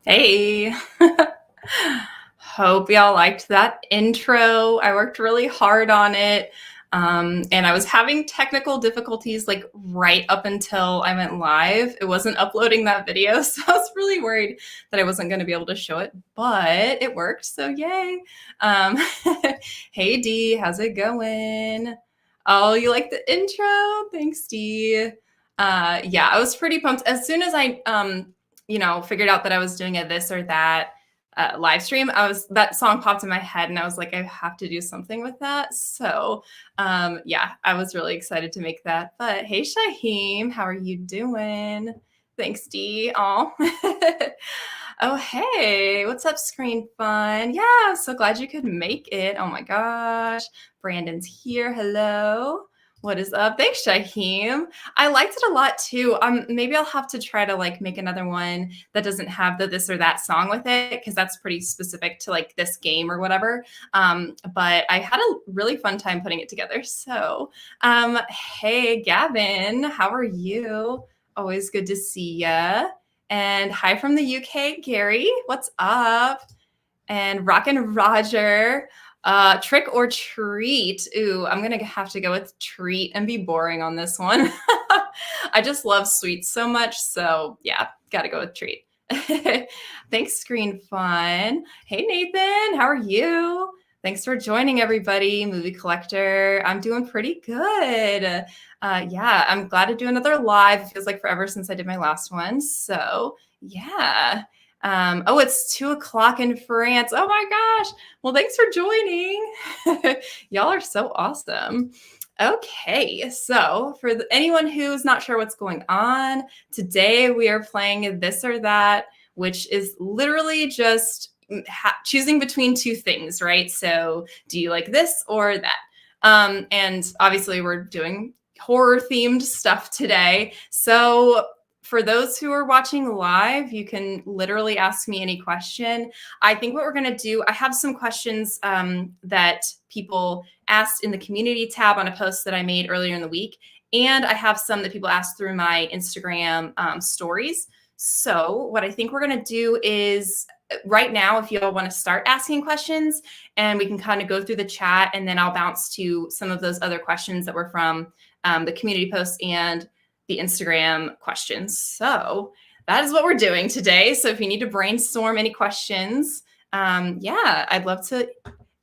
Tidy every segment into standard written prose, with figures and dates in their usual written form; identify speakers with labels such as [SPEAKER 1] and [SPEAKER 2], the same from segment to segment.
[SPEAKER 1] Hey. Hope y'all liked that intro. I worked really hard on it. And I was having technical difficulties like right up until I went live. It wasn't uploading that video, so I was really worried that I wasn't going to be able to show it, but it worked, so yay. Um, hey Dee, how's it going? Oh, you like the intro? Thanks, Dee. Yeah, I was pretty pumped. As soon as I figured out that I was doing a this or that live stream, that song popped in my head, and I was like, I have to do something with that. So, yeah, I was really excited to make that. But hey, Shaheem, how are you doing? Thanks, Dee. Oh, oh, hey, what's up, Screen Fun? Yeah, so glad you could make it. Oh my gosh, Brandon's here. Hello. What is up? Thanks, Shaheem. I liked it a lot too. Maybe I'll have to try to like make another one that doesn't have the this or that song with it, because that's pretty specific to like this game or whatever. But I had a really fun time putting it together. So, hey, Gavin, how are you? Always good to see ya. And hi from the UK, Gary. What's up? And Rockin' Roger. Trick or treat. Ooh, I'm gonna have to go with treat and be boring on this one. I just love sweets so much, so yeah, gotta go with treat. Thanks, Screen Fun. Hey, Nathan, how are you? Thanks for joining, everybody. Movie Collector. I'm doing pretty good. Yeah, I'm glad to do another live. It feels like forever since I did my last one. So yeah. Oh, it's 2 o'clock in France. Oh my gosh. Well, thanks for joining. Y'all are so awesome. Okay, so for anyone who's not sure what's going on, today we are playing this or that, which is literally just choosing between two things, right? So do you like this or that? And obviously we're doing horror themed stuff today. So for those who are watching live, you can literally ask me any question. I think what we're going to do, I have some questions that people asked in the community tab on a post that I made earlier in the week. And I have some that people asked through my Instagram stories. So what I think we're going to do is right now, if you all want to start asking questions, and we can kind of go through the chat, and then I'll bounce to some of those other questions that were from the community post and the Instagram questions. So that is what we're doing today. So if you need to brainstorm any questions, yeah, I'd love to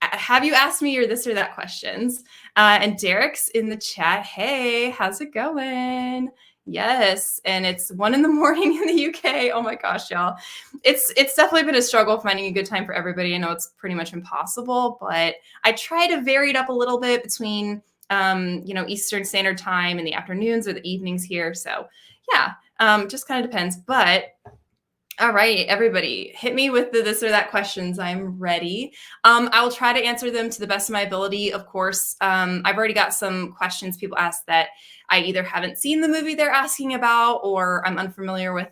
[SPEAKER 1] have you ask me your this or that questions. And Derek's in the chat. Hey, how's it going? Yes, and it's 1 a.m. in the UK. Oh my gosh, y'all. It's definitely been a struggle finding a good time for everybody. I know it's pretty much impossible, but I try to vary it up a little bit between Eastern Standard Time in the afternoons or the evenings here. So yeah, just kind of depends. But all right, everybody, hit me with the this or that questions. I'm ready. I will try to answer them to the best of my ability. Of course, I've already got some questions people asked that I either haven't seen the movie they're asking about, or I'm unfamiliar with,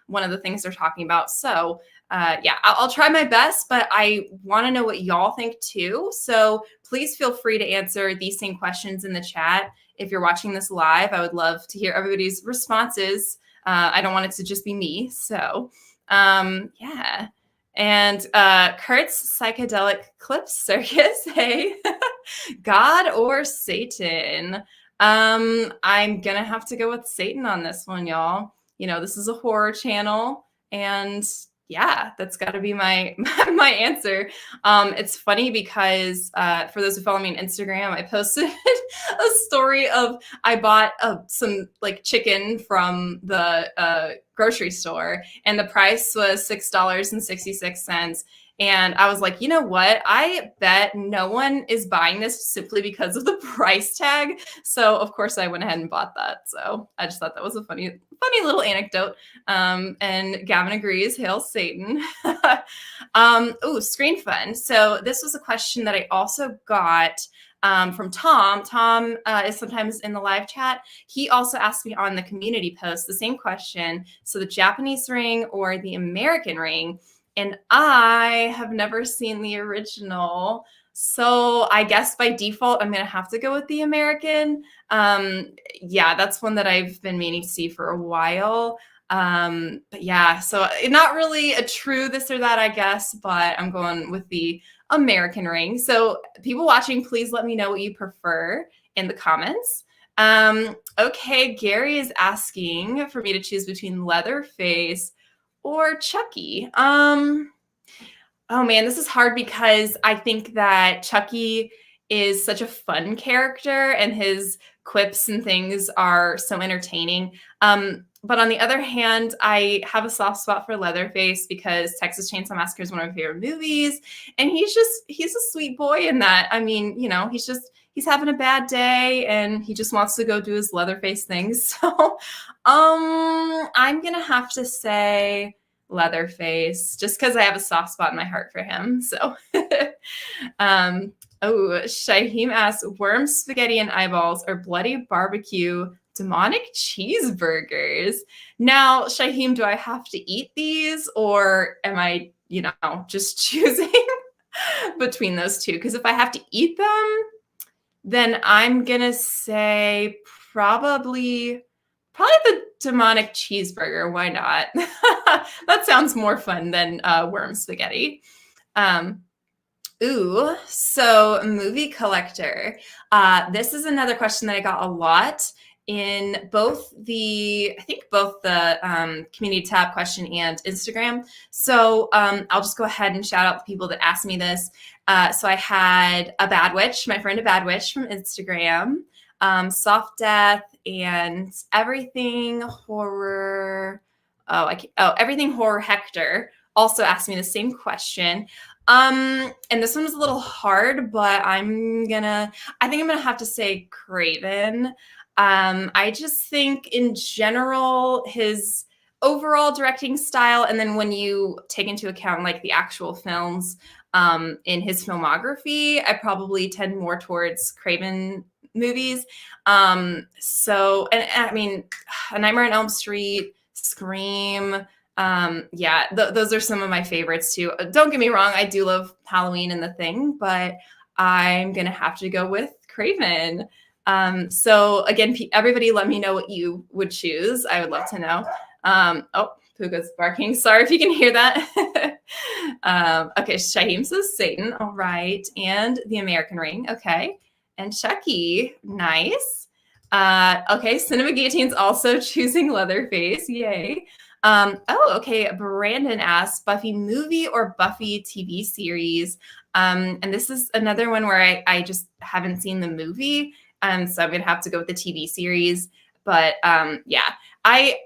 [SPEAKER 1] one of the things they're talking about. So yeah, I'll try my best, but I want to know what y'all think too. So please feel free to answer these same questions in the chat. If you're watching this live, I would love to hear everybody's responses. I don't want it to just be me. So yeah. And Kurt's Psychedelic Clip Circus. Hey, God or Satan? I'm going to have to go with Satan on this one, y'all. This is a horror channel, and yeah, that's got to be my my answer. It's funny because for those who follow me on Instagram, I posted a story of I bought some like chicken from the grocery store, and the price was $6.66. And I was like, you know what? I bet no one is buying this simply because of the price tag. So of course I went ahead and bought that. So I just thought that was a funny little anecdote. And Gavin agrees. Hail Satan. Oh, Screen Fun. So this was a question that I also got from Tom. Tom is sometimes in the live chat. He also asked me on the community post the same question. So the Japanese Ring or the American Ring? And I have never seen the original. So I guess by default, I'm going to have to go with the American. Yeah, that's one that I've been meaning to see for a while. But yeah, so not really a true this or that, I guess, but I'm going with the American ring. So people watching, please let me know what you prefer in the comments. Okay, Gary is asking for me to choose between Leatherface or Chucky. Oh man, this is hard because I think that Chucky is such a fun character and his quips and things are so entertaining. But on the other hand, I have a soft spot for Leatherface because Texas Chainsaw Massacre is one of my favorite movies. And he's a sweet boy in that. I mean, he's having a bad day and he just wants to go do his Leatherface things. So I'm gonna have to say Leatherface, just because I have a soft spot in my heart for him. So, Shaheem asks, worm spaghetti and eyeballs or bloody barbecue demonic cheeseburgers. Now, Shaheem, do I have to eat these or am I, just choosing between those two? Because if I have to eat them, then I'm gonna say probably the demonic cheeseburger. Why not? That sounds more fun than worm spaghetti. So movie collector. This is another question that I got a lot in both the community tab question and Instagram. So I'll just go ahead and shout out the people that asked me this. So I had a Bad Witch, my friend a Bad Witch from Instagram, Soft Death, and Everything Horror. Everything Horror Hector also asked me the same question. And this one was a little hard, but I think I'm gonna have to say Craven. I just think in general his overall directing style, and then when you take into account like the actual films in his filmography, I probably tend more towards Craven movies. So, and I mean, A Nightmare on Elm Street, Scream. Those are some of my favorites too. Don't get me wrong, I do love Halloween and The Thing, but I'm gonna have to go with Craven. So again, everybody let me know what you would choose. I would love to know. Puga's barking. Sorry if you can hear that. Okay, Shaheem says Satan. All right. And the American Ring. Okay. And Chucky. Nice. Okay, Cinema Guillotine's also choosing Leatherface. Yay. Okay. Brandon asks, Buffy movie or Buffy TV series? And this is another one where I just haven't seen the movie. So I'm going to have to go with the TV series. But I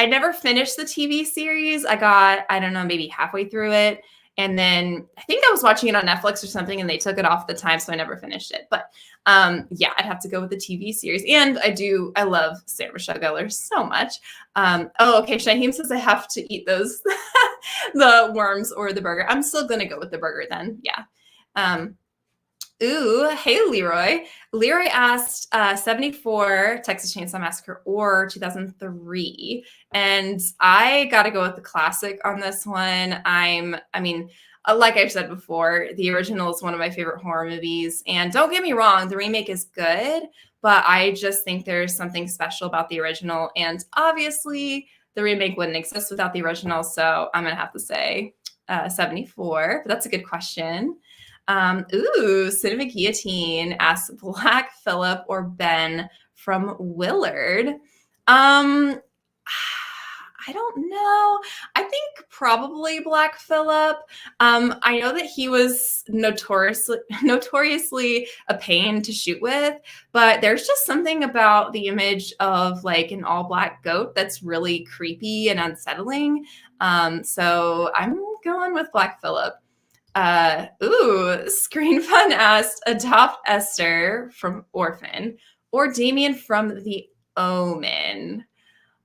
[SPEAKER 1] never finished the TV series. I got, I don't know, maybe halfway through it. And then I think I was watching it on Netflix or something and they took it off the time. So I never finished it. But I'd have to go with the TV series. And I love Sarah Michelle Gellar so much. Shaheem says I have to eat those, the worms or the burger. I'm still going to go with the burger then. Yeah. Hey, Leroy. Leroy asked 74 Texas Chainsaw Massacre or 2003. And I got to go with the classic on this one. Like I've said before, the original is one of my favorite horror movies. And don't get me wrong, the remake is good, but I just think there's something special about the original. And obviously, the remake wouldn't exist without the original. So I'm going to have to say 74. But that's a good question. Cinema Guillotine asks Black Phillip or Ben from Willard. I don't know. I think probably Black Phillip. I know that he was notoriously a pain to shoot with, but there's just something about the image of like an all black goat that's really creepy and unsettling. So I'm going with Black Phillip. Screen Fun asked, adopt Esther from Orphan or Damien from The Omen.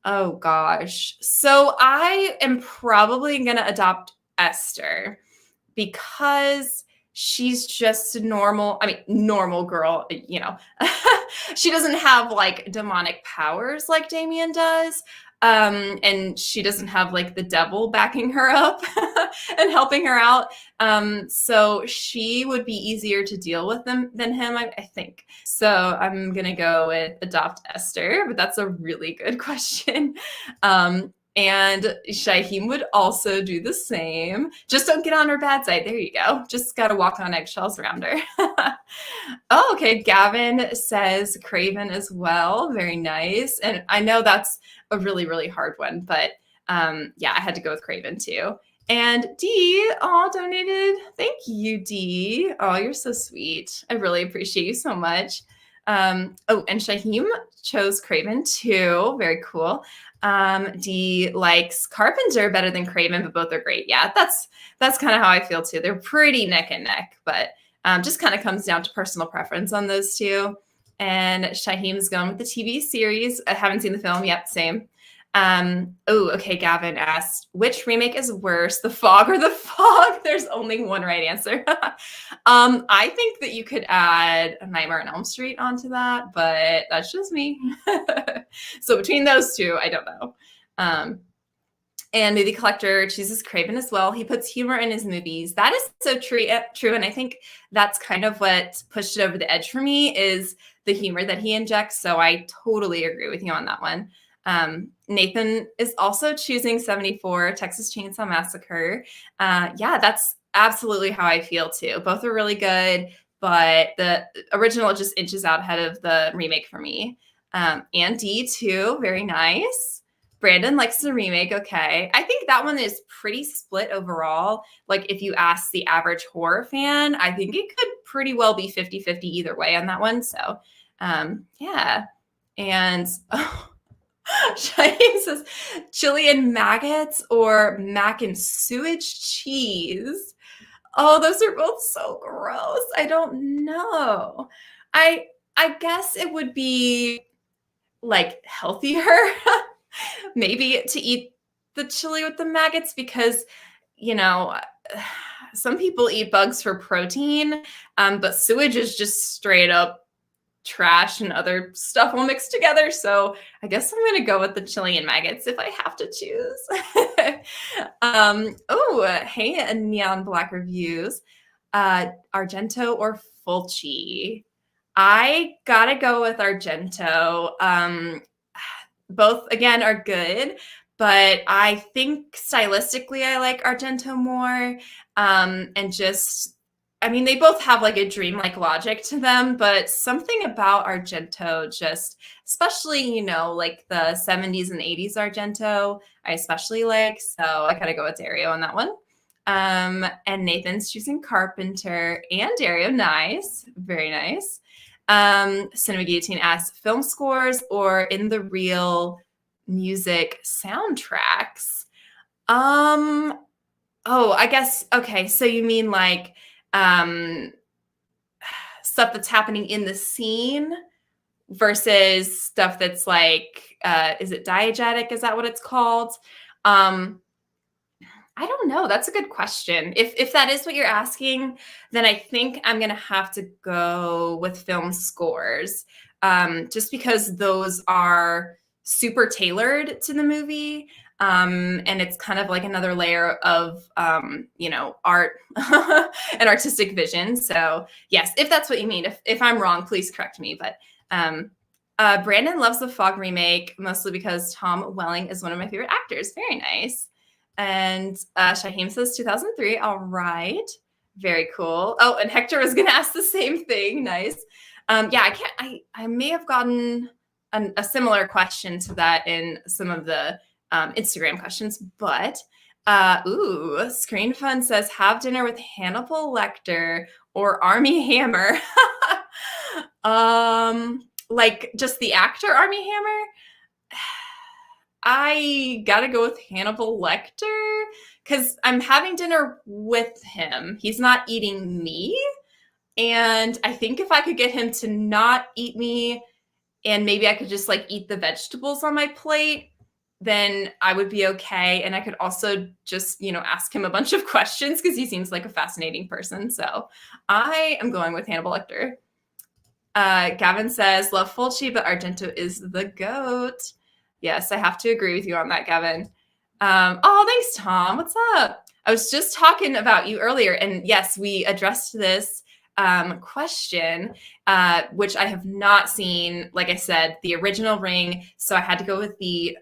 [SPEAKER 1] Oh gosh. So I am probably going to adopt Esther because she's just a normal girl, she doesn't have like demonic powers like Damien does. And she doesn't have like the devil backing her up and helping her out. So she would be easier to deal with than him, I think. So I'm going to go with adopt Esther, but that's a really good question. And Shaheem would also do the same. Just don't get on her bad side. There you go. Just got to walk on eggshells around her. Oh, okay. Gavin says Craven as well. Very nice. And I know that's a really, really hard one, but yeah, I had to go with Craven too. And Dee, oh, donated. Thank you, Dee. Oh, you're so sweet. I really appreciate you so much. Oh, and Shaheem chose Craven too. Very cool. Dee likes Carpenter better than Craven, but both are great. Yeah, that's kind of how I feel too. They're pretty neck and neck, but just kind of comes down to personal preference on those two. And Shaheem's going with the TV series. I haven't seen the film yet. Same. Oh, okay. Gavin asked, which remake is worse, The Fog or The Fog? There's only one right answer. I think that you could add a Nightmare on Elm Street onto that, but that's just me. So between those two, I don't know. And Movie Collector chooses Craven as well. He puts humor in his movies. That is so true. And I think that's kind of what pushed it over the edge for me is the humor that he injects. So I totally agree with you on that one. Nathan is also choosing 74, Texas Chainsaw Massacre. Yeah, that's absolutely how I feel too. Both are really good, but the original just inches out ahead of the remake for me. And D too, very nice. Brandon likes the remake. Okay. I think that one is pretty split overall. Like if you ask the average horror fan, I think it could pretty well be 50-50 either way on that one. So yeah. And Shaheem says chili and maggots or mac and sewage cheese. Oh, those are both so gross. I don't know. I guess it would be like healthier maybe to eat the chili with the maggots because, you know, some people eat bugs for protein, but sewage is just straight up trash and other stuff all mixed together. So I guess I'm going to go with the chili and maggots if I have to choose. Oh, hey, Neon Black Reviews. Argento or Fulci? I got to go with Argento. Both, again, are good, but I think stylistically I like Argento more. And just, I mean, they both have like a dreamlike logic to them, but something about Argento just, especially, you know, like the 70s and 80s Argento, I especially like. So I gotta go with Dario on that one. And Nathan's choosing Carpenter and Dario. Nice. Very nice. Cinema Guillotine asks, film scores or in the real music soundtracks? Oh, I guess, okay, so you mean like stuff that's happening in the scene versus stuff that's like, is it diegetic? Is that what it's called? I don't know. That's a good question. If that is what you're asking, then I think I'm going to have to go with film scores, just because those are super tailored to the movie. And it's kind of like another layer of, you know, art and artistic vision. So yes, if that's what you mean, if I'm wrong, please correct me. But Brandon loves the Fog remake, mostly because Tom Welling is one of my favorite actors. Very nice. And Shaheem says 2003. All right. Very cool. Oh, and Hector was going to ask the same thing. Nice. Yeah, I may have gotten a similar question to that in some of the Instagram questions, but Screen Fun says, have dinner with Hannibal Lecter or Armie Hammer. Like just the actor Armie Hammer? I gotta go with Hannibal Lecter because I'm having dinner with him. He's not eating me. And I think if I could get him to not eat me and maybe I could just like eat the vegetables on my plate, then I would be okay. And I could also just, you know, ask him a bunch of questions because he seems like a fascinating person. So I am going with Hannibal Lecter. Gavin says, love Fulci, but Argento is the GOAT. Yes, I have to agree with you on that, Gavin. Oh, thanks, Tom. What's up? I was just talking about you earlier, and yes, we addressed this question, which I have not seen, like I said, the original Ring, so I had to go with the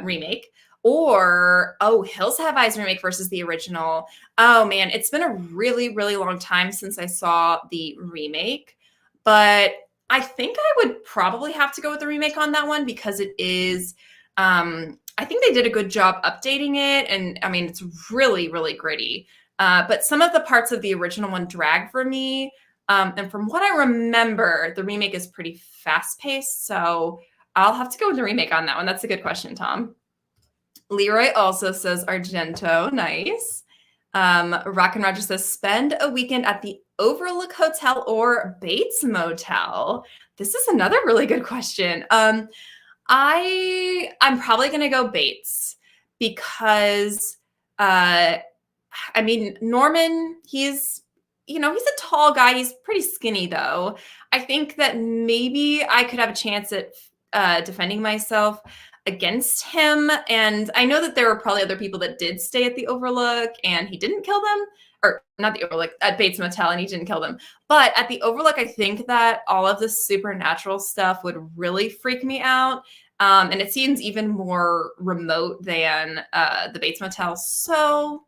[SPEAKER 1] remake, Or, Hills Have Eyes remake versus the original. Oh man, it's been a really, really long time since I saw the remake, but I think I would probably have to go with the remake on that one because it is, I think they did a good job updating it. And I mean, it's really, really gritty. But some of the parts of the original one drag for me. And from what I remember, the remake is pretty fast paced. So I'll have to go with the remake on that one. That's a good question, Tom. Leroy also says Argento. Nice. Rock and Roger says spend a weekend at the Overlook Hotel or Bates Motel. This is another really good question. I'm probably gonna go Bates because I mean Norman, he's he's a tall guy. He's pretty skinny though. I think that maybe I could have a chance at defending myself against him. And I know that there were probably other people that did stay at the Overlook and he didn't kill them, or not the Overlook, at Bates Motel, and he didn't kill them. But at the Overlook, I think that all of the supernatural stuff would really freak me out. And it seems even more remote than the Bates Motel. So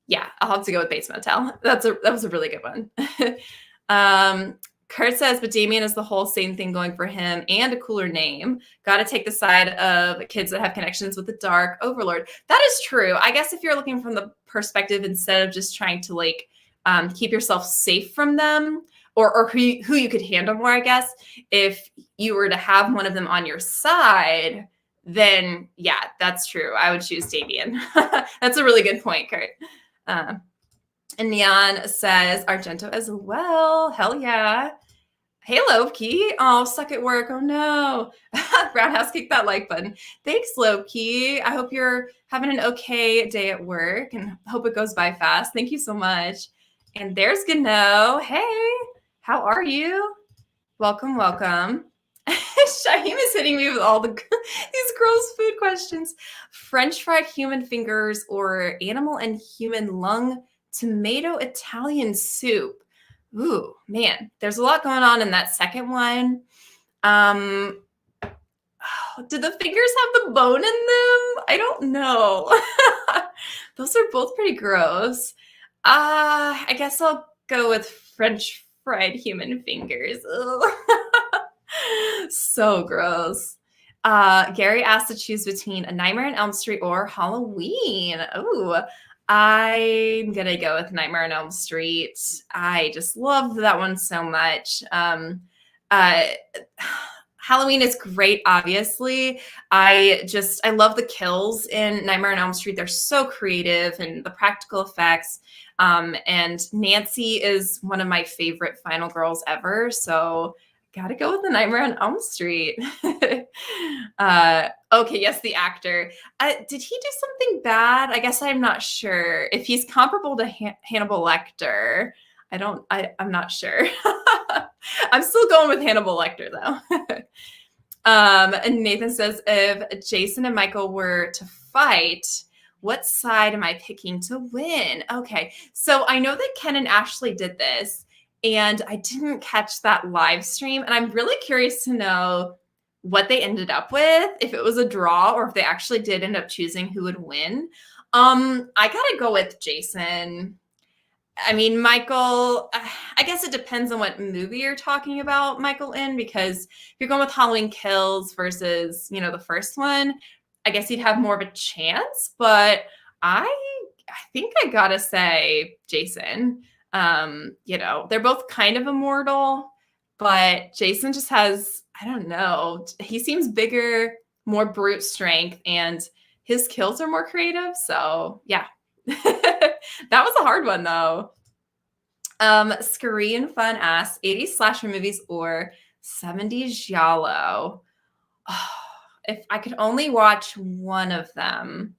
[SPEAKER 1] yeah, I'll have to go with Bates Motel. That was a really good one. Kurt says, but Damien is the whole same thing going for him and a cooler name. Got to take the side of kids that have connections with the dark overlord. That is true. I guess if you're looking from the perspective, instead of just trying to like keep yourself safe from them or who you could handle more, I guess, if you were to have one of them on your side, then yeah, that's true. I would choose Damien. That's a really good point, Kurt. And Neon says Argento as well. Hell yeah. Hey, Loki. Oh, stuck at work. Oh, no. Roundhouse, kick that like button. Thanks, Loki. I hope you're having an okay day at work and hope it goes by fast. Thank you so much. And there's Gano. Hey, how are you? Welcome, welcome. Shaheem is hitting me with all these gross food questions. French fried human fingers or animal and human lung tomato Italian soup. Ooh, man, there's a lot going on in that second one. Did the fingers have the bone in them? I don't know. Those are both pretty gross. I guess I'll go with French fried human fingers. So gross. Gary asked to choose between A Nightmare on Elm Street or Halloween. Ooh. I'm going to go with Nightmare on Elm Street. I just love that one so much. Halloween is great, obviously. I love the kills in Nightmare on Elm Street. They're so creative and the practical effects. And Nancy is one of my favorite final girls ever. So gotta go with the Nightmare on Elm Street. Okay, yes, the actor. Did he do something bad? I guess I'm not sure. If he's comparable to Hannibal Lecter, I'm not sure. I'm still going with Hannibal Lecter, though. And Nathan says, if Jason and Michael were to fight, what side am I picking to win? Okay, so I know that Ken and Ashley did this, and I didn't catch that live stream. And I'm really curious to know what they ended up with, if it was a draw or if they actually did end up choosing who would win. I gotta go with Jason. I mean, Michael, I guess it depends on what movie you're talking about Michael in, because if you're going with Halloween Kills versus, the first one, I guess he'd have more of a chance. But I think I gotta say Jason. They're both kind of immortal, but Jason just has, I don't know, he seems bigger, more brute strength, and his kills are more creative. So yeah. That was a hard one though. Scurry and Fun asks 80s slasher movies or 70s giallo. Oh, if I could only watch one of them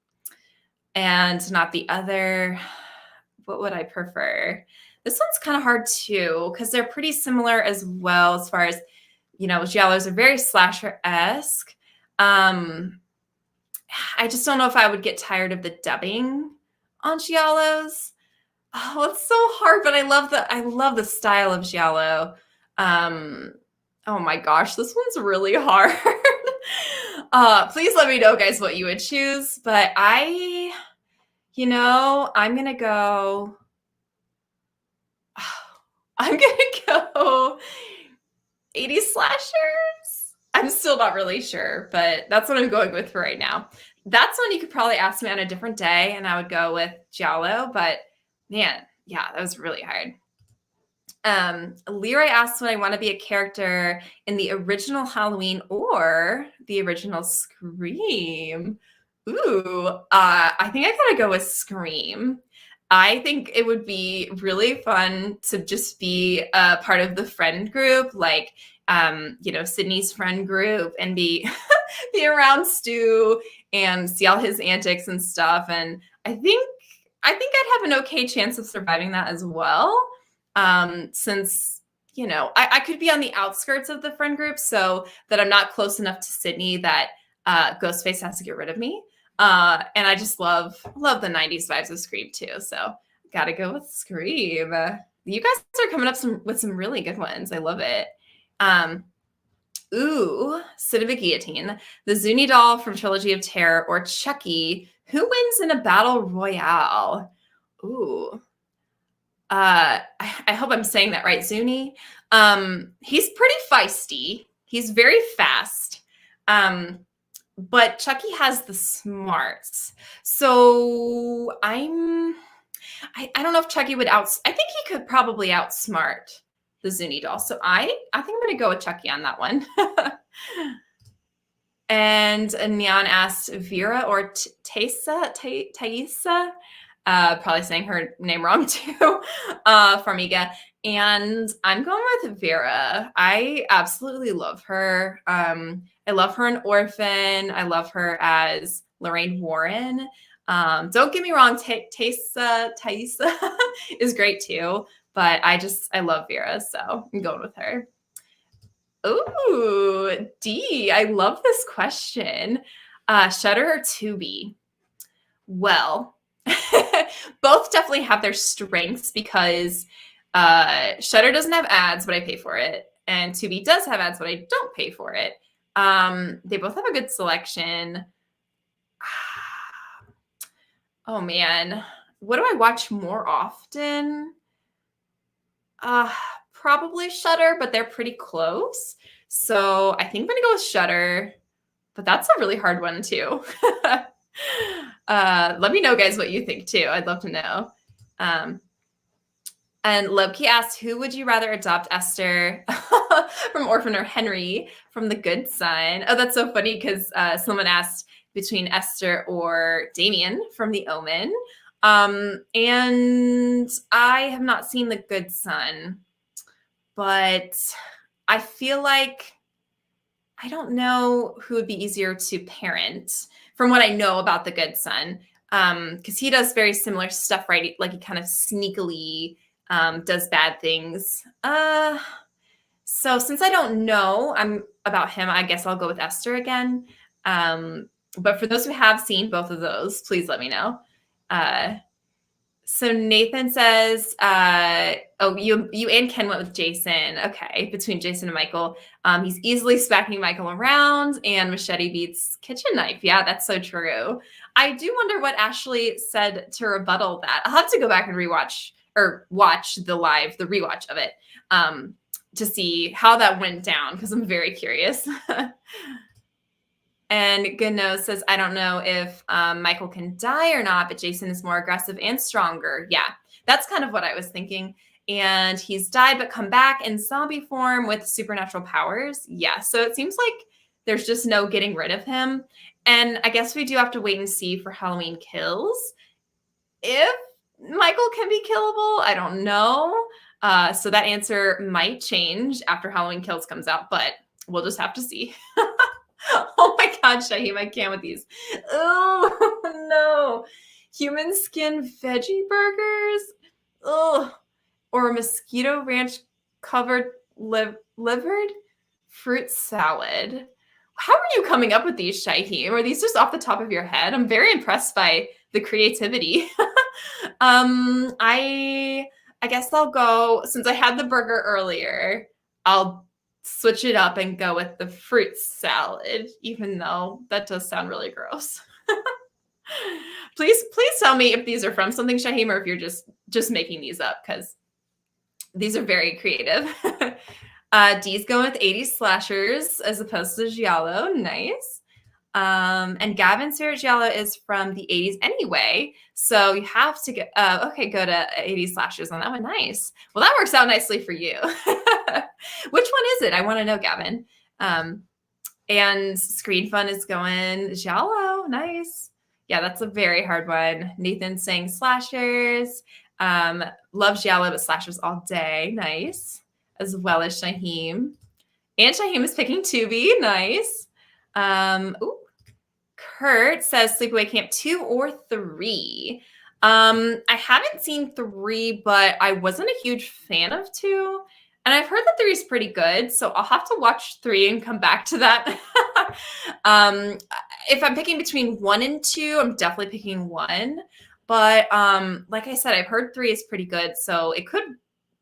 [SPEAKER 1] and not the other, what would I prefer? This one's kind of hard too, because they're pretty similar as well as far as, giallos are very slasher-esque. I just don't know if I would get tired of the dubbing on giallos. Oh, it's so hard, but I love the style of giallo. Oh my gosh, this one's really hard. Please let me know, guys, what you would choose. But I'm gonna go. I'm gonna go 80s slashers. I'm still not really sure, but that's what I'm going with for right now. That's one you could probably ask me on a different day, and I would go with Giallo. But man, yeah, that was really hard. Leroy asks when I want to be a character in the original Halloween or the original Scream. Ooh, I think I gotta go with Scream. I think it would be really fun to just be a part of the friend group, like Sydney's friend group, and be be around Stu and see all his antics and stuff. And I think I'd have an okay chance of surviving that as well. Since I could be on the outskirts of the friend group so that I'm not close enough to Sydney that Ghostface has to get rid of me. And I just love the 90s vibes of Scream too. So gotta go with Scream. You guys are coming up with some really good ones. I love it. Cinema Guillotine, the Zuni doll from Trilogy of Terror, or Chucky. Who wins in a battle royale? Ooh. I hope I'm saying that right, Zuni. He's pretty feisty. He's very fast. But Chucky has the smarts. So I don't know if Chucky would I think he could probably outsmart the Zuni doll. So I think I'm going to go with Chucky on that one. And Neon asked Vera or Thaisa, probably saying her name wrong too, from Iga. And I'm going with Vera. I absolutely love her. I love her in Orphan. I love her as Lorraine Warren. Don't get me wrong, Thaisa is great too, but I love Vera, so I'm going with her. Ooh, D, I love this question. Shudder or Tubi? Well, both definitely have their strengths because Shudder doesn't have ads, but I pay for it. And Tubi does have ads, but I don't pay for it. They both have a good selection. Oh man, what do I watch more often? Probably Shudder, but they're pretty close. So I think I'm gonna go with Shudder, but that's a really hard one too. Let me know, guys, what you think too. I'd love to know. And Loki asked, who would you rather adopt, Esther from Orphan or Henry from The Good Son? Oh, that's so funny because someone asked between Esther or Damien from The Omen. And I have not seen The Good Son, but I feel like I don't know who would be easier to parent from what I know about The Good Son, because he does very similar stuff, right? Like he kind of sneakily does bad things. So since I don't know about him, I guess I'll go with Esther again. But for those who have seen both of those, please let me know. So Nathan says, you and Ken went with Jason. Okay, between Jason and Michael. He's easily smacking Michael around, and machete beats kitchen knife. Yeah, that's so true. I do wonder what Ashley said to rebuttal that. I'll have to go back and watch the rewatch of it, to see how that went down, because I'm very curious. And Gano says, I don't know if Michael can die or not, but Jason is more aggressive and stronger. Yeah, that's kind of what I was thinking. And he's died but come back in zombie form with supernatural powers. Yeah, so it seems like there's just no getting rid of him. And I guess we do have to wait and see for Halloween Kills. If Michael can be killable, I don't know. So that answer might change after Halloween Kills comes out, but we'll just have to see. Oh my God, Shaheem, I can't with these. Oh no. Human skin veggie burgers? Oh. Or a mosquito ranch covered livered fruit salad. How are you coming up with these, Shaheem? Are these just off the top of your head? I'm very impressed by the creativity. I guess I'll go, since I had the burger earlier, I'll switch it up and go with the fruit salad, even though that does sound really gross. Please tell me if these are from something, Shaheem, or if you're just making these up, because these are very creative. D's going with 80s slashers as opposed to giallo. Nice. And Gavin's favorite giallo is from the 80s anyway. So you have to go to 80s slashers on that one. Nice. Well, that works out nicely for you. Which one is it? I want to know, Gavin. And Screen Fun is going giallo. Nice. Yeah, that's a very hard one. Nathan's saying slashers. Love giallo, but slashers all day. Nice. As well as Shaheem. And Shaheem is picking Tubi. Nice. Kurt says Sleepaway Camp 2 or 3. I haven't seen 3, but I wasn't a huge fan of 2. And I've heard that 3 is pretty good, so I'll have to watch 3 and come back to that. If I'm picking between 1 and 2, I'm definitely picking 1. But like I said, I've heard 3 is pretty good, so it could,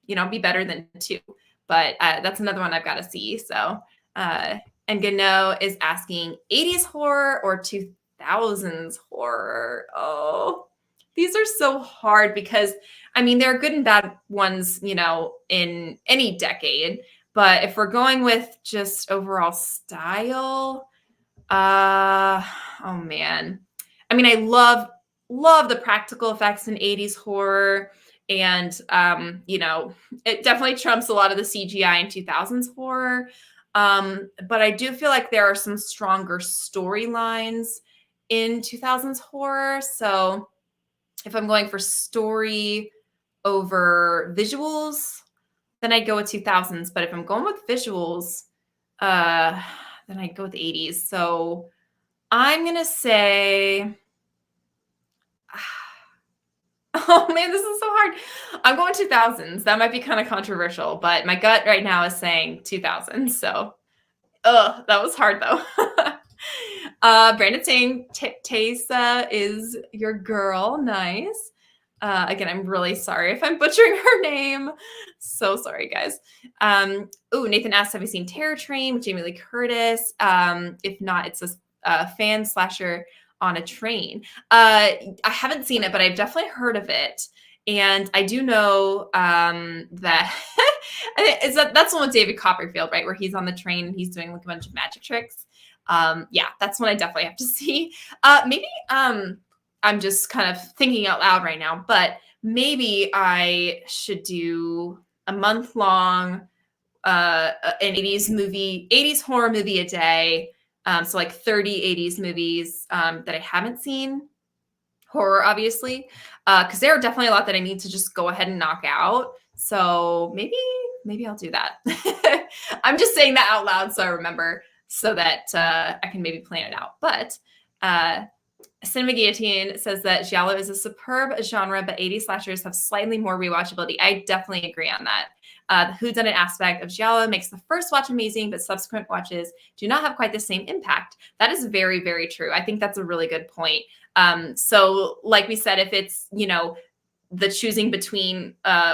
[SPEAKER 1] be better than 2. But that's another one I've got to see. So, and Gano is asking 80s horror or 2000s horror. Oh, these are so hard because, there are good and bad ones, in any decade. But if we're going with just overall style, oh man. I love the practical effects in 80s horror. And, it definitely trumps a lot of the CGI in 2000s horror. But I do feel like there are some stronger storylines in 2000s horror. So if I'm going for story over visuals, then I'd go with 2000s. But if I'm going with visuals, then I'd go with 80s. So I'm going to say... Oh man, this is so hard. I'm going 2000s. That might be kind of controversial, but my gut right now is saying 2000s. So, that was hard though. Brandon saying Taysa is your girl. Nice. Again, I'm really sorry if I'm butchering her name. So sorry, guys. Nathan asked, have you seen Terror Train with Jamie Lee Curtis? If not, it's a fan slasher on a train. I haven't seen it, but I've definitely heard of it. And I do know that that's one with David Copperfield, right? Where he's on the train and he's doing like a bunch of magic tricks. Yeah, that's one I definitely have to see. Maybe I'm just kind of thinking out loud right now, but maybe I should do a month-long an 80s horror movie a day. So like 30 80s movies that I haven't seen. Horror, obviously, because there are definitely a lot that I need to just go ahead and knock out. So maybe I'll do that. I'm just saying that out loud so I remember, so that I can maybe plan it out. But Cinema Guillotine says that giallo is a superb genre, but 80s slashers have slightly more rewatchability. I definitely agree on that. The whodunit aspect of giallo makes the first watch amazing, but subsequent watches do not have quite the same impact. That is very, very true. I think that's a really good point. So like we said, if it's, the choosing between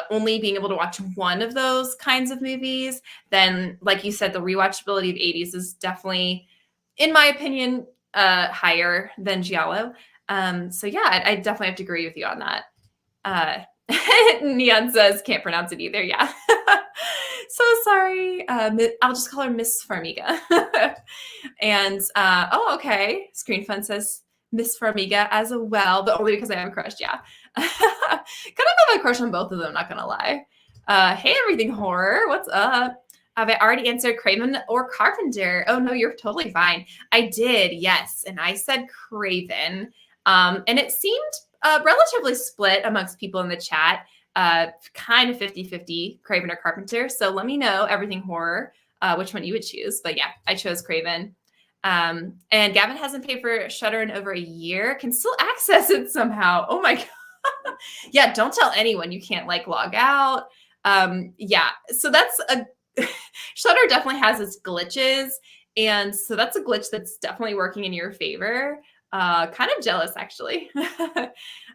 [SPEAKER 1] only being able to watch one of those kinds of movies, then like you said, the rewatchability of 80s is definitely, in my opinion, higher than giallo. So yeah, I definitely have to agree with you on that. Neon says can't pronounce it either. Yeah. So sorry. I'll just call her Miss Farmiga. And okay. Screen Fun says Miss Farmiga as well, but only because I have a crush. Yeah. Kind of have a crush on both of them, not gonna lie. Hey, everything horror. What's up? Have I already answered Craven or Carpenter? Oh no, you're totally fine. I did, yes. And I said Craven. And it seemed relatively split amongst people in the chat, kind of 50-50, Craven or Carpenter. So let me know, everything horror, which one you would choose. But yeah, I chose Craven. And Gavin hasn't paid for Shudder in over a year, can still access it somehow. Oh my God. Yeah, don't tell anyone you can't log out. Yeah, so that's Shudder definitely has its glitches. And so that's a glitch that's definitely working in your favor. Kind of jealous, actually.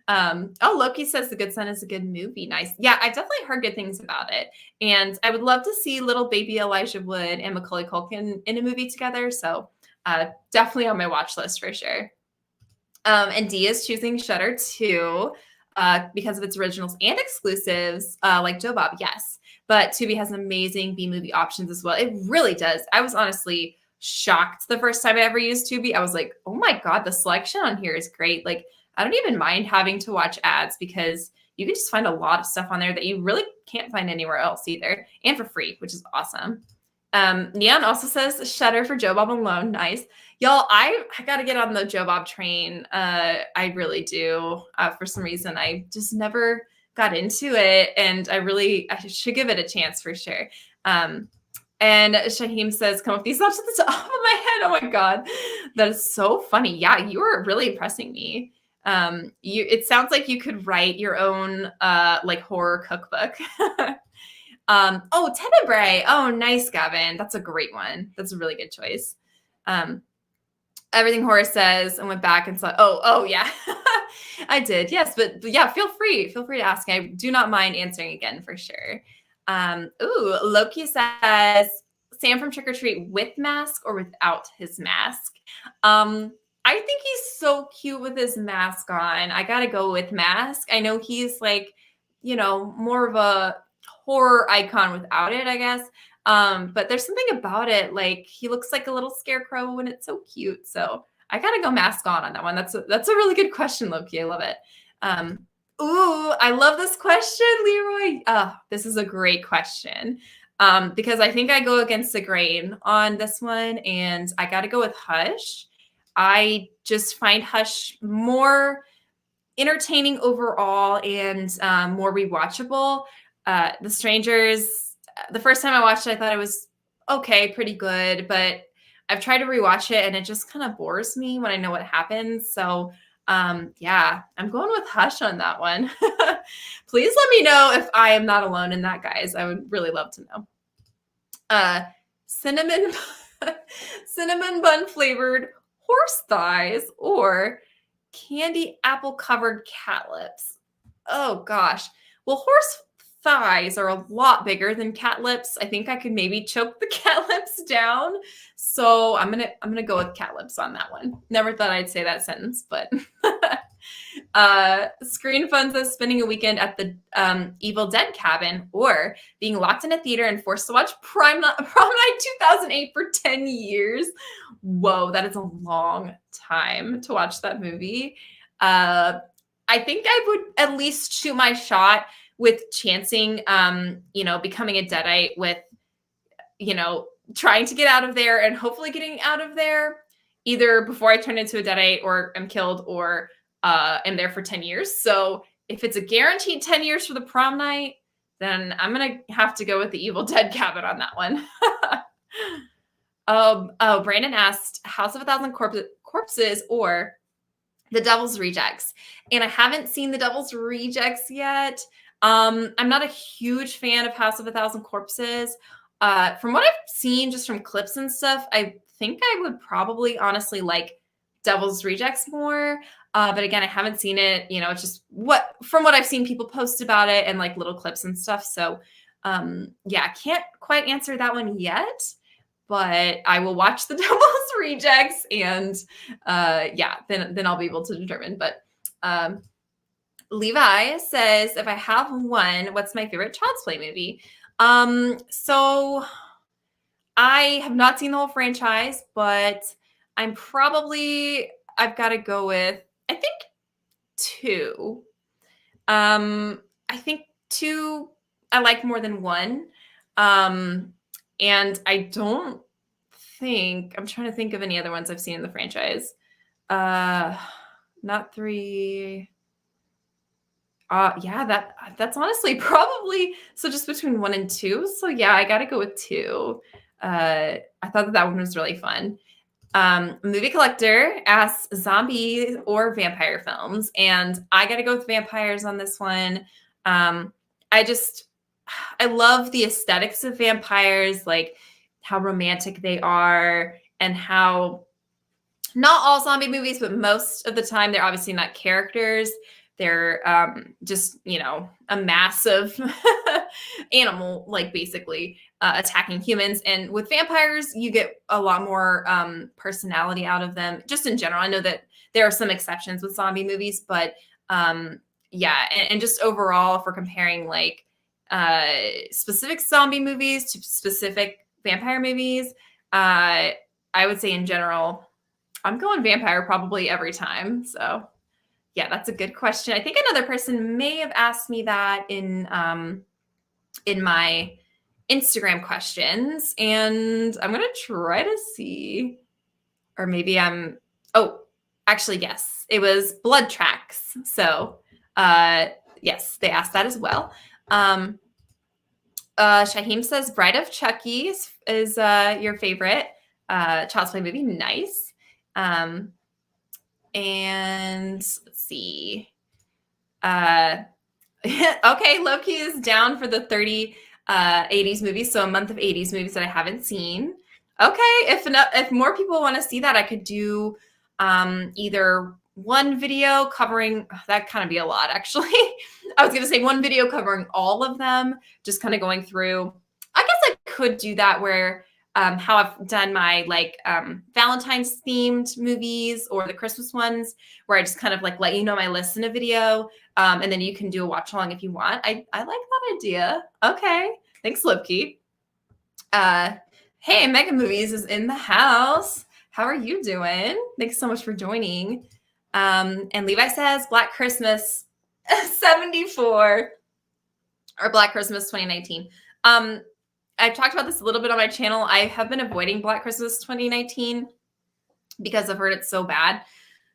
[SPEAKER 1] Oh, Loki says The Good Son is a good movie. Nice. Yeah, I definitely heard good things about it. And I would love to see little baby Elijah Wood and Macaulay Culkin in a movie together. So definitely on my watch list for sure. And D is choosing Shudder too because of its originals and exclusives, like Joe Bob. Yes, but Tubi has amazing B movie options as well. It really does. I was honestly shocked the first time I ever used Tubi. I was like, oh my god, the selection on here is great. Like, I don't even mind having to watch ads because you can just find a lot of stuff on there that you really can't find anywhere else either, and for free, which is awesome. Neon also says Shudder for Joe Bob alone. Nice. Y'all, I got to get on the Joe Bob train. I really do. For some reason, I just never got into it, and I should give it a chance for sure. And Shaheem says, come with these thoughts at the top of my head. Oh my God. That is so funny. Yeah, you were really impressing me. It sounds like you could write your own like horror cookbook. Tenebrae. Oh, nice, Gavin. That's a great one. That's a really good choice. Everything Horror says and went back and saw. Oh, yeah. I did. Yes, but yeah, feel free to ask. I do not mind answering again for sure. Loki says Sam from Trick or Treat with mask or without his mask. I think he's so cute with his mask on. I gotta go with mask. I know he's like, more of a horror icon without it, I guess. But there's something about it, like he looks like a little scarecrow and it's so cute. So I gotta go mask on that one. That's a really good question, Loki. I love it. I love this question, Leroy. This is a great question. Because I think I go against the grain on this one, and I gotta go with Hush. I just find Hush more entertaining overall and more rewatchable. The Strangers, the first time I watched it, I thought it was okay, pretty good, but I've tried to rewatch it and it just kind of bores me when I know what happens. So yeah, I'm going with Hush on that one. Please let me know if I am not alone in that, guys. I would really love to know. Cinnamon bun flavored horse thighs or candy apple covered cat lips. Oh gosh. Well, horse thighs are a lot bigger than cat lips. I think I could maybe choke the cat lips down. So I'm gonna go with cat lips on that one. Never thought I'd say that sentence, but Screen Fun says spending a weekend at the Evil Dead cabin or being locked in a theater and forced to watch Prom Night 2008 for 10 years. Whoa, that is a long time to watch that movie. I think I would at least shoot my shot with chancing, becoming a Deadite with, trying to get out of there and hopefully getting out of there either before I turn into a Deadite or am killed or am there for 10 years. So if it's a guaranteed 10 years for the Prom Night, then I'm going to have to go with the Evil Dead cabin on that one. Brandon asked House of a Thousand Corpses or The Devil's Rejects. And I haven't seen The Devil's Rejects yet. I'm not a huge fan of House of a Thousand Corpses. From what I've seen just from clips and stuff, I think I would probably honestly like Devil's Rejects more. But again, I haven't seen it. It's just from what I've seen people post about it and like little clips and stuff. So yeah, can't quite answer that one yet. But I will watch The Devil's Rejects and then I'll be able to determine. But Levi says, if I have one, what's my favorite Child's Play movie? So I have not seen the whole franchise, but I've got to go with, I think 2. I think 2 I like more than 1. And I don't think, I'm trying to think of any other ones I've seen in the franchise. Not 3. Yeah, that's honestly probably, so just between 1 and 2. So yeah, I got to go with 2. I thought that one was really fun. Movie Collector asks zombie or vampire films, and I got to go with vampires on this one. I love the aesthetics of vampires, like how romantic they are and how not all zombie movies, but most of the time they're obviously not characters. they're just, you know, a massive animal, like basically attacking humans. And with vampires, you get a lot more personality out of them. Just in general, I know that there are some exceptions with zombie movies, but yeah, and just overall, if we're comparing like specific zombie movies to specific vampire movies, I would say in general, I'm going vampire probably every time. So yeah, that's a good question. I think another person may have asked me that in my Instagram questions, and I'm gonna try to see, or maybe oh, actually, yes, it was blood tracks. So yes, they asked that as well. Shaheem says Bride of Chucky is your favorite Child's Play movie. Nice. And let's see. Okay, Loki is down for the 30 80s movies, so a month of 80s movies that I haven't seen. Okay, if more people want to see that, I could do either one video covering, that kind of be a lot actually. I was going to say one video covering all of them, just kind of going through. I guess I could do that where how I've done my like Valentine's themed movies or the Christmas ones, where I just kind of like let you know my list in a video, and then you can do a watch along if you want. I like that idea. Okay, thanks, Loki. Hey, Mega Movies is in the house. How are you doing? Thanks so much for joining. And Levi says Black Christmas 74 or Black Christmas 2019. I've talked about this a little bit on my channel. I have been avoiding Black Christmas 2019 because I've heard it's so bad.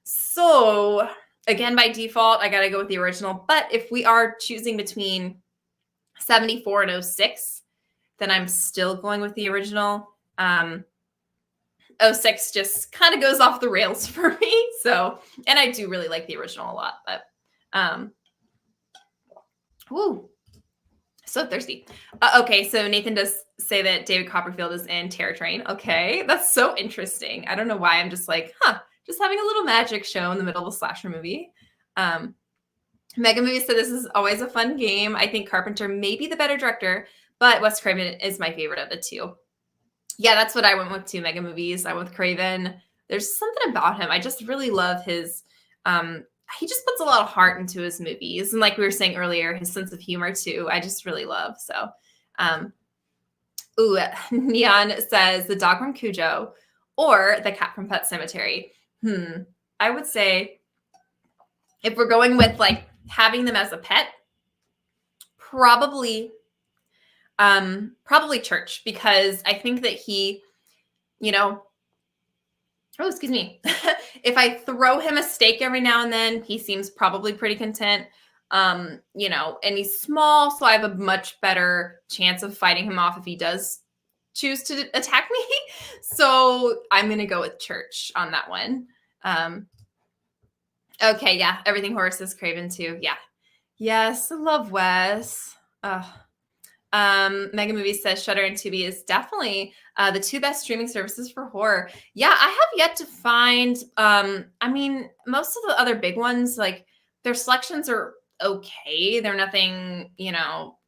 [SPEAKER 1] So again, by default, I got to go with the original. But if we are choosing between 74 and 06, then I'm still going with the original. 06 just kind of goes off the rails for me. So, and I do really like the original a lot, but woo. So thirsty. Okay, so Nathan does say that David Copperfield is in Terror Train. Okay, that's so interesting. I don't know why. I'm just like, just having a little magic show in the middle of a slasher movie. Mega Movie said this is always a fun game. I think Carpenter may be the better director, but Wes Craven is my favorite of the two. Yeah, that's what I went with too, Mega Movies. I went with Craven. There's something about him. I just really love his he just puts a lot of heart into his movies. And like we were saying earlier, his sense of humor too, I just really love. So, Neon says The Dog from Cujo or The Cat from Pet Sematary. I would say if we're going with like having them as a pet, probably Church, because I think that he, you know, excuse me. If I throw him a steak every now and then, he seems probably pretty content. You know, and he's small, so I have a much better chance of fighting him off if he does choose to attack me. So I'm going to go with Church on that one. Okay, yeah, Everything Horror says Craven too. Yeah. Yes, I love Wes. Mega Movies says Shudder and Tubi is definitely the two best streaming services for horror. Yeah, I have yet to find, I mean, most of the other big ones, like their selections are okay. They're nothing, you know,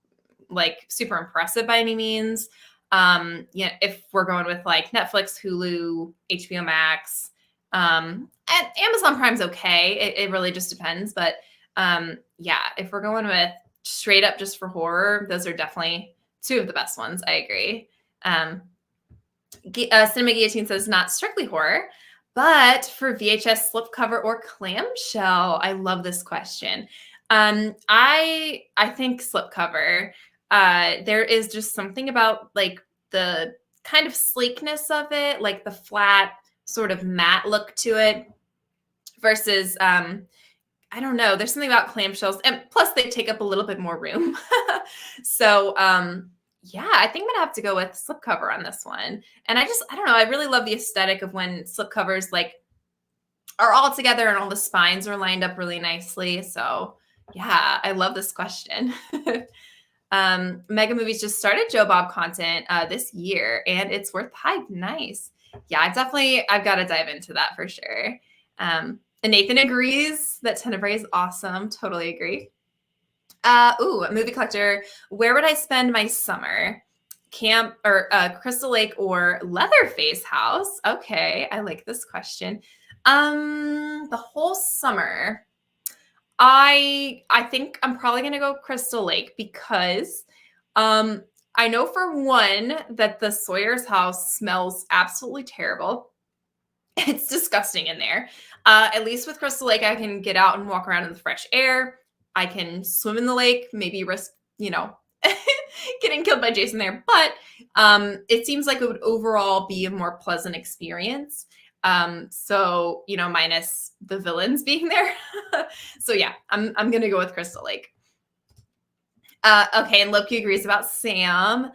[SPEAKER 1] like super impressive by any means. Yeah, if we're going with like Netflix, Hulu, HBO Max, and Amazon Prime's okay. It really just depends. But yeah, if we're going with straight up just for horror, those are definitely two of the best ones. I agree. Cinema Guillotine says not strictly horror, but for VHS slipcover or clamshell. I love this question. I think slipcover. There is just something about like the kind of sleekness of it, like the flat sort of matte look to it versus I don't know. There's something about clamshells, and plus they take up a little bit more room. So yeah, I think I'm gonna have to go with slipcover on this one. And I don't know. I really love the aesthetic of when slipcovers like are all together and all the spines are lined up really nicely. So yeah, I love this question. Mega Movies just started Joe Bob content this year, and it's worth the hype. Nice. Yeah, I've got to dive into that for sure. And Nathan agrees that Tenebrae is awesome. Totally agree. A movie collector. Where would I spend my summer? Camp or Crystal Lake or Leatherface House? Okay, I like this question. The whole summer. I think I'm probably gonna go Crystal Lake because I know for one that the Sawyer's house smells absolutely terrible. It's disgusting in there. At least with Crystal Lake, I can get out and walk around in the fresh air. I can swim in the lake, maybe risk, getting killed by Jason there. But it seems like it would overall be a more pleasant experience. So, minus the villains being there. So yeah, I'm going to go with Crystal Lake. Okay, and Loki agrees about Sam.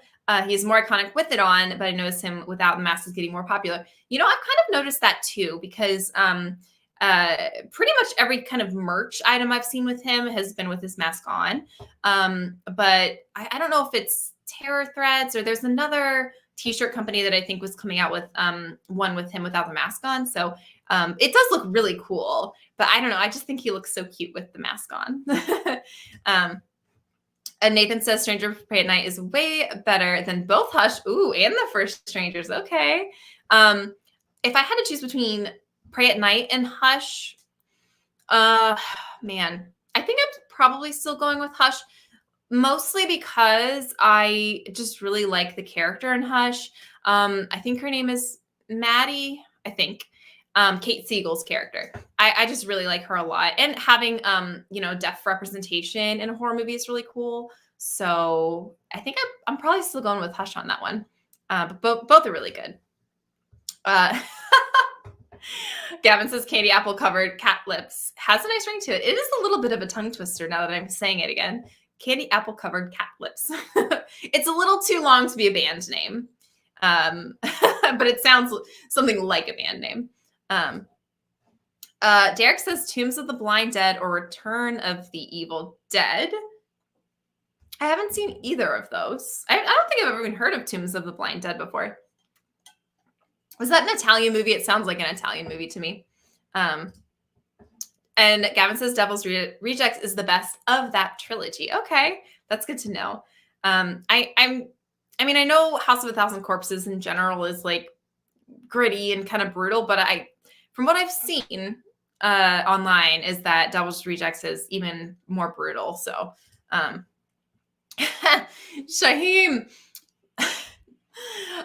[SPEAKER 1] He's more iconic with it on, but I noticed him without the mask is getting more popular. I've kind of noticed that too, because pretty much every kind of merch item I've seen with him has been with his mask on. But I don't know if it's Terror Threads or there's another t-shirt company that I think was coming out with one with him without the mask on. So it does look really cool, but I don't know. I just think he looks so cute with the mask on. And Nathan says Stranger Pray at Night is way better than both Hush. Ooh, and the first Strangers. Okay. If I had to choose between Pray at Night and Hush, man, I think I'm probably still going with Hush, mostly because I just really like the character in Hush. I think her name is Maddie, I think. Kate Siegel's character. I just really like her a lot. And having, deaf representation in a horror movie is really cool. So I think I'm probably still going with Hush on that one. But both are really good. Gavin says candy apple covered cat lips. Has a nice ring to it. It is a little bit of a tongue twister now that I'm saying it again. Candy apple covered cat lips. It's a little too long to be a band name. But it sounds something like a band name. Derek says Tombs of the Blind Dead or Return of the Evil Dead. I haven't seen either of those. I don't think I've ever even heard of Tombs of the Blind Dead before. Was that an Italian movie? It sounds like an Italian movie to me. And Gavin says Devil's Rejects is the best of that trilogy. Okay, that's good to know. I know House of a Thousand Corpses in general is like gritty and kind of brutal, but from what I've seen online is that Devil's Rejects is even more brutal. So, Shaheem, I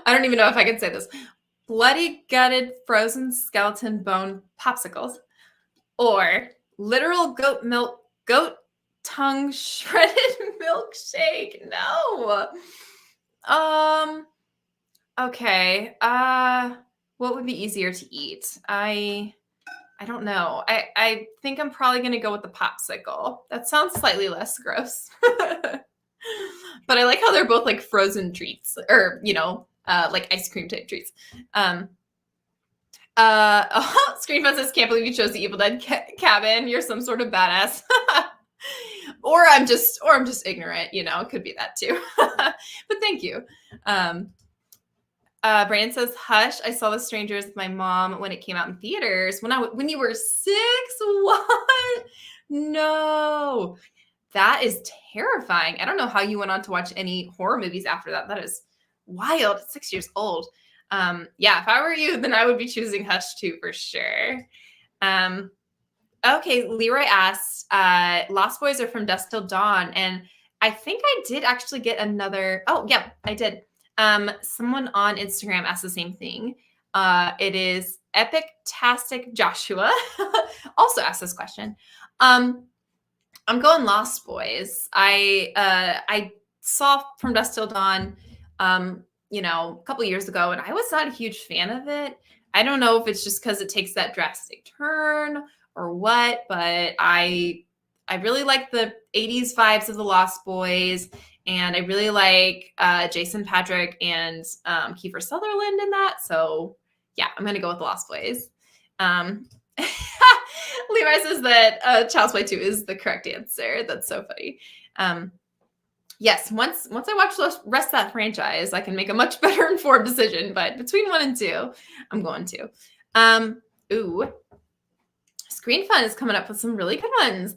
[SPEAKER 1] don't even know if I can say this. Bloody gutted frozen skeleton bone popsicles or literal goat tongue shredded milkshake. No. Okay. What would be easier to eat? I don't know. I think I'm probably going to go with the popsicle. That sounds slightly less gross. But I like how they're both like frozen treats or, like ice cream type treats. Screenfest says, can't believe you chose the Evil Dead cabin. You're some sort of badass. or I'm just ignorant, it could be that too. But thank you. Brandon says, Hush. I saw The Strangers with my mom when it came out in theaters. When you were 6? What? No. That is terrifying. I don't know how you went on to watch any horror movies after that. That is wild. 6 years old. If I were you, then I would be choosing Hush too, for sure. Okay, Leroy asked, Lost Boys are from Dusk Till Dawn. And I think I did actually get another. Oh, yeah, I did. Someone on Instagram asked the same thing. It is Epic-tastic Joshua also asked this question. I'm going Lost Boys. I saw From Dusk Till Dawn, a couple years ago, and I was not a huge fan of it. I don't know if it's just because it takes that drastic turn or what, but I really like the 80s vibes of the Lost Boys. And I really like Jason Patrick and Kiefer Sutherland in that. So, yeah, I'm going to go with The Lost Boys. Levi says that Child's Play 2 is the correct answer. That's so funny. Yes, once I watch the rest of that franchise, I can make a much better informed decision. But between 1 and 2, I'm going to. Screen Fun is coming up with some really good ones.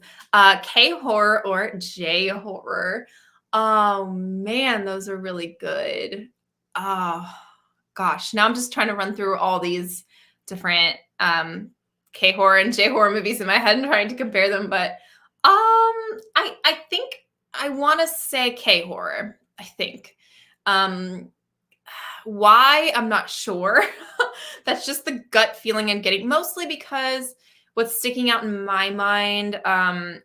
[SPEAKER 1] K-horror or J-horror. Oh, man, those are really good. Oh, gosh. Now I'm just trying to run through all these different K-horror and J-horror movies in my head and trying to compare them. But I think I want to say K-horror, I think. Why? I'm not sure. That's just the gut feeling I'm getting, mostly because what's sticking out in my mind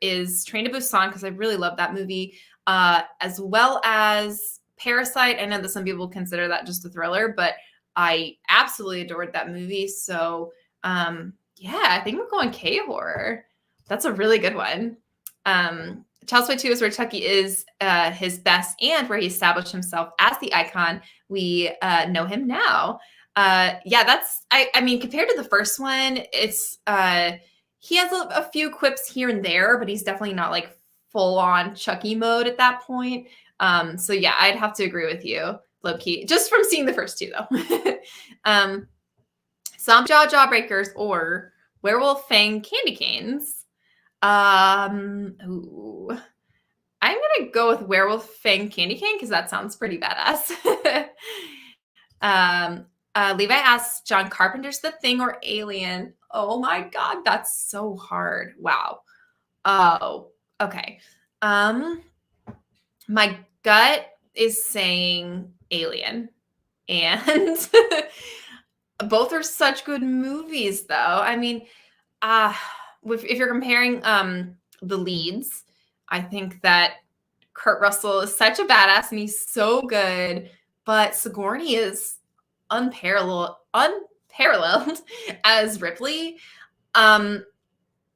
[SPEAKER 1] is Train to Busan, because I really love that movie, as well as Parasite. I know that some people consider that just a thriller, but I absolutely adored that movie. So yeah, I think we're going K-horror. That's a really good one. Child's Play 2 is where Chucky is his best and where he established himself as the icon we know him now. Yeah, that's, I mean, compared to the first one, it's, he has a few quips here and there, but he's definitely not like full on Chucky mode at that point. So yeah, I'd have to agree with you, low key, just from seeing the first two though. Zombie Jaw Jawbreakers or Werewolf Fang Candy Canes. Ooh. I'm gonna go with Werewolf Fang Candy Cane because that sounds pretty badass. Levi asks, John Carpenter's The Thing or Alien? Oh my god, that's so hard. Wow. Oh, okay. My gut is saying Alien, and both are such good movies, though. I mean, if you're comparing the leads, I think that Kurt Russell is such a badass and he's so good, but Sigourney is unparalleled as Ripley.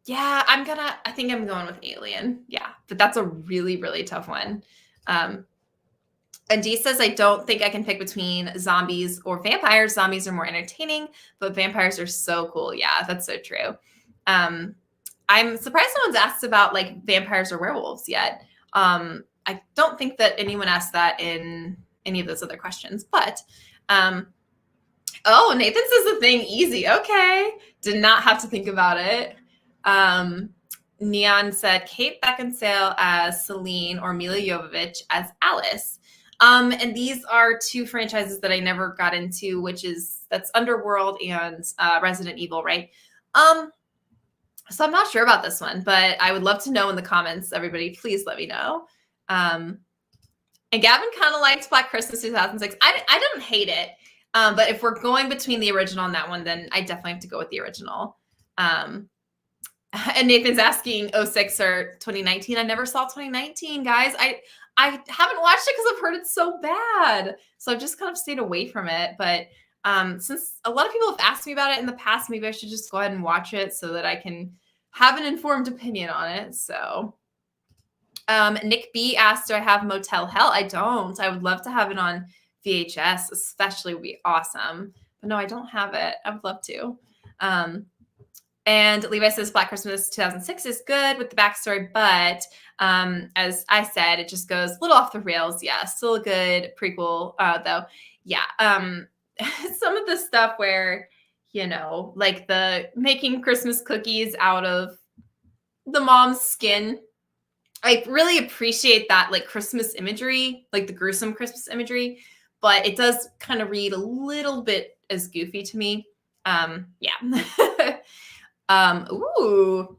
[SPEAKER 1] Yeah, I think I'm going with Alien. Yeah, but that's a really, really tough one. And Dee says, I don't think I can pick between zombies or vampires. Zombies are more entertaining, but vampires are so cool. Yeah, that's so true. I'm surprised no one's asked about like vampires or werewolves yet. I don't think that anyone asked that in any of those other questions, but oh, Nathan says The Thing, easy. Okay. Did not have to think about it. Neon said Kate Beckinsale as Celine or Mila Jovovich as Alice. And these are two franchises that I never got into, that's Underworld and Resident Evil, right? So I'm not sure about this one, but I would love to know in the comments. Everybody, please let me know. And Gavin kind of liked Black Christmas 2006. I didn't hate it. But if we're going between the original and that one, then I definitely have to go with the original. And Nathan's asking 06 or 2019. I never saw 2019, guys. I haven't watched it because I've heard it's so bad. So I've just kind of stayed away from it. But since a lot of people have asked me about it in the past, maybe I should just go ahead and watch it so that I can have an informed opinion on it. So Nick B asked, do I have Motel Hell? I don't. I would love to have it on VHS, especially would be awesome. But no, I don't have it. I would love to. And Levi says Black Christmas 2006 is good with the backstory, but as I said, it just goes a little off the rails. Yeah, still a good prequel, though. Yeah, some of the stuff where, like the making Christmas cookies out of the mom's skin, I really appreciate that, like Christmas imagery, like the gruesome Christmas imagery, but it does kind of read a little bit as goofy to me. Yeah. Ooh.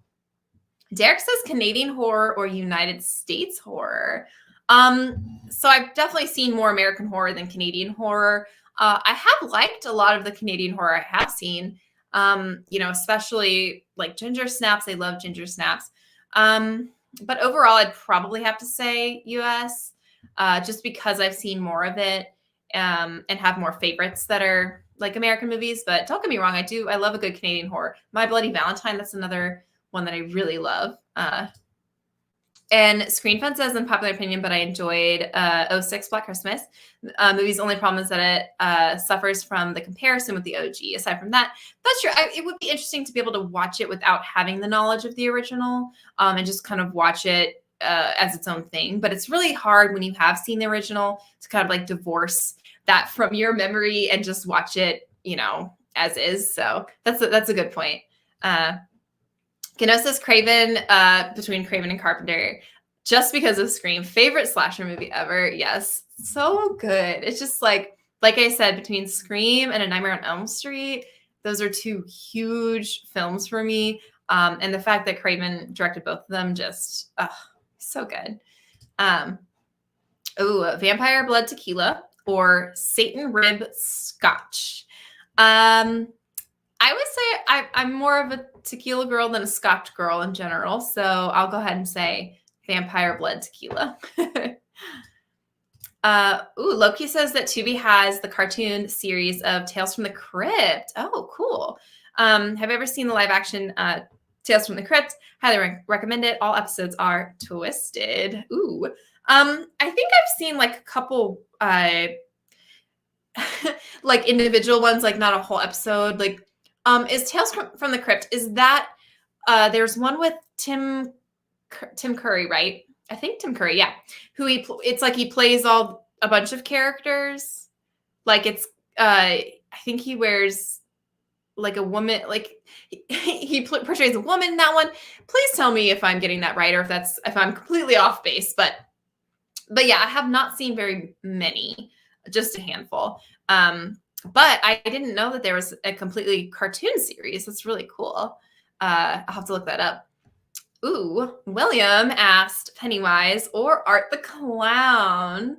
[SPEAKER 1] Derek says Canadian horror or United States horror. So I've definitely seen more American horror than Canadian horror. I have liked a lot of the Canadian horror I have seen, especially like Ginger Snaps. I love Ginger Snaps. But overall, I'd probably have to say US, just because I've seen more of it and have more favorites that are like American movies. But don't get me wrong, I love a good Canadian horror. My Bloody Valentine, that's another one that I really love. And Screen Fun says, unpopular opinion, but I enjoyed 06 Black Christmas. Movie's only problem is that it suffers from the comparison with the OG. Aside from that, that's true. It would be interesting to be able to watch it without having the knowledge of the original and just kind of watch it as its own thing. But it's really hard when you have seen the original to kind of like divorce that from your memory and just watch it, as is. So that's a good point. Gano says Craven, between Craven and Carpenter, just because of Scream. Favorite slasher movie ever. Yes. So good. It's just like I said, between Scream and A Nightmare on Elm Street, those are two huge films for me. And the fact that Craven directed both of them, just so good. Vampire Blood Tequila or Satan Rib Scotch. I would say I'm more of a tequila girl than a Scotch girl in general. So I'll go ahead and say Vampire Blood Tequila. Loki says that Tubi has the cartoon series of Tales from the Crypt. Oh, cool. Have you ever seen the live action Tales from the Crypt? Highly recommend it. All episodes are twisted. Ooh. I think I've seen like a couple like individual ones, like not a whole episode. Like is Tales from the Crypt, is that there's one with Tim Curry, right? I think Tim Curry, yeah. It's like he plays a bunch of characters. Like it's I think he wears like a woman, like he portrays a woman in that one. Please tell me if I'm getting that right or if I'm completely off base. But yeah, I have not seen very many, just a handful. But I didn't know that there was a completely cartoon series. That's really cool. I'll have to look that up. Ooh, William asked Pennywise or Art the Clown.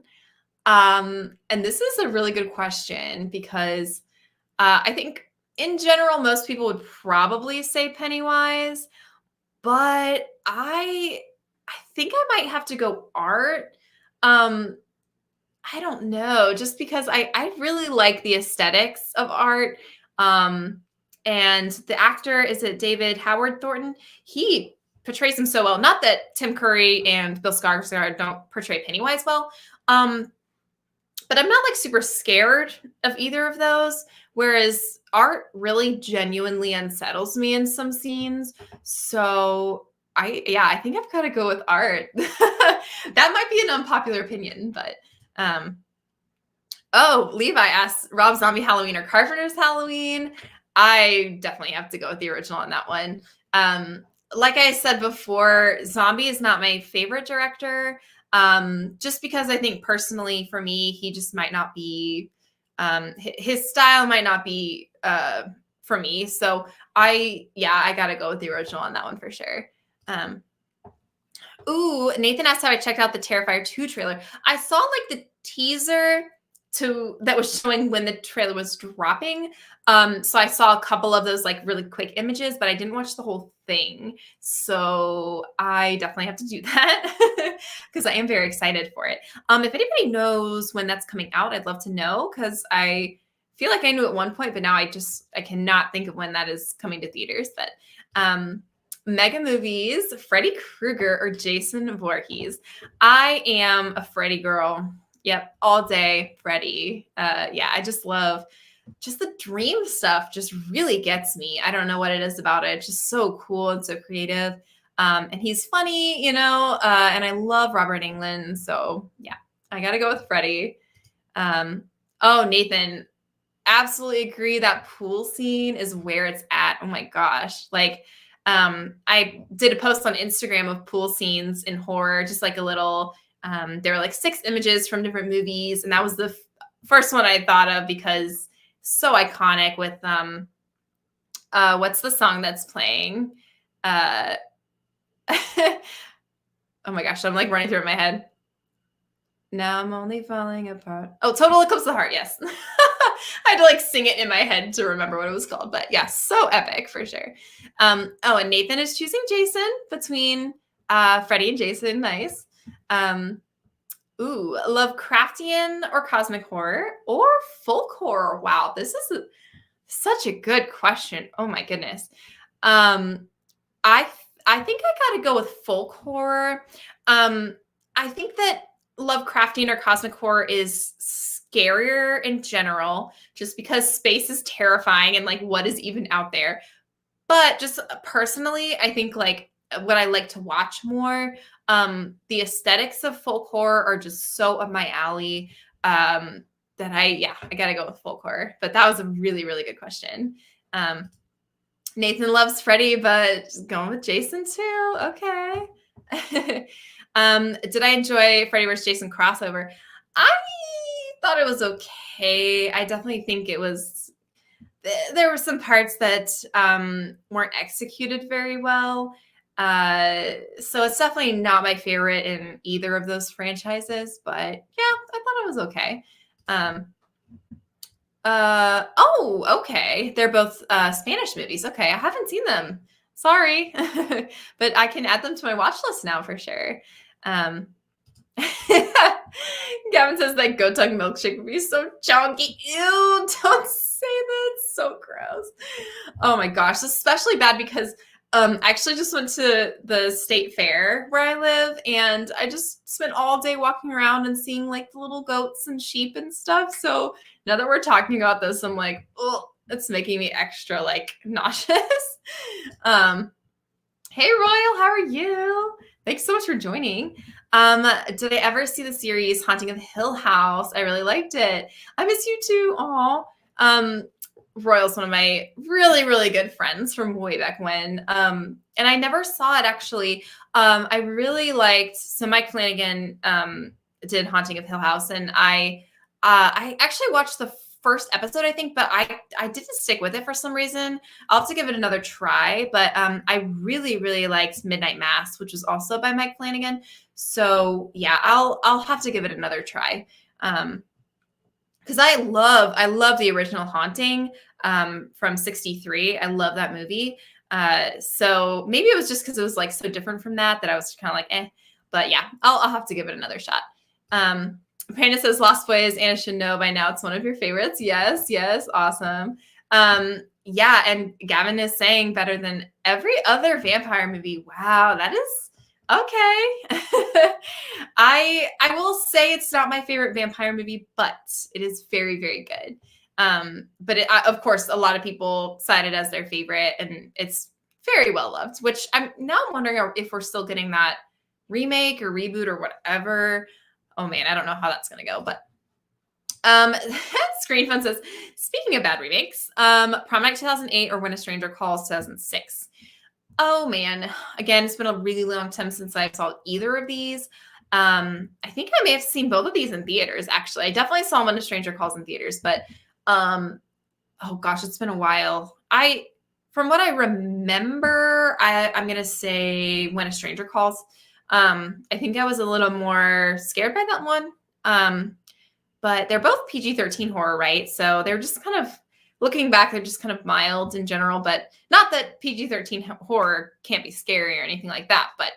[SPEAKER 1] And this is a really good question because I think in general, most people would probably say Pennywise, but I think I might have to go Art. I don't know, just because I really like the aesthetics of Art. And the actor, is it David Howard Thornton? He portrays him so well. Not that Tim Curry and Bill Skarsgård don't portray Pennywise well. But I'm not like super scared of either of those. Whereas Art really genuinely unsettles me in some scenes. So I think I've got to go with Art. That might be an unpopular opinion, but Levi asks Rob Zombie Halloween or Carpenter's Halloween. I definitely have to go with the original on that one. Like I said before, Zombie is not my favorite director. Just because I think personally for me, he just might not be, his style might not be for me. So I gotta go with the original on that one for sure. Nathan asked how I checked out the Terrifier 2 trailer. I saw like the teaser that was showing when the trailer was dropping. So I saw a couple of those like really quick images, but I didn't watch the whole thing. So I definitely have to do that because I am very excited for it. If anybody knows when that's coming out, I'd love to know because I feel like I knew at one point, but now I cannot think of when that is coming to theaters. But Mega Movies, Freddy Krueger or Jason Voorhees. I am a Freddy girl. Yep, all day Freddy. I just love the dream stuff. Just really gets me. I don't know what it is about it. It's just so cool and so creative. And he's funny, and I love Robert Englund. So yeah, I gotta go with Freddy. Nathan, absolutely agree. That pool scene is where it's at. Oh my gosh. Like, I did a post on Instagram of pool scenes in horror, just like a little, there were like 6 images from different movies. And that was the first one I thought of because so iconic with, what's the song that's playing? Oh my gosh, I'm like running through it in my head. Now I'm only falling apart. Oh, Total Eclipse of the Heart. Yes. I had to like sing it in my head to remember what it was called, but yeah, so epic for sure. And Nathan is choosing Jason between Freddy and Jason. Nice. Lovecraftian or cosmic horror or folk horror? Wow, this is such a good question. Oh my goodness. I think I gotta go with folk horror. I think that Lovecraftian or cosmic horror is scarier in general, just because space is terrifying and like what is even out there. But just personally, I think like what I like to watch more, the aesthetics of folk horror are just so up my alley. That I gotta go with folk horror. But that was a really, really good question. Nathan loves Freddy, but just going with Jason too. Okay. Did I enjoy Freddy vs. Jason crossover? I thought it was okay. I definitely think it was, there were some parts that weren't executed very well. So it's definitely not my favorite in either of those franchises, but yeah, I thought it was okay. Oh, okay. They're both Spanish movies. Okay, I haven't seen them. Sorry, but I can add them to my watch list now for sure. Gavin says that Goat Tongue milkshake would be so chunky. Ew, don't say that. It's so gross. Oh my gosh, especially bad because I actually just went to the state fair where I live, and I just spent all day walking around and seeing like the little goats and sheep and stuff. So now that we're talking about this, I'm like, oh, it's making me extra like nauseous. Hey Royal, how are you? Thanks so much for joining. Did I ever see the series Haunting of Hill House? I really liked it. I miss you too. Aw. Royal's one of my really, really good friends from way back when. And I never saw it actually. I really liked, so Mike Flanagan did Haunting of Hill House, and I actually watched the first episode, I think, but I didn't stick with it for some reason. I'll have to give it another try. But I really, really liked Midnight Mass, which was also by Mike Flanagan. So yeah, I'll have to give it another try. Because I love the original Haunting from '63. I love that movie. So maybe it was just because it was like so different from that I was kind of like, eh. But yeah, I'll have to give it another shot. Panda says Lost Boys. Anna should know by now it's one of your favorites. Yes, awesome. Yeah, and Gavin is saying better than every other vampire movie. Wow, that is okay. I will say it's not my favorite vampire movie, but it is very, very good. But of course, a lot of people cite it as their favorite, and it's very well loved. Which I'm wondering if we're still getting that remake or reboot or whatever. Oh man, I don't know how that's gonna go, but Screen Fun says, speaking of bad remakes, Prom Night 2008 or When a Stranger Calls 2006. Oh man, again, it's been a really long time since I saw either of these. I think I may have seen both of these in theaters, actually. I definitely saw When a Stranger Calls in theaters, but oh gosh, it's been a while. From what I remember, I'm gonna say When a Stranger Calls. I think I was a little more scared by that one. But they're both PG-13 horror, right? So they're just kind of, looking back, they're just kind of mild in general, but not that PG-13 horror can't be scary or anything like that. But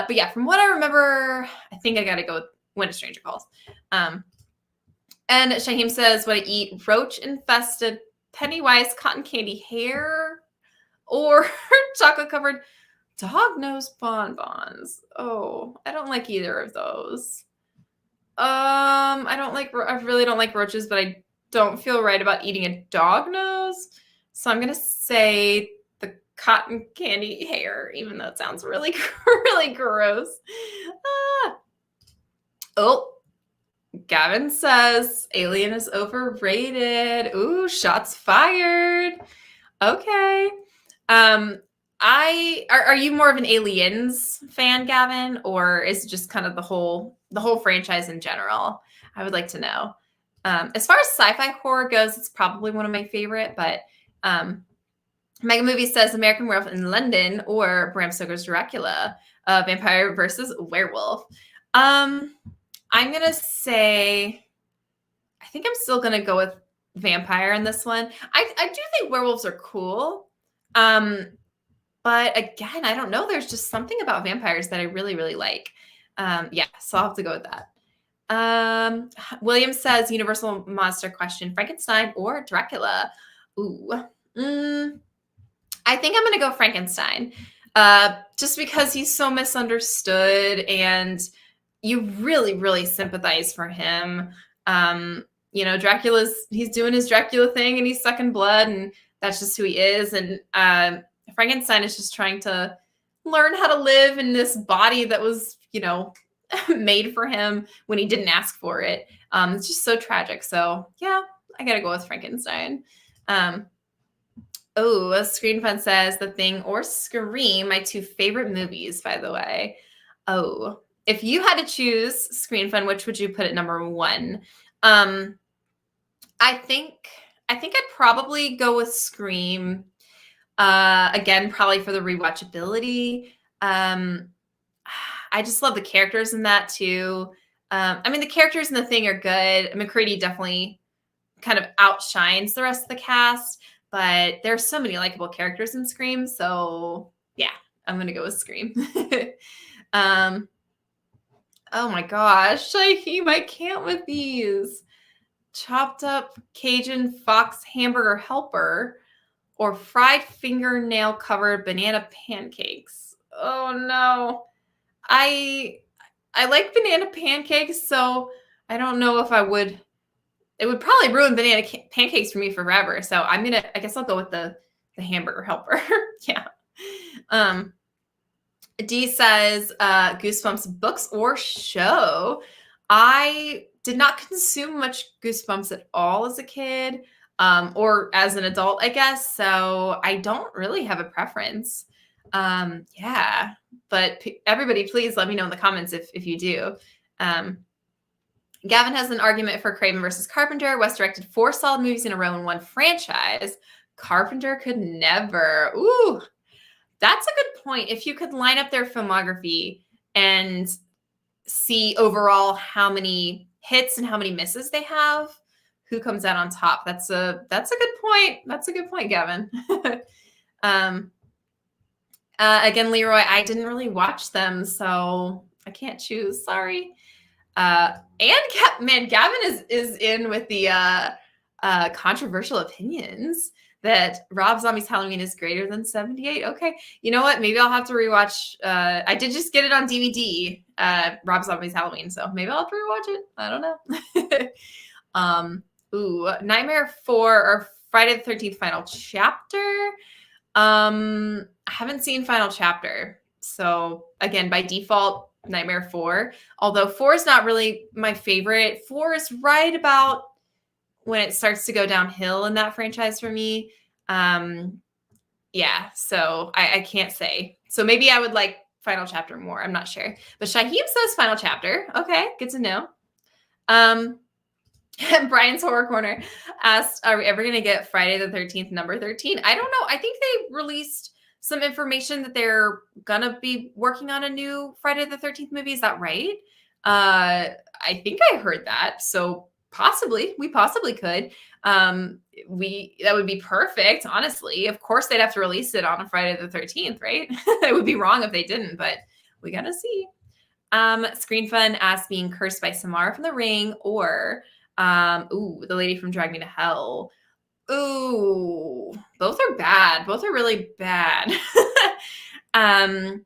[SPEAKER 1] yeah, from what I remember, I think I got to go with When a Stranger Calls. And Shaheem says, would I eat roach-infested Pennywise cotton candy hair or chocolate-covered dog nose bonbons? Oh, I don't like either of those. I really don't like roaches, but I don't feel right about eating a dog nose. So I'm going to say the cotton candy hair, even though it sounds really, really gross. Oh, Gavin says Alien is overrated. Ooh, shots fired. Okay. Are you more of an Aliens fan, Gavin, or is it just kind of the whole franchise in general? I would like to know. As far as sci-fi horror goes, it's probably one of my favorite, but Mega Movie says American Werewolf in London or Bram Stoker's Dracula, vampire versus werewolf. I'm gonna say, I think I'm still gonna go with vampire in this one. I do think werewolves are cool. But again, I don't know. There's just something about vampires that I really, really like. Yeah, so I'll have to go with that. William says, universal monster question, Frankenstein or Dracula? Ooh. I think I'm going to go Frankenstein. Just because he's so misunderstood and you really, really sympathize for him. He's doing his Dracula thing and he's sucking blood and that's just who he is. And Frankenstein is just trying to learn how to live in this body that was, made for him when he didn't ask for it. It's just so tragic. So yeah, I gotta go with Frankenstein. Oh, Screen Fun says The Thing or Scream, my two favorite movies, by the way. Oh, if you had to choose Screen Fun, which would you put at number one? I think I'd probably go with Scream. Again, probably for the rewatchability. I just love the characters in that too. I mean, the characters in The Thing are good. McCready definitely kind of outshines the rest of the cast, but there's so many likable characters in Scream. So yeah, I'm gonna go with Scream. Oh my gosh, Shaheem, I can't with these. Chopped up Cajun Fox hamburger helper or fried fingernail covered banana pancakes. Oh no. I like banana pancakes, so I don't know if I would. It would probably ruin banana pancakes for me forever. So I guess I'll go with the hamburger helper. Yeah. D says Goosebumps books or show. I did not consume much Goosebumps at all as a kid, or as an adult, I guess. So I don't really have a preference. Yeah, but everybody, please let me know in the comments if you do. Gavin has an argument for Craven versus Carpenter. West directed 4 solid movies in a row in one franchise. Carpenter could never. Ooh, that's a good point. If you could line up their filmography and see overall how many hits and how many misses they have, who comes out on top? That's a good point. That's a good point, Gavin. Again, Leroy, I didn't really watch them, so I can't choose. Sorry. And Gavin is in with the controversial opinions that Rob Zombie's Halloween is greater than 78. Okay, you know what? Maybe I'll have to rewatch. I did just get it on DVD, Rob Zombie's Halloween, so maybe I'll have to rewatch it. I don't know. Nightmare 4 or Friday the 13th Final Chapter. I haven't seen Final Chapter, so again, by default, Nightmare 4. Although 4 is not really my favorite. 4 is right about when it starts to go downhill in that franchise for me. Yeah, so I can't say. So maybe I would like Final Chapter more. I'm not sure. But Shaheem says Final Chapter. Okay, good to know. Brian's Horror Corner asked, are we ever going to get Friday the 13th number 13? I don't know. I think they released some information that they're going to be working on a new Friday the 13th movie. Is that right? I think I heard that. So we possibly could. That would be perfect, honestly. Of course, they'd have to release it on a Friday the 13th, right? It would be wrong if they didn't, but we got to see. Screen Fun asked, being cursed by Samara from The Ring or the lady from Drag Me to Hell. Ooh, both are bad. Both are really bad. Man,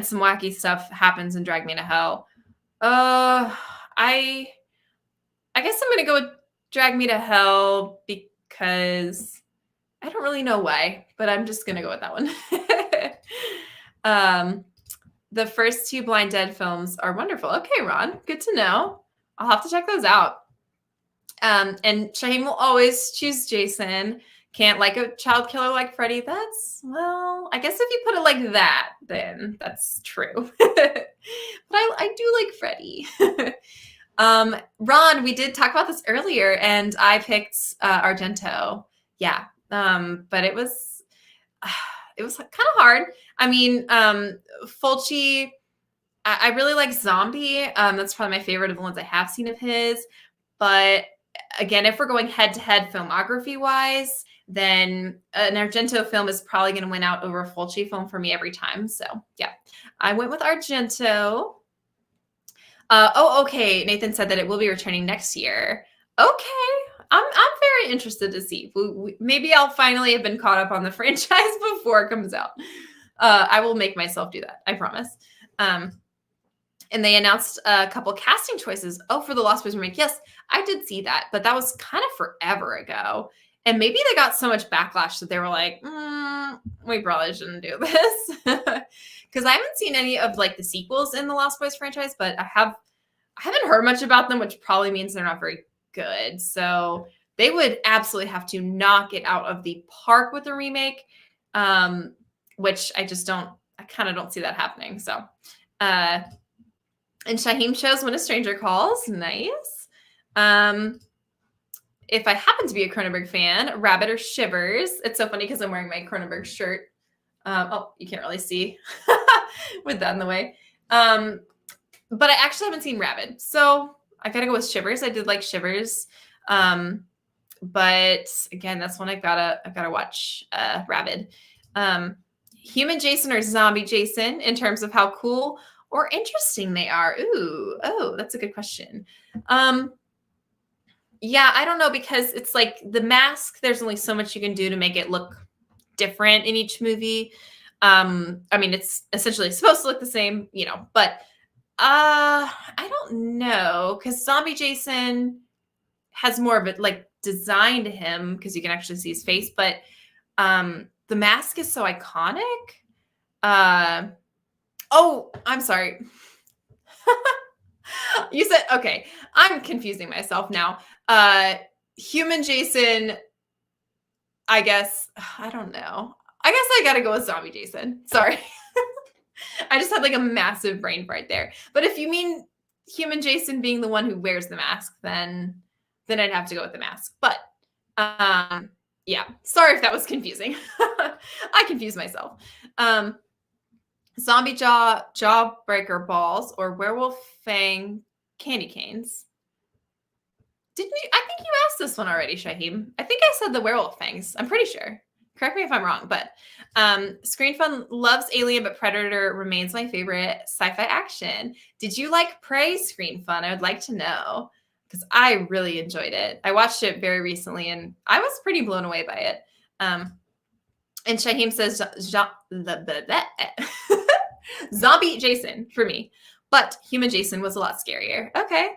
[SPEAKER 1] some wacky stuff happens in Drag Me to Hell. I guess I'm gonna go with Drag Me to Hell because I don't really know why, but I'm just gonna go with that one. The first 2 Blind Dead films are wonderful. Okay, Ron, good to know. I'll have to check those out. And Shaheem will always choose Jason. Can't like a child killer like Freddy. Well, I guess if you put it like that, then that's true. But I do like Freddy. Ron, we did talk about this earlier, and I picked Argento. Yeah, but it was kind of hard. I mean, Fulci, I really like Zombie. That's probably my favorite of the ones I have seen of his. But again, if we're going head-to-head filmography-wise, then an Argento film is probably going to win out over a Fulci film for me every time. So, yeah. I went with Argento. Okay. Nathan said that it will be returning next year. Okay. I'm very interested to see. Maybe I'll finally have been caught up on the franchise before it comes out. I will make myself do that. I promise. And they announced a couple casting choices. For the Lost Boys remake. Yes, I did see that, but that was kind of forever ago. And maybe they got so much backlash that they were like, we probably shouldn't do this. Because I haven't seen any of like the sequels in the Lost Boys franchise, but I haven't heard much about them, which probably means they're not very good. So
[SPEAKER 2] they would absolutely have to knock it out of the park with a remake, which I kind of don't see that happening. So, and Shaheem chose When a Stranger Calls. Nice. If I happen to be a Cronenberg fan, Rabbit or Shivers. It's so funny because I'm wearing my Cronenberg shirt. Oh, you can't really see with that in the way. But I actually haven't seen Rabbit, so I gotta go with Shivers. I did like Shivers. But again, that's one I've gotta watch Rabbit. Human Jason or zombie Jason in terms of how cool or interesting they are. Ooh, oh, that's a good question. Yeah, I don't know, because it's like the mask, there's only so much you can do to make it look different in each movie. I mean, it's essentially supposed to look the same, but I don't know, because Zombie Jason has more of it like design to him because you can actually see his face, but the mask is so iconic. Oh, I'm sorry. You said, okay, I'm confusing myself now. Human Jason, I guess, I don't know. I guess I gotta go with Zombie Jason. Sorry. I just had like a massive brain fart there. But if you mean Human Jason being the one who wears the mask, then I'd have to go with the mask. But yeah, sorry if that was confusing. I confused myself. Zombie Jawbreaker balls or Werewolf Fang candy canes. Didn't you? I think you asked this one already, Shaheem. I think I said the Werewolf Fangs. I'm pretty sure. Correct me if I'm wrong, but Screen Fun loves Alien, but Predator remains my favorite sci-fi action. Did you like Prey, Screen Fun? I would like to know, because I really enjoyed it. I watched it very recently, and I was pretty blown away by it. And Shaheem says Zombie Jason for me, but Human Jason was a lot scarier. Okay.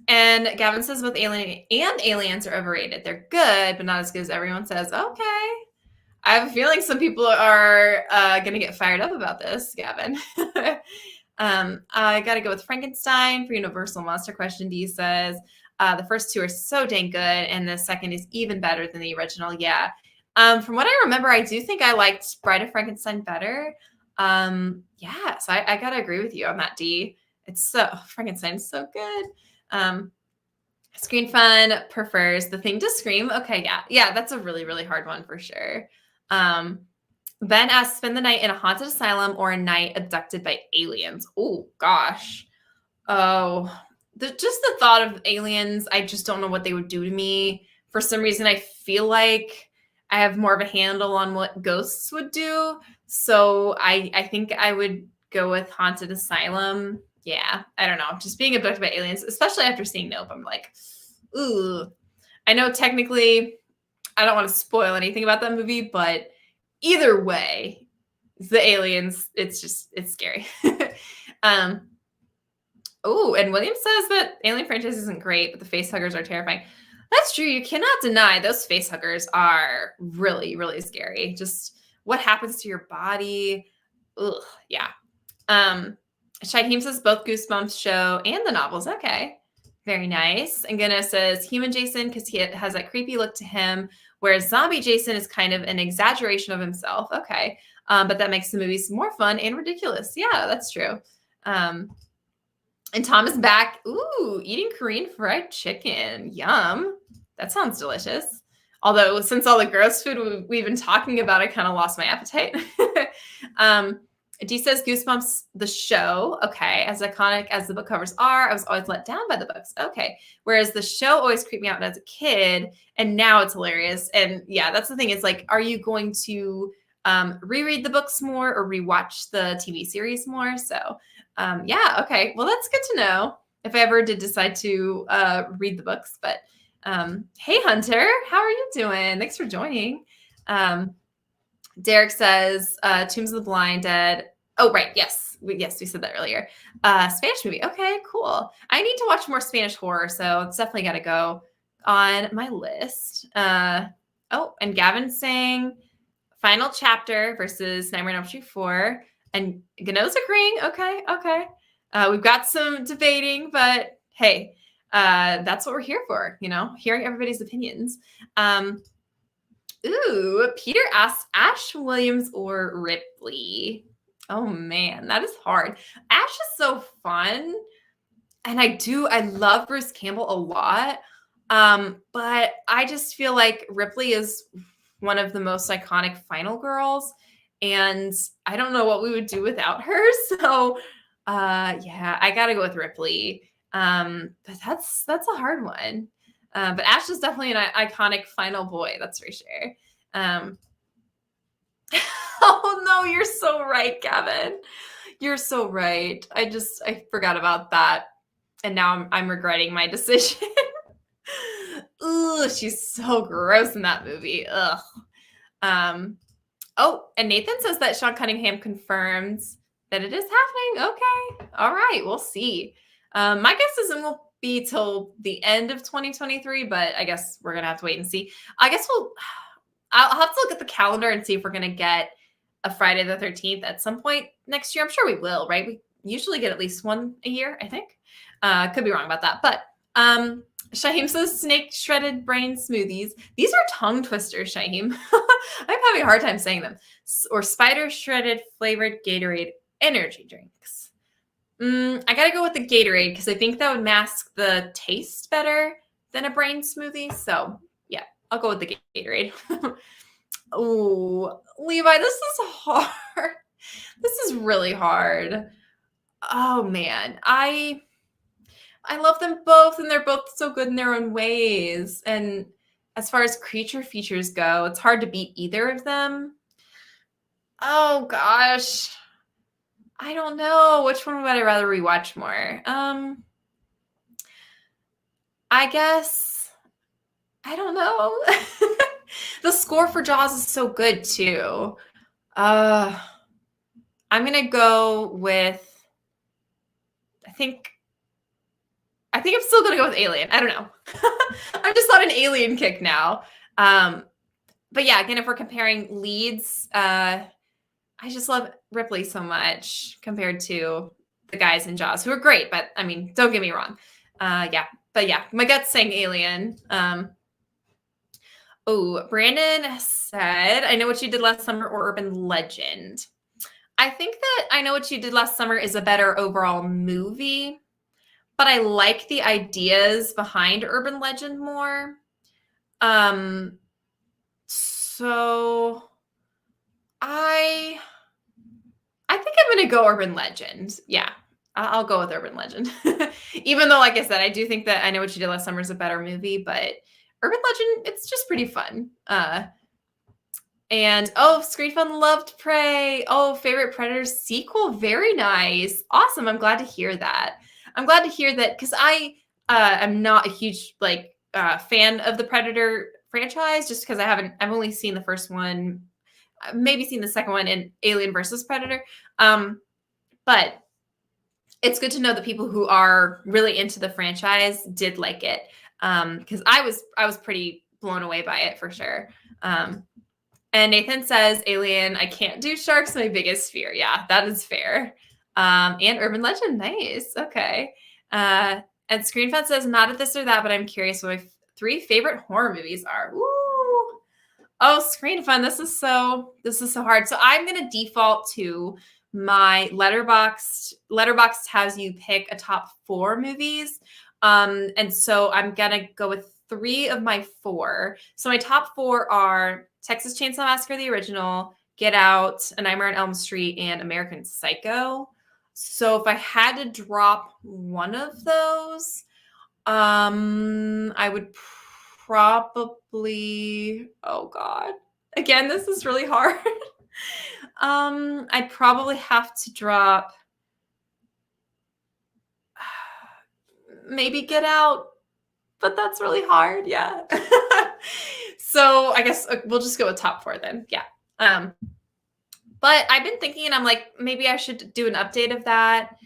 [SPEAKER 2] And Gavin says both Alien and Aliens are overrated. They're good, but not as good as everyone says. Okay. I have a feeling some people are going to get fired up about this, Gavin. I got to go with Frankenstein for Universal Monster Question. D says the first two are so dang good, and the second is even better than the original. Yeah. From what I remember, I do think I liked Bride of Frankenstein better. Yeah, so I got to agree with you on that, D. Frankenstein is so good. Screen Fun prefers The Thing to Scream. Okay, yeah, that's a really, really hard one for sure. Ben asks, spend the night in a haunted asylum or a night abducted by aliens. Oh gosh. Oh, just the thought of aliens, I just don't know what they would do to me. For some reason, I feel like I have more of a handle on what ghosts would do. So I think I would go with haunted asylum. Yeah, I don't know. Just being abducted by aliens, especially after seeing Nope, I'm like, ooh. I know technically I don't want to spoil anything about that movie, but either way, the aliens, it's scary. Oh, and William says that Alien franchise isn't great, but the face huggers are terrifying. That's true. You cannot deny those face huggers are really, really scary. Just what happens to your body. Ugh, yeah. Shaheem says both Goosebumps show and the novels. Okay. Very nice. And Gana says Human Jason because he has that creepy look to him, whereas Zombie Jason is kind of an exaggeration of himself. Okay. But that makes the movies more fun and ridiculous. Yeah, that's true. And Tom is back. Ooh, eating Korean fried chicken. Yum. That sounds delicious. Although since all the gross food we've been talking about, I kind of lost my appetite. D says Goosebumps, the show. Okay. As iconic as the book covers are, I was always let down by the books. Okay. Whereas the show always creeped me out as a kid, and now it's hilarious. And yeah, that's the thing. It's like, are you going to reread the books more or rewatch the TV series more? So yeah. Okay. Well, that's good to know if I ever did decide to read the books. But hey, Hunter, how are you doing? Thanks for joining. Derek says Tombs of the Blind Dead. Oh, right. Yes, we said that earlier. Spanish movie. Okay, cool. I need to watch more Spanish horror, so it's definitely got to go on my list. Oh, and Gavin's saying Final Chapter versus Nightmare on Elm Street 4. And Gano's agreeing. Okay. We've got some debating, but hey, That's what we're here for, hearing everybody's opinions. Peter asks Ash Williams or Ripley. Oh man, that is hard. Ash is so fun. And I love Bruce Campbell a lot. But I just feel like Ripley is one of the most iconic final girls. And I don't know what we would do without her. So yeah, I gotta go with Ripley. But that's a hard one. But Ash is definitely an iconic final boy, that's for sure. Oh no, you're so right, Gavin. You're so right. I forgot about that. And now I'm regretting my decision. Ugh, she's so gross in that movie. Ugh. Oh, and Nathan says that Sean Cunningham confirms that it is happening. Okay. All right. We'll see. My guess is it won't be till the end of 2023, but I guess we're going to have to wait and see. I guess I'll have to look at the calendar and see if we're going to get a Friday the 13th at some point next year. I'm sure we will, right? We usually get at least one a year, I think. Could be wrong about that. But Shaheem says snake shredded brain smoothies. These are tongue twisters, Shaheem. I'm having a hard time saying them. Or spider shredded flavored Gatorade energy drinks. I got to go with the Gatorade because I think that would mask the taste better than a brain smoothie. So yeah, I'll go with the Gatorade. Oh, Levi, this is hard. This is really hard. Oh man, I love them both, and they're both so good in their own ways. And as far as creature features go, it's hard to beat either of them. Oh gosh, I don't know. Which one would I rather rewatch more? I guess I don't know. The score for Jaws is so good too. I'm gonna go with. I think I'm still gonna go with Alien. I don't know. I'm just on an Alien kick now. But yeah, again, if we're comparing leads, I just love Ripley so much compared to the guys in Jaws, who are great. But I mean, don't get me wrong. But yeah, my gut's saying Alien. Brandon said, "I Know What You Did Last Summer" or Urban Legend. I think that I Know What You Did Last Summer is a better overall movie, but I like the ideas behind Urban Legend more. So I think I'm going to go Urban Legend. Yeah, I'll go with Urban Legend. Even though, like I said, I do think that I Know What You Did Last Summer is a better movie, but Urban Legend, it's just pretty fun. And Screen Fun loved Prey. Favorite Predator sequel. Very nice. Awesome. I'm glad to hear that. Because I am not a huge fan of the Predator franchise, just because I've only seen the first one, maybe seen the second one in Alien versus Predator. But it's good to know that people who are really into the franchise did like it. Because I was pretty blown away by it for sure. And Nathan says, Alien, I can't do sharks, my biggest fear. Yeah, that is fair. And Urban Legend, nice. Okay. And ScreenFed says, not at this or that, but I'm curious what my 3 favorite horror movies are. Woo! ScreenFun, this is so hard. So I'm gonna default to my Letterboxd. Letterboxd has you pick a top 4 movies. And so I'm gonna go with 3 of my 4. So my top 4 are Texas Chainsaw Massacre, the original, Get Out, A Nightmare on Elm Street, and American Psycho. So if I had to drop one of those, I would probably, oh God, again, this is really hard. I'd probably have to drop maybe Get Out, but that's really hard. Yeah. So I guess we'll just go with top 4 then. Yeah. But I've been thinking, and I'm like, maybe I should do an update of that.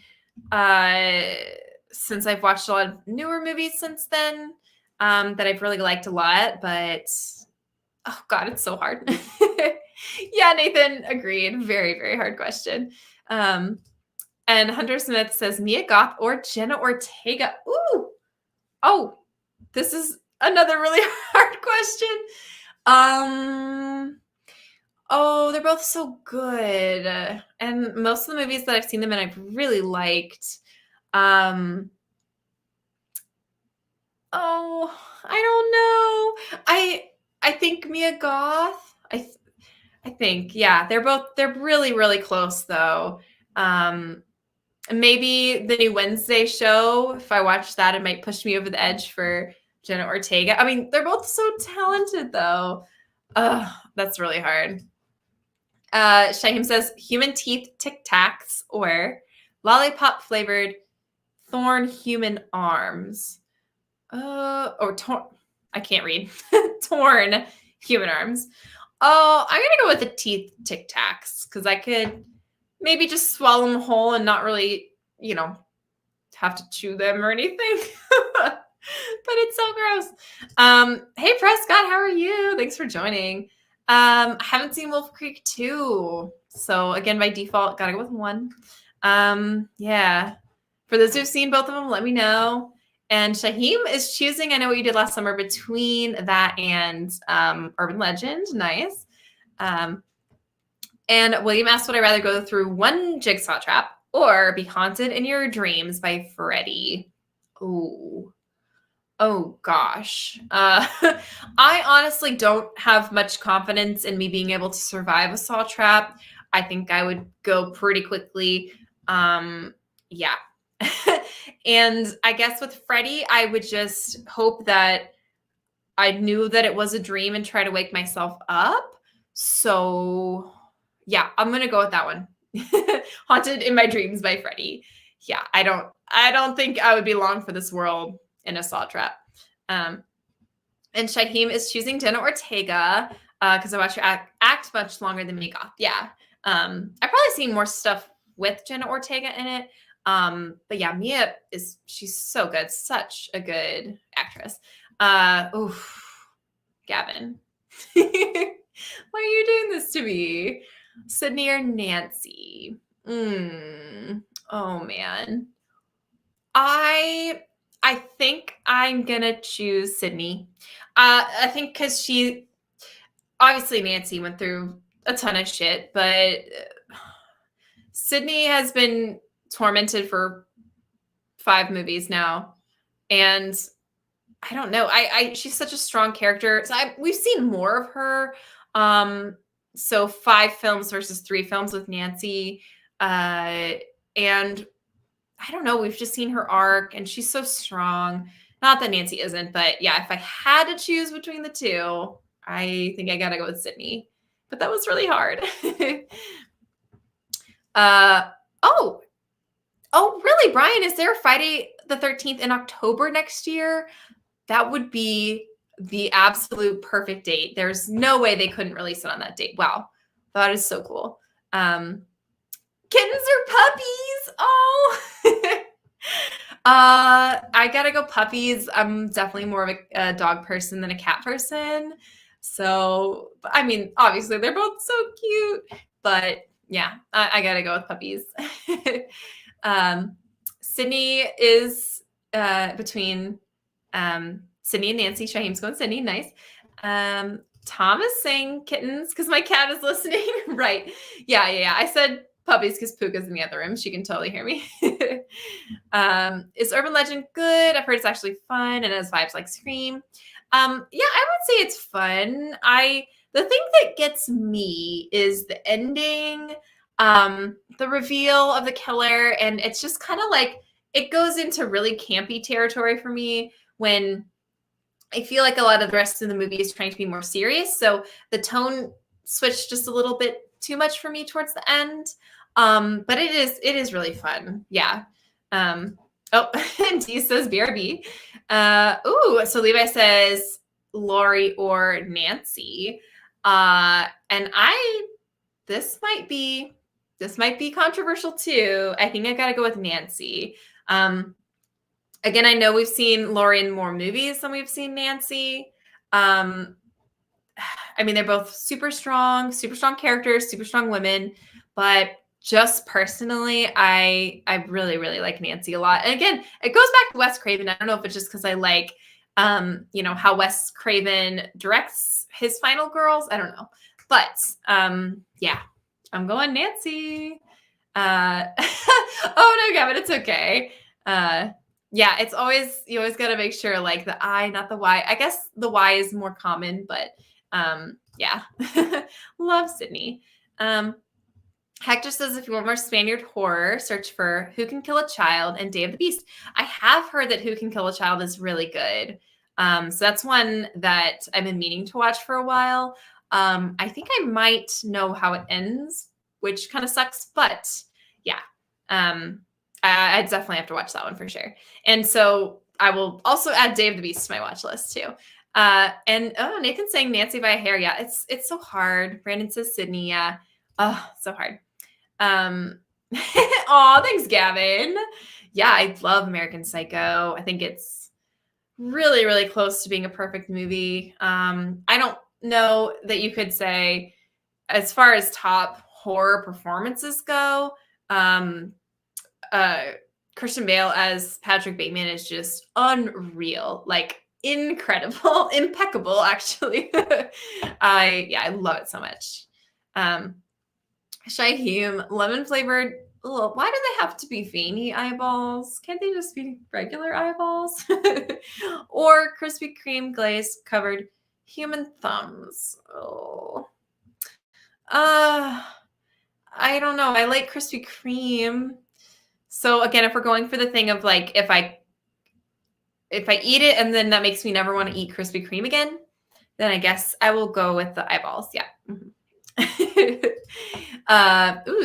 [SPEAKER 2] Since I've watched a lot of newer movies since then, that I've really liked a lot, but oh God, it's so hard. Yeah, Nathan, agreed. Very, very hard question. And Hunter Smith says Mia Goth or Jenna Ortega. Ooh, Oh, this is another really hard question. Oh, they're both so good. And most of the movies that I've seen them in, I've really liked. Oh, I don't know. I think Mia Goth. I think, yeah, they're really, really close though. Maybe the new Wednesday show, if I watch that, it might push me over the edge for Jenna Ortega. I mean, they're both so talented though. Ugh, that's really hard. Shaheem says human teeth Tic Tacs or lollipop flavored thorn human arms. Or torn. I can't read. Torn human arms. Oh, I'm gonna go with the teeth Tic Tacs because I could maybe just swallow them whole and not really, have to chew them or anything. But it's so gross. Hey Prescott, how are you? Thanks for joining. I haven't seen Wolf Creek 2. So again, by default, gotta go with 1. Yeah. For those who've seen both of them, let me know. And Shaheem is choosing, I know what you did last summer, between that and Urban Legend. Nice. And William asked, would I rather go through one jigsaw trap or be haunted in your dreams by Freddy? Ooh. Oh, gosh. I honestly don't have much confidence in me being able to survive a saw trap. I think I would go pretty quickly. Yeah. And I guess with Freddy, I would just hope that I knew that it was a dream and try to wake myself up. So yeah, I'm going to go with that one. Haunted in My Dreams by Freddy. Yeah, I don't think I would be long for this world in a saw trap. And Shaheem is choosing Jenna Ortega because I watch her act much longer than Mia Goth. Yeah. I've probably seen more stuff with Jenna Ortega in it. But yeah, Mia she's so good. Such a good actress. Oof, Gavin. Why are you doing this to me? Sydney or Nancy? Oh man. I think I'm gonna choose Sydney. I think because obviously Nancy went through a ton of shit, but Sydney has been tormented for 5 movies now, and I don't know. She's such a strong character. So we've seen more of her. So 5 films versus 3 films with Nancy, and I don't know. We've just seen her arc, and she's so strong. Not that Nancy isn't, but yeah, if I had to choose between the 2, I think I gotta go with Sydney. But that was really hard. Oh, really, Brian? Is there Friday the 13th in October next year? That would be the absolute perfect date. There's no way they couldn't release it on that date. Wow, that is so cool. Kittens or puppies? Oh. I gotta go puppies. I'm definitely more of a dog person than a cat person. So, I mean, obviously they're both so cute, but yeah, I gotta go with puppies. Sydney is between Sydney and Nancy. Shaheem's going Sydney. Nice. Tom is saying kittens because my cat is listening. Right. Yeah. I said puppies because Puka's in the other room. She can totally hear me. Is Urban Legend good? I've heard it's actually fun and has vibes like Scream. Yeah, I would say it's fun. The thing that gets me is the ending, the reveal of the killer, and it's just kind of like it goes into really campy territory for me when I feel like a lot of the rest of the movie is trying to be more serious. So the tone switched just a little bit too much for me towards the end. But it is really fun. Yeah. And D says BRB. So Levi says Lori or Nancy. And this might be controversial too. I think I gotta go with Nancy. Again, I know we've seen Lori in more movies than we've seen Nancy. I mean, they're both super strong characters, super strong women, but just personally, I really, really like Nancy a lot. And again, it goes back to Wes Craven. I don't know if it's just because I like how Wes Craven directs his final girls. I don't know. But yeah, I'm going Nancy. Oh no, Gavin, it's okay. Yeah, it's always, you always got to make sure like the I, not the Y. I guess the Y is more common, but yeah. Love Sydney. Hector says, if you want more Spaniard horror, search for Who Can Kill a Child and Day of the Beast. I have heard that Who Can Kill a Child is really good. So that's one that I've been meaning to watch for a while. I think I might know how it ends, which kind of sucks, but yeah. I definitely have to watch that one for sure. And so I will also add Day of the Beast to my watch list too. And Nathan's saying Nancy by a hair. Yeah, it's so hard. Brandon says Sydney. Yeah. Oh, so hard. Aw, thanks, Gavin. Yeah, I love American Psycho. I think it's really, really close to being a perfect movie. I don't know that you could say, as far as top horror performances go, Christian Bale as Patrick Bateman is just unreal, like incredible, impeccable, actually. I love it so much. Shaheem, lemon flavored. Ugh, why do they have to be veiny eyeballs? Can't they just be regular eyeballs? Or Krispy Kreme glaze covered human thumbs. Oh. I don't know. I like Krispy Kreme. So again, if we're going for the thing of like, if I eat it and then that makes me never want to eat Krispy Kreme again, then I guess I will go with the eyeballs. Yeah.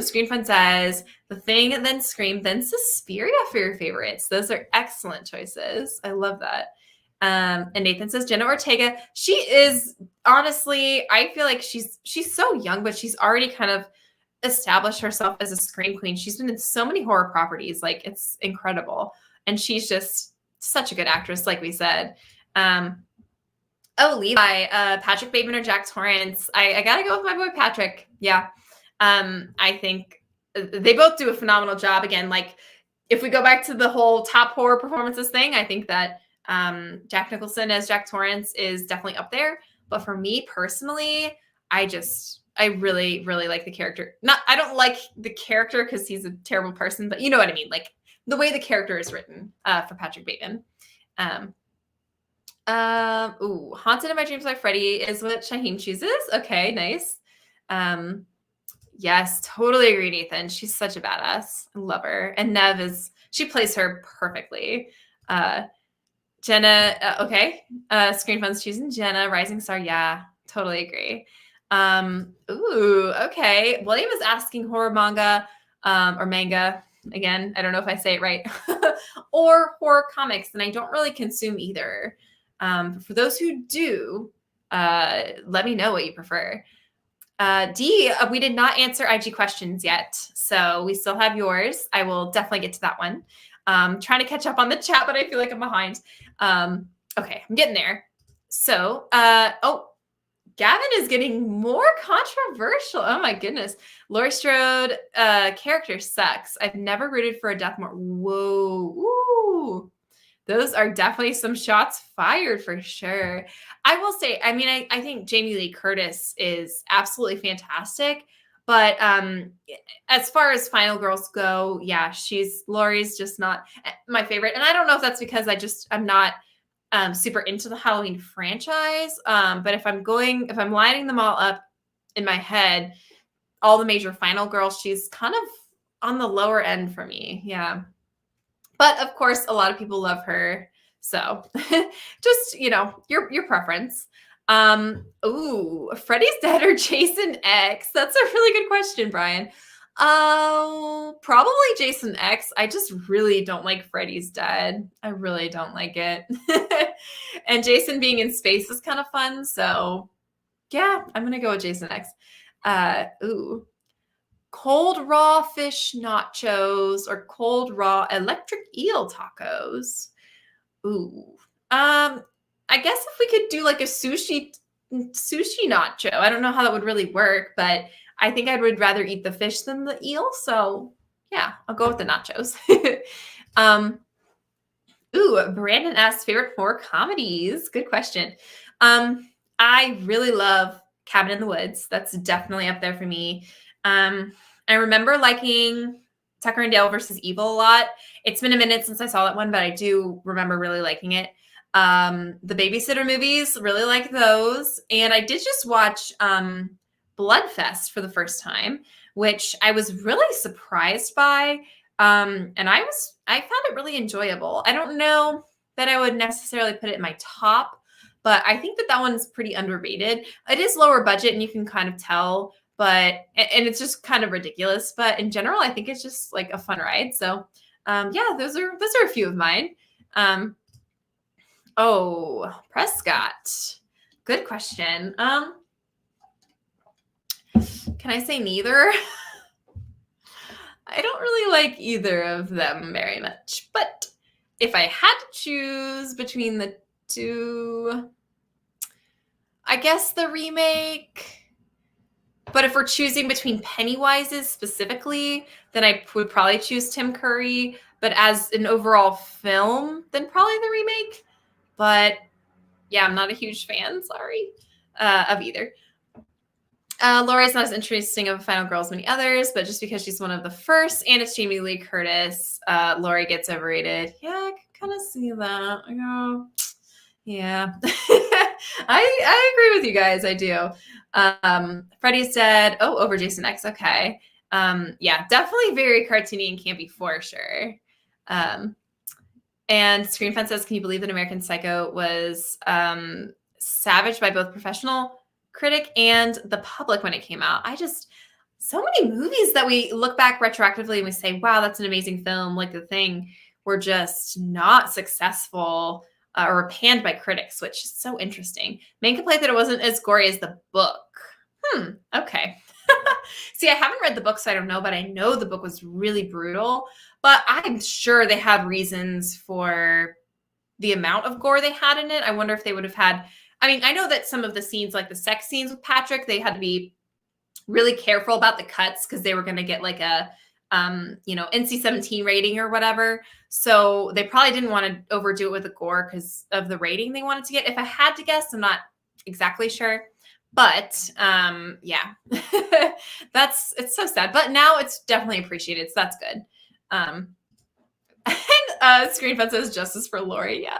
[SPEAKER 2] Screen Fun says The Thing, then Scream, then Suspiria for your favorites. Those are excellent choices. I love that. And Nathan says Jenna Ortega. She is, honestly, I feel like she's so young, but she's already kind of established herself as a scream queen. She's been in so many horror properties. Like, it's incredible. And she's just such a good actress, like we said. Levi, Patrick Bateman or Jack Torrance. I gotta go with my boy Patrick. Yeah. I think they both do a phenomenal job. Again, like if we go back to the whole top horror performances thing, I think that Jack Nicholson as Jack Torrance is definitely up there. But for me personally, I really, really like the character. I don't like the character because he's a terrible person, but you know what I mean? Like the way the character is written for Patrick Bateman. Haunted in My Dreams by Freddy is what Shaheen chooses. Okay, nice. Yes, totally agree, Nathan. She's such a badass. I love her. And Nev she plays her perfectly. Jenna, okay. Screen Fun's choosing Jenna. Rising Star, yeah, totally agree. Okay. William is asking horror manga or manga. Again, I don't know if I say it right. Or horror comics, and I don't really consume either. But for those who do, let me know what you prefer. D, we did not answer IG questions yet, so we still have yours. I will definitely get to that one. Trying to catch up on the chat, but I feel like I'm behind. Okay, I'm getting there. So, Gavin is getting more controversial. Oh my goodness. Laurie Strode character sucks. I've never rooted for a death more. Whoa. Ooh. Those are definitely some shots fired for sure. I will say, I mean, I think Jamie Lee Curtis is absolutely fantastic. But as far as final girls go, yeah, Laurie's just not my favorite. And I don't know if that's because I'm not super into the Halloween franchise. But if I'm lining them all up in my head, all the major final girls, she's kind of on the lower end for me. Yeah. But of course, a lot of people love her. So just, your preference. Freddy's dead or Jason X? That's a really good question, Brian. Probably Jason X. I just really don't like Freddy's dead. I really don't like it. And Jason being in space is kind of fun. So yeah, I'm going to go with Jason X. Cold raw fish nachos or cold raw electric eel tacos. I guess if we could do like a sushi nacho. I don't know how that would really work, but I think I would rather eat the fish than the eel. So yeah, I'll go with the nachos. Brandon asks favorite horror comedies. Good question. I really love Cabin in the Woods. That's definitely up there for me. I remember liking Tucker and Dale versus Evil a lot. It's been a minute since I saw that one, but I do remember really liking it. The Babysitter movies, really like those. And I did just watch Bloodfest for the first time, which I was really surprised by. And I found it really enjoyable. I don't know that I would necessarily put it in my top, but I think that one's pretty underrated. It is lower budget and you can kind of tell, and it's just kind of ridiculous. But in general, I think it's just like a fun ride. So yeah, those are a few of mine. Prescott. Good question. Can I say neither? I don't really like either of them very much, but if I had to choose between the two, I guess the remake. But if we're choosing between Pennywise's specifically, then I would probably choose Tim Curry. But as an overall film, then probably the remake. But yeah, I'm not a huge fan, sorry, of either. Laurie's not as interesting of a final girl as many others, but just because she's one of the first and it's Jamie Lee Curtis, Laurie gets overrated. Yeah, I can kind of see that. Yeah. I agree with you guys. I do. Freddie said, over Jason X. Okay. Yeah, definitely very cartoony and campy for sure. And Screenfence says, can you believe that American Psycho was savaged by both professional critic and the public when it came out? So many movies that we look back retroactively and we say, wow, that's an amazing film. Like The Thing were just not successful or panned by critics, which is so interesting. Main complaint that it wasn't as gory as the book. Okay. See, I haven't read the book, so I don't know, but I know the book was really brutal. But I'm sure they had reasons for the amount of gore they had in it. I wonder if they would have had, I know that some of the scenes, like the sex scenes with Patrick, they had to be really careful about the cuts because they were going to get like a, NC-17 rating or whatever. So they probably didn't want to overdo it with the gore because of the rating they wanted to get. If I had to guess, I'm not exactly sure. But yeah, it's so sad. But now it's definitely appreciated. So that's good. And Screenfence says justice for Laurie. Yeah.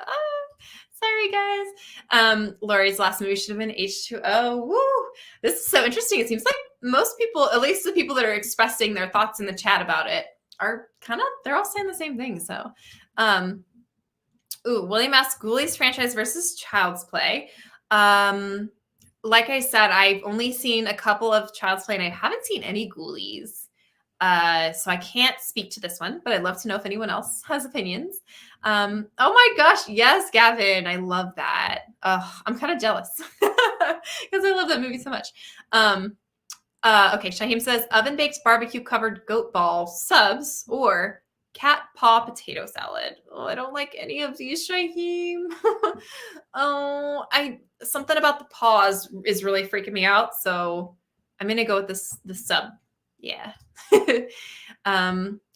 [SPEAKER 2] Sorry, guys. Laurie's last movie should have been H2O. Woo! This is so interesting. It seems like most people, at least the people that are expressing their thoughts in the chat about it, are they're all saying the same thing. So, William asks, Ghoulies franchise versus Child's Play. Like I said, I've only seen a couple of Child's Play, and I haven't seen any Ghoulies. So I can't speak to this one, but I'd love to know if anyone else has opinions. Oh my gosh, yes, Gavin, I love that. I'm kind of jealous because I love that movie so much. Okay, Shaheem says oven baked barbecue covered goat ball subs or cat paw potato salad. I don't like any of these, Shaheem. Something about the paws is really freaking me out, so I'm gonna go with the sub. Yeah.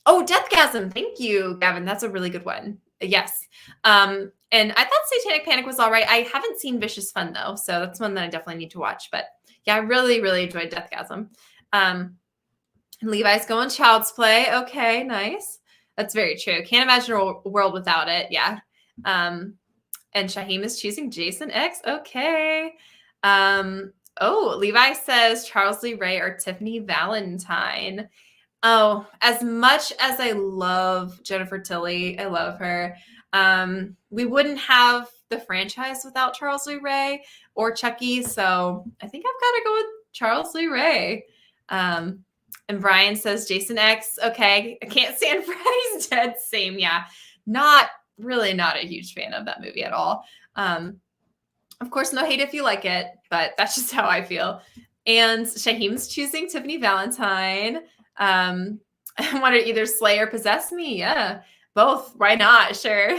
[SPEAKER 2] Deathgasm. Thank you, Gavin. That's a really good one. Yes. And I thought Satanic Panic was all right. I haven't seen Vicious Fun though, so that's one that I definitely need to watch. But yeah, I really, really enjoyed Deathgasm. Levi's going Child's Play. Okay, nice. That's very true. Can't imagine a world without it. Yeah. And Shaheem is choosing Jason X. Okay. Levi says Charles Lee Ray or Tiffany Valentine. Oh, as much as I love Jennifer Tilly, I love her. We wouldn't have the franchise without Charles Lee Ray or Chucky, so I think I've got to go with Charles Lee Ray. And Brian says Jason X. Okay, I can't stand Freddy's Dead. Same, yeah. Not a huge fan of that movie at all. Of course, no hate if you like it, but that's just how I feel. And Shaheem's choosing Tiffany Valentine. I want to either slay or possess me. Yeah, both. Why not? Sure.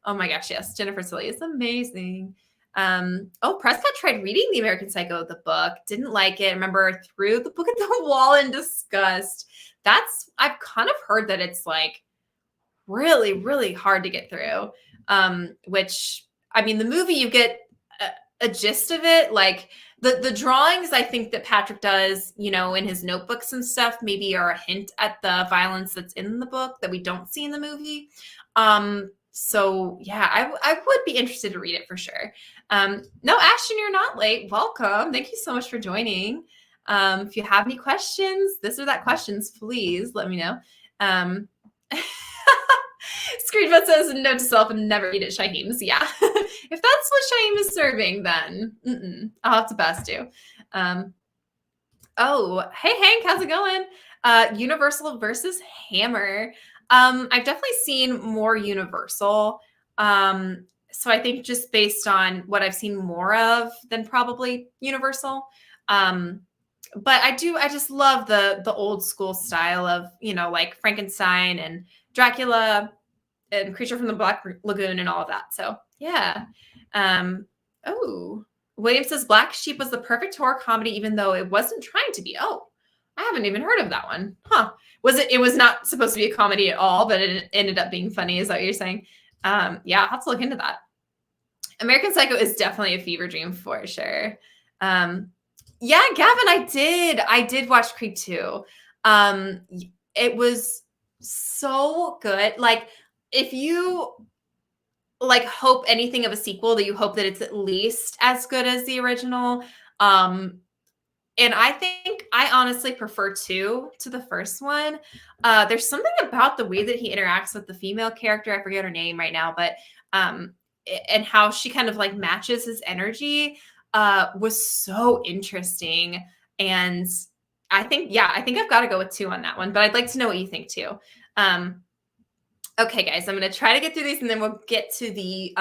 [SPEAKER 2] Oh my gosh, yes. Jennifer Tilly is amazing. Prescott tried reading The American Psycho, the book, didn't like it. Remember, threw the book at the wall in disgust. I've kind of heard that it's like really, really hard to get through. Which, I mean, the movie, you get a gist of it. Like the drawings, I think that Patrick does, in his notebooks and stuff, maybe are a hint at the violence that's in the book that we don't see in the movie. So yeah, I would be interested to read it for sure. No, Ashton, you're not late. Welcome. Thank you so much for joining. If you have any questions, this or that questions, please let me know. Screenshot says, note to self, and never eat at Shaheem's. Yeah. If that's what Shaheem is serving, then I'll have to pass too. Hey, Hank, how's it going? Universal versus Hammer. I've definitely seen more Universal. So I think just based on what I've seen more of than probably Universal. But I just love the old school style of, like Frankenstein and Dracula and Creature from the Black Lagoon and all of that. So yeah. William says Black Sheep was the perfect horror comedy, even though it wasn't trying to be. Oh, I haven't even heard of that one. Huh. It was not supposed to be a comedy at all, but it ended up being funny. Is that what you're saying? Yeah, I'll have to look into that. American Psycho is definitely a fever dream for sure. Yeah, Gavin, I did watch Creed 2. It was so good. Like, if you like hope anything of a sequel, that you hope that it's at least as good as the original. And I think I honestly prefer 2 to the first one. There's something about the way that he interacts with the female character. I forget her name right now, but and how she kind of like matches his energy was so interesting. And I think I've got to go with 2 on that one, but I'd like to know what you think too. Okay, guys, I'm going to try to get through these, and then we'll get to the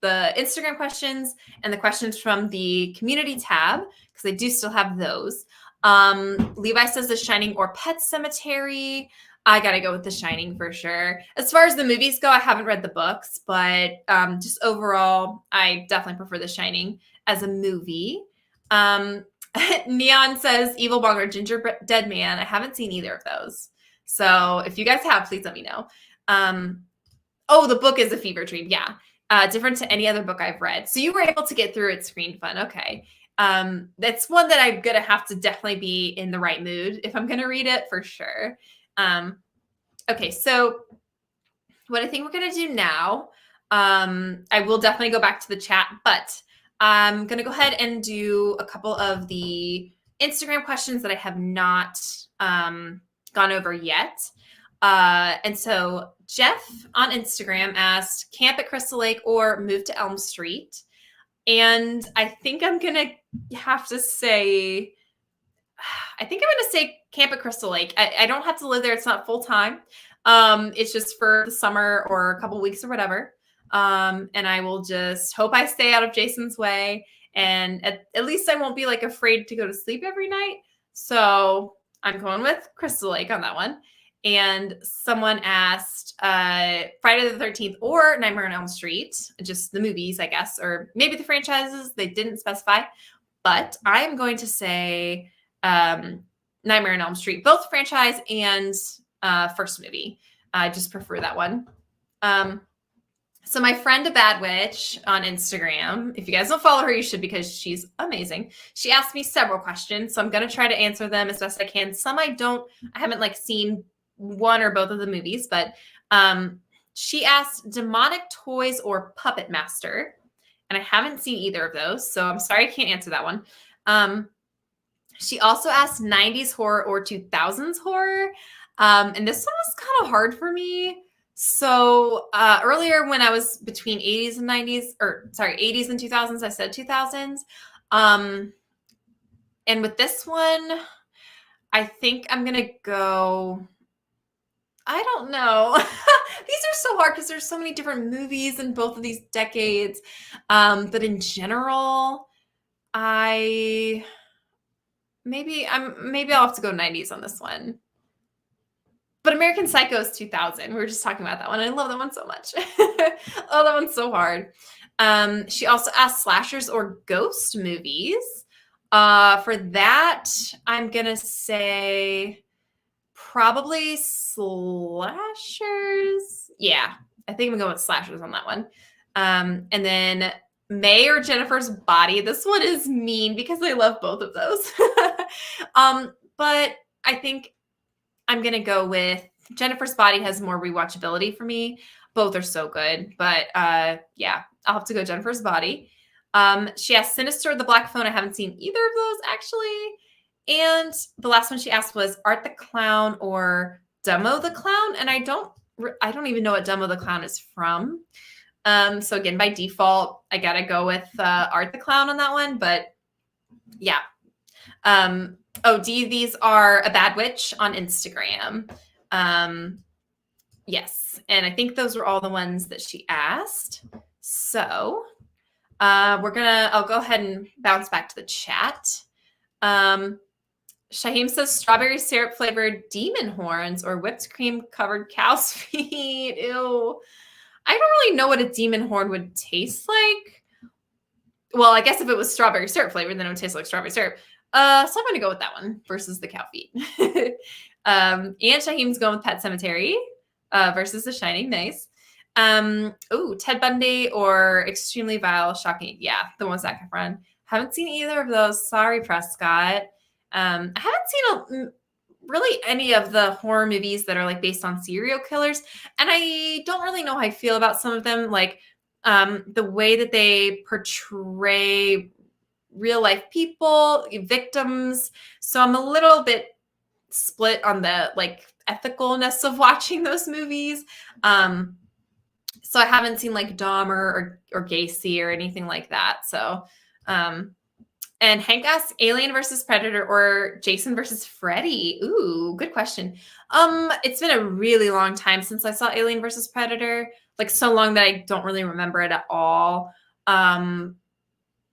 [SPEAKER 2] Instagram questions and the questions from the community tab, because I do still have those. Levi says The Shining or Pet Sematary. I got to go with The Shining for sure. As far as the movies go, I haven't read the books, but just overall, I definitely prefer The Shining as a movie. Neon says Evil Bong or Gingerbread Man. I haven't seen either of those. So if you guys have, please let me know. The book is a fever dream. Yeah. Different to any other book I've read. So you were able to get through it screen fun. Okay. That's one that I'm going to have to definitely be in the right mood if I'm going to read it for sure. Okay. So what I think we're going to do now, I will definitely go back to the chat, but I'm going to go ahead and do a couple of the Instagram questions that I have not gone over yet. And so Jeff on Instagram asked camp at Crystal Lake or move to Elm Street. And I think I'm going to have to say, camp at Crystal Lake. I don't have to live there. It's not full time. It's just for the summer or a couple weeks or whatever. And I will just hope I stay out of Jason's way. And at least I won't be like afraid to go to sleep every night. So I'm going with Crystal Lake on that one. And someone asked Friday the 13th or Nightmare on Elm Street, just the movies, I guess, or maybe the franchises. They didn't specify, but I am going to say Nightmare on Elm Street, both franchise and first movie. I just prefer that one. So my friend, A Bad Witch on Instagram, if you guys don't follow her, you should, because she's amazing. She asked me several questions, so I'm going to try to answer them as best I can. Some I haven't seen one or both of the movies, but she asked demonic toys or Puppet Master, and I haven't seen either of those, so I'm sorry I can't answer that one. She also asked 90s horror or 2000s horror, and this one was kind of hard for me. So earlier when I was between 80s and 80s and 2000s, I said 2000s. And with this one, I think I'm going to go, I don't know. These are so hard because there's so many different movies in both of these decades. But in general, maybe I'll have to go 90s on this one. But American Psycho is 2000. We were just talking about that one. I love that one so much. Oh, that one's so hard. She also asked slashers or ghost movies. For that, I'm gonna say probably slashers. Yeah, I think I'm going with slashers on that one. And then May or Jennifer's Body. This one is mean because I love both of those. But I think I'm gonna go with Jennifer's Body has more rewatchability for me. Both are so good, but yeah, I'll have to go Jennifer's Body. She asked Sinister, The Black Phone. I haven't seen either of those actually. And the last one she asked was Art the Clown or Demo the Clown, and I don't even know what Demo the Clown is from. So again, by default, I gotta go with Art the Clown on that one. But yeah. Oh, these are A Bad Witch on Instagram. Yes, and I think those were all the ones that she asked. So I'll go ahead and bounce back to the chat. Shaheem says strawberry syrup flavored demon horns or whipped cream covered cow's feet. Ew. I don't really know what a demon horn would taste like. Well, I guess if it was strawberry syrup flavored, then it would taste like strawberry syrup. So I'm going to go with that one versus the cow feet. And Shaheem's going with Pet Sematary versus The Shining. Nice. Ted Bundy or Extremely Vile, Shocking. Yeah, the one with Zac Efron. Haven't seen either of those. Sorry, Prescott. I haven't seen really any of the horror movies that are like based on serial killers, and I don't really know how I feel about some of them, like the way that they portray real life people, victims. So I'm a little bit split on the like ethicalness of watching those movies. So I haven't seen like Dahmer or Gacy or anything like that. So and Hank asks Alien versus Predator or Jason versus Freddy. Ooh, good question. It's been a really long time since I saw Alien versus Predator, like so long that I don't really remember it at all.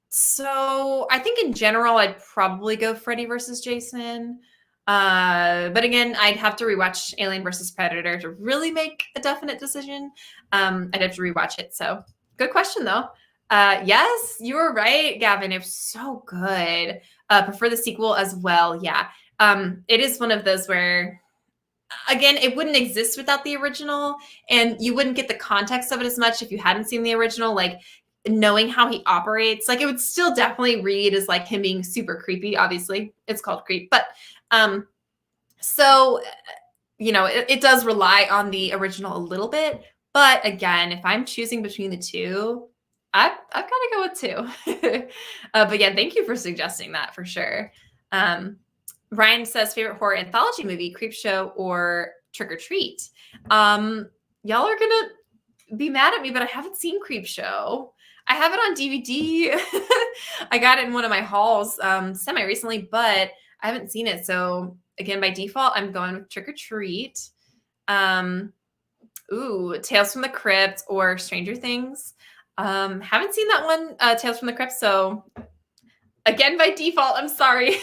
[SPEAKER 2] So I think in general, I'd probably go Freddy versus Jason. But again, I'd have to rewatch Alien versus Predator to really make a definite decision. I'd have to rewatch it. So good question though. Yes, you were right, Gavin. It was so good. Prefer the sequel as well. Yeah. It is one of those where, again, it wouldn't exist without the original, and you wouldn't get the context of it as much if you hadn't seen the original. Like knowing how he operates, like it would still definitely read as like him being super creepy. Obviously, it's called Creep, but so you know, it does rely on the original a little bit. But again, if I'm choosing between the two, I've got to go with two. But yeah, thank you for suggesting that for sure. Ryan says favorite horror anthology movie, Creepshow or Trick or Treat. Y'all are gonna be mad at me, but I haven't seen Creepshow. I have it on DVD. I got it in one of my hauls semi recently, but I haven't seen it. So again, by default, I'm going with Trick or Treat. Tales from the Crypt or Stranger Things. Haven't seen that one, Tales from the Crypt. So again, by default, I'm sorry.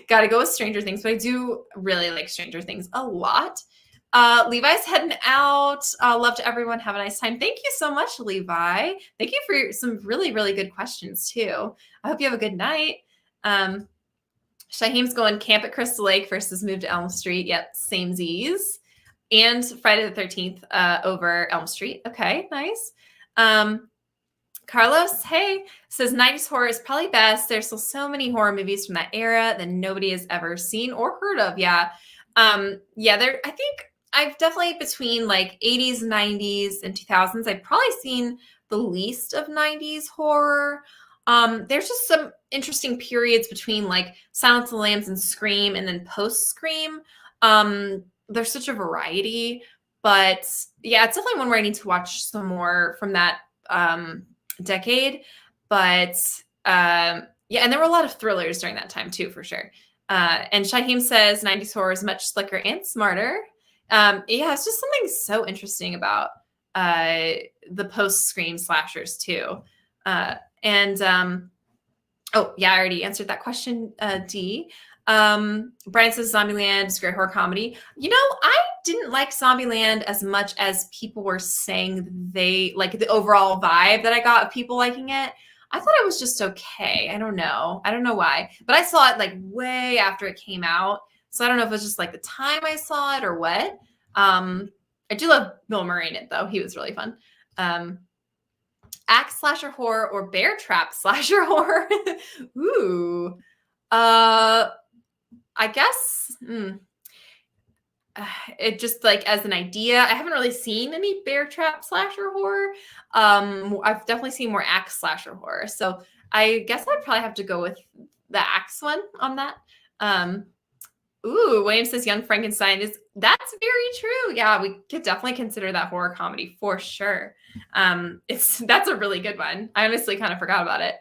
[SPEAKER 2] Got to go with Stranger Things, but I do really like Stranger Things a lot. Levi's heading out. Love to everyone. Have a nice time. Thank you so much, Levi. Thank you for some really, really good questions too. I hope you have a good night. Shaheem's going Camp at Crystal Lake versus Move to Elm Street. Yep, same Z's. And Friday the 13th over Elm Street. Okay, nice. Carlos, hey, says 90s horror is probably best. There's still so many horror movies from that era that nobody has ever seen or heard of. Yeah. I think I've definitely between like 80s, 90s, and 2000s, I've probably seen the least of 90s horror. There's just some interesting periods between like Silence of the Lambs and Scream and then post-Scream. There's such a variety. But yeah, it's definitely one where I need to watch some more from that decade. But and there were a lot of thrillers during that time too, for sure. And Shaheem says 90s horror is much slicker and smarter. It's just something so interesting about the post-Scream slashers too. I already answered that question, D. Brian says Zombieland is great horror comedy. You know, I didn't like Zombieland as much as people were saying they like the overall vibe that I got of people liking it. I thought it was just okay. I don't know. I don't know why, but I saw it like way after it came out. So I don't know if it was just like the time I saw it or what. I do love Bill Murray in it though. He was really fun. Axe slasher horror or bear trap slasher horror? Ooh. I guess it just like as an idea, I haven't really seen any bear trap slasher horror. I've definitely seen more axe slasher horror. So I guess I'd probably have to go with the axe one on that. Ooh, William says Young Frankenstein that's very true. Yeah, we could definitely consider that horror comedy for sure. That's a really good one. I honestly kind of forgot about it.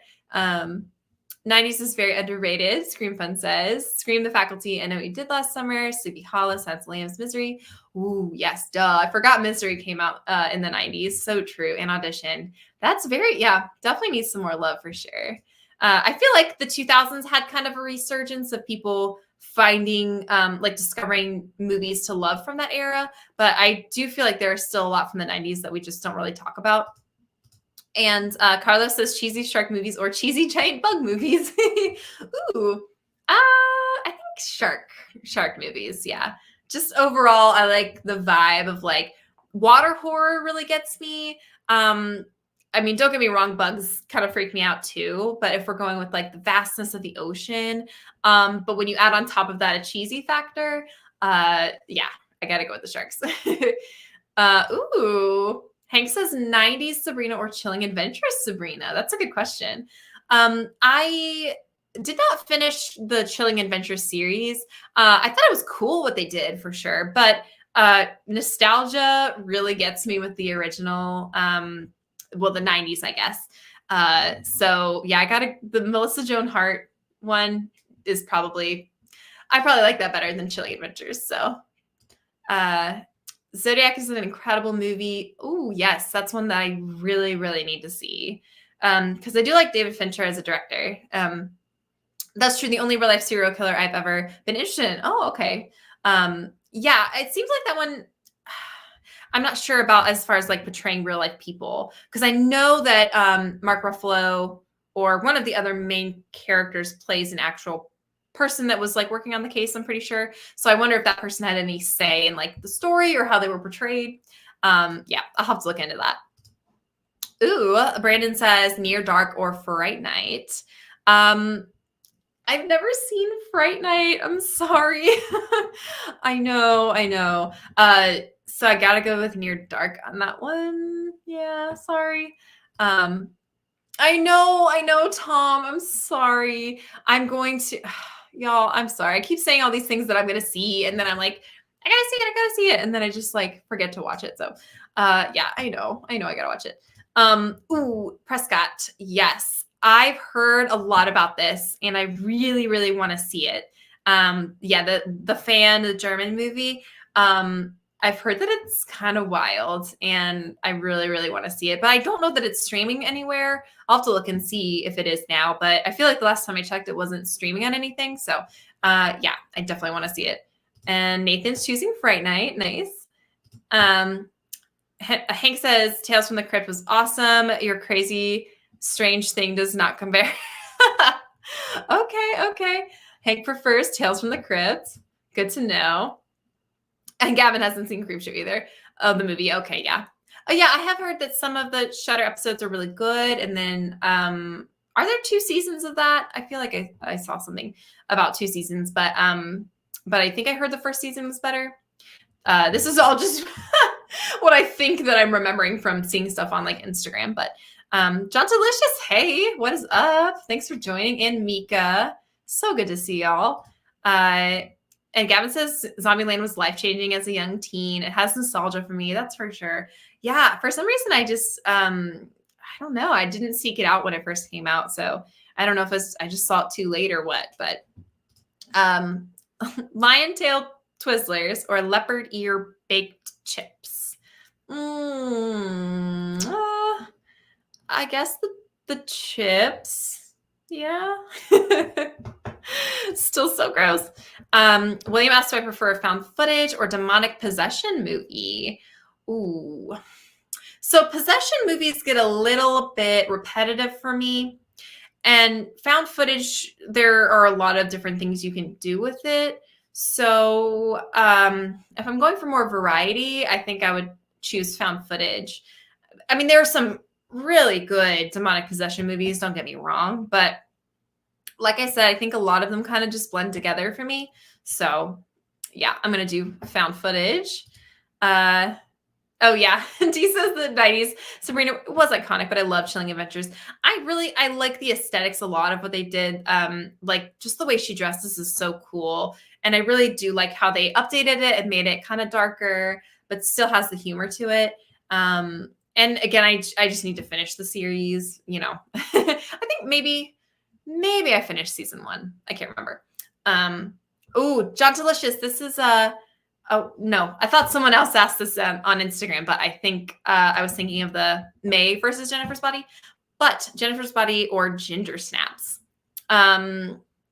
[SPEAKER 2] 90s is very underrated. Scream Fun says Scream the Faculty. I Know What You Did Last Summer. Sleepy Hollow. Silence of the Lambs. Misery. Ooh, yes, duh. I forgot Misery came out in the 90s. So true. And Audition. That's definitely needs some more love for sure. I feel like the 2000s had kind of a resurgence of people finding like discovering movies to love from that era, but I do feel like there's still a lot from the 90s that we just don't really talk about. And Carlos says cheesy shark movies or cheesy giant bug movies. Ooh, I think shark movies. Yeah, just overall, I like the vibe of like water horror really gets me. I mean, don't get me wrong, bugs kind of freak me out too. But if we're going with like the vastness of the ocean, but when you add on top of that a cheesy factor, yeah, I gotta go with the sharks. Ooh, Hank says 90s Sabrina or Chilling Adventures Sabrina. That's a good question. I did not finish the Chilling Adventures series. I thought it was cool what they did for sure, but nostalgia really gets me with the original. Well, the 90s, I guess. So yeah, the Melissa Joan Hart one is I probably like that better than Chilling Adventures. So Zodiac is an incredible movie. Oh yes, that's one that I really, really need to see. Because I do like David Fincher as a director. That's true. The only real life serial killer I've ever been interested in. Oh, okay. Yeah, it seems like that one I'm not sure about as far as like portraying real life people, because I know that Mark Ruffalo or one of the other main characters plays an actual person that was like working on the case, I'm pretty sure. So I wonder if that person had any say in like the story or how they were portrayed. Yeah, I'll have to look into that. Ooh, Brandon says Near Dark or Fright Night. I've never seen Fright Night. I'm sorry. I know. So I gotta go with Near Dark on that one. Yeah, sorry. I know, Tom. I'm sorry. I'm going to, y'all, I'm sorry. I keep saying all these things that I'm gonna see, and then I'm like, I gotta see it, and then I just like forget to watch it. So yeah, I know, I gotta watch it. Ooh, Prescott, yes. I've heard a lot about this, and I really, really want to see it. Yeah, the German movie. I've heard that it's kind of wild, and I really, really want to see it. But I don't know that it's streaming anywhere. I'll have to look and see if it is now. But I feel like the last time I checked, it wasn't streaming on anything. So yeah, I definitely want to see it. And Nathan's choosing Fright Night. Nice. Hank says Tales from the Crypt was awesome. Your crazy strange thing does not compare. Okay. Hank prefers Tales from the Crypt. Good to know. And Gavin hasn't seen Creepshow either. Oh, the movie. Okay, yeah. Oh, yeah, I have heard that some of the Shudder episodes are really good. And then are there 2 seasons of that? I feel like I saw something about 2 seasons, but I think I heard the first season was better. This is all just what I think that I'm remembering from seeing stuff on like Instagram. But John Delicious, hey, what is up? Thanks for joining. And Mika, so good to see y'all. And Gavin says Zombieland was life-changing as a young teen. It has nostalgia for me, that's for sure. Yeah, for some reason I just I don't know. I didn't seek it out when it first came out, so I don't know if I just saw it too late or what. But lion tail Twizzlers or leopard ear baked chips. I guess the chips. Yeah. Still so gross. William asks, do I prefer a found footage or demonic possession movie? Ooh. So possession movies get a little bit repetitive for me. And found footage, there are a lot of different things you can do with it. So if I'm going for more variety, I think I would choose found footage. I mean, there are some really good demonic possession movies, don't get me wrong. But like I said, I think a lot of them kind of just blend together for me. So yeah, I'm going to do found footage. Oh yeah, Dee says the 90s Sabrina was iconic, but I love Chilling Adventures. I like the aesthetics a lot of what they did. Like just the way she dresses is so cool. And I really do like how they updated it and made it kind of darker, but still has the humor to it. And again, I just need to finish the series, you know. I think maybe I finished season 1. I can't remember. Oh, John Delicious, this is oh, no. I thought someone else asked this on Instagram, but I think I was thinking of the May versus Jennifer's Body. But Jennifer's Body or Ginger Snaps?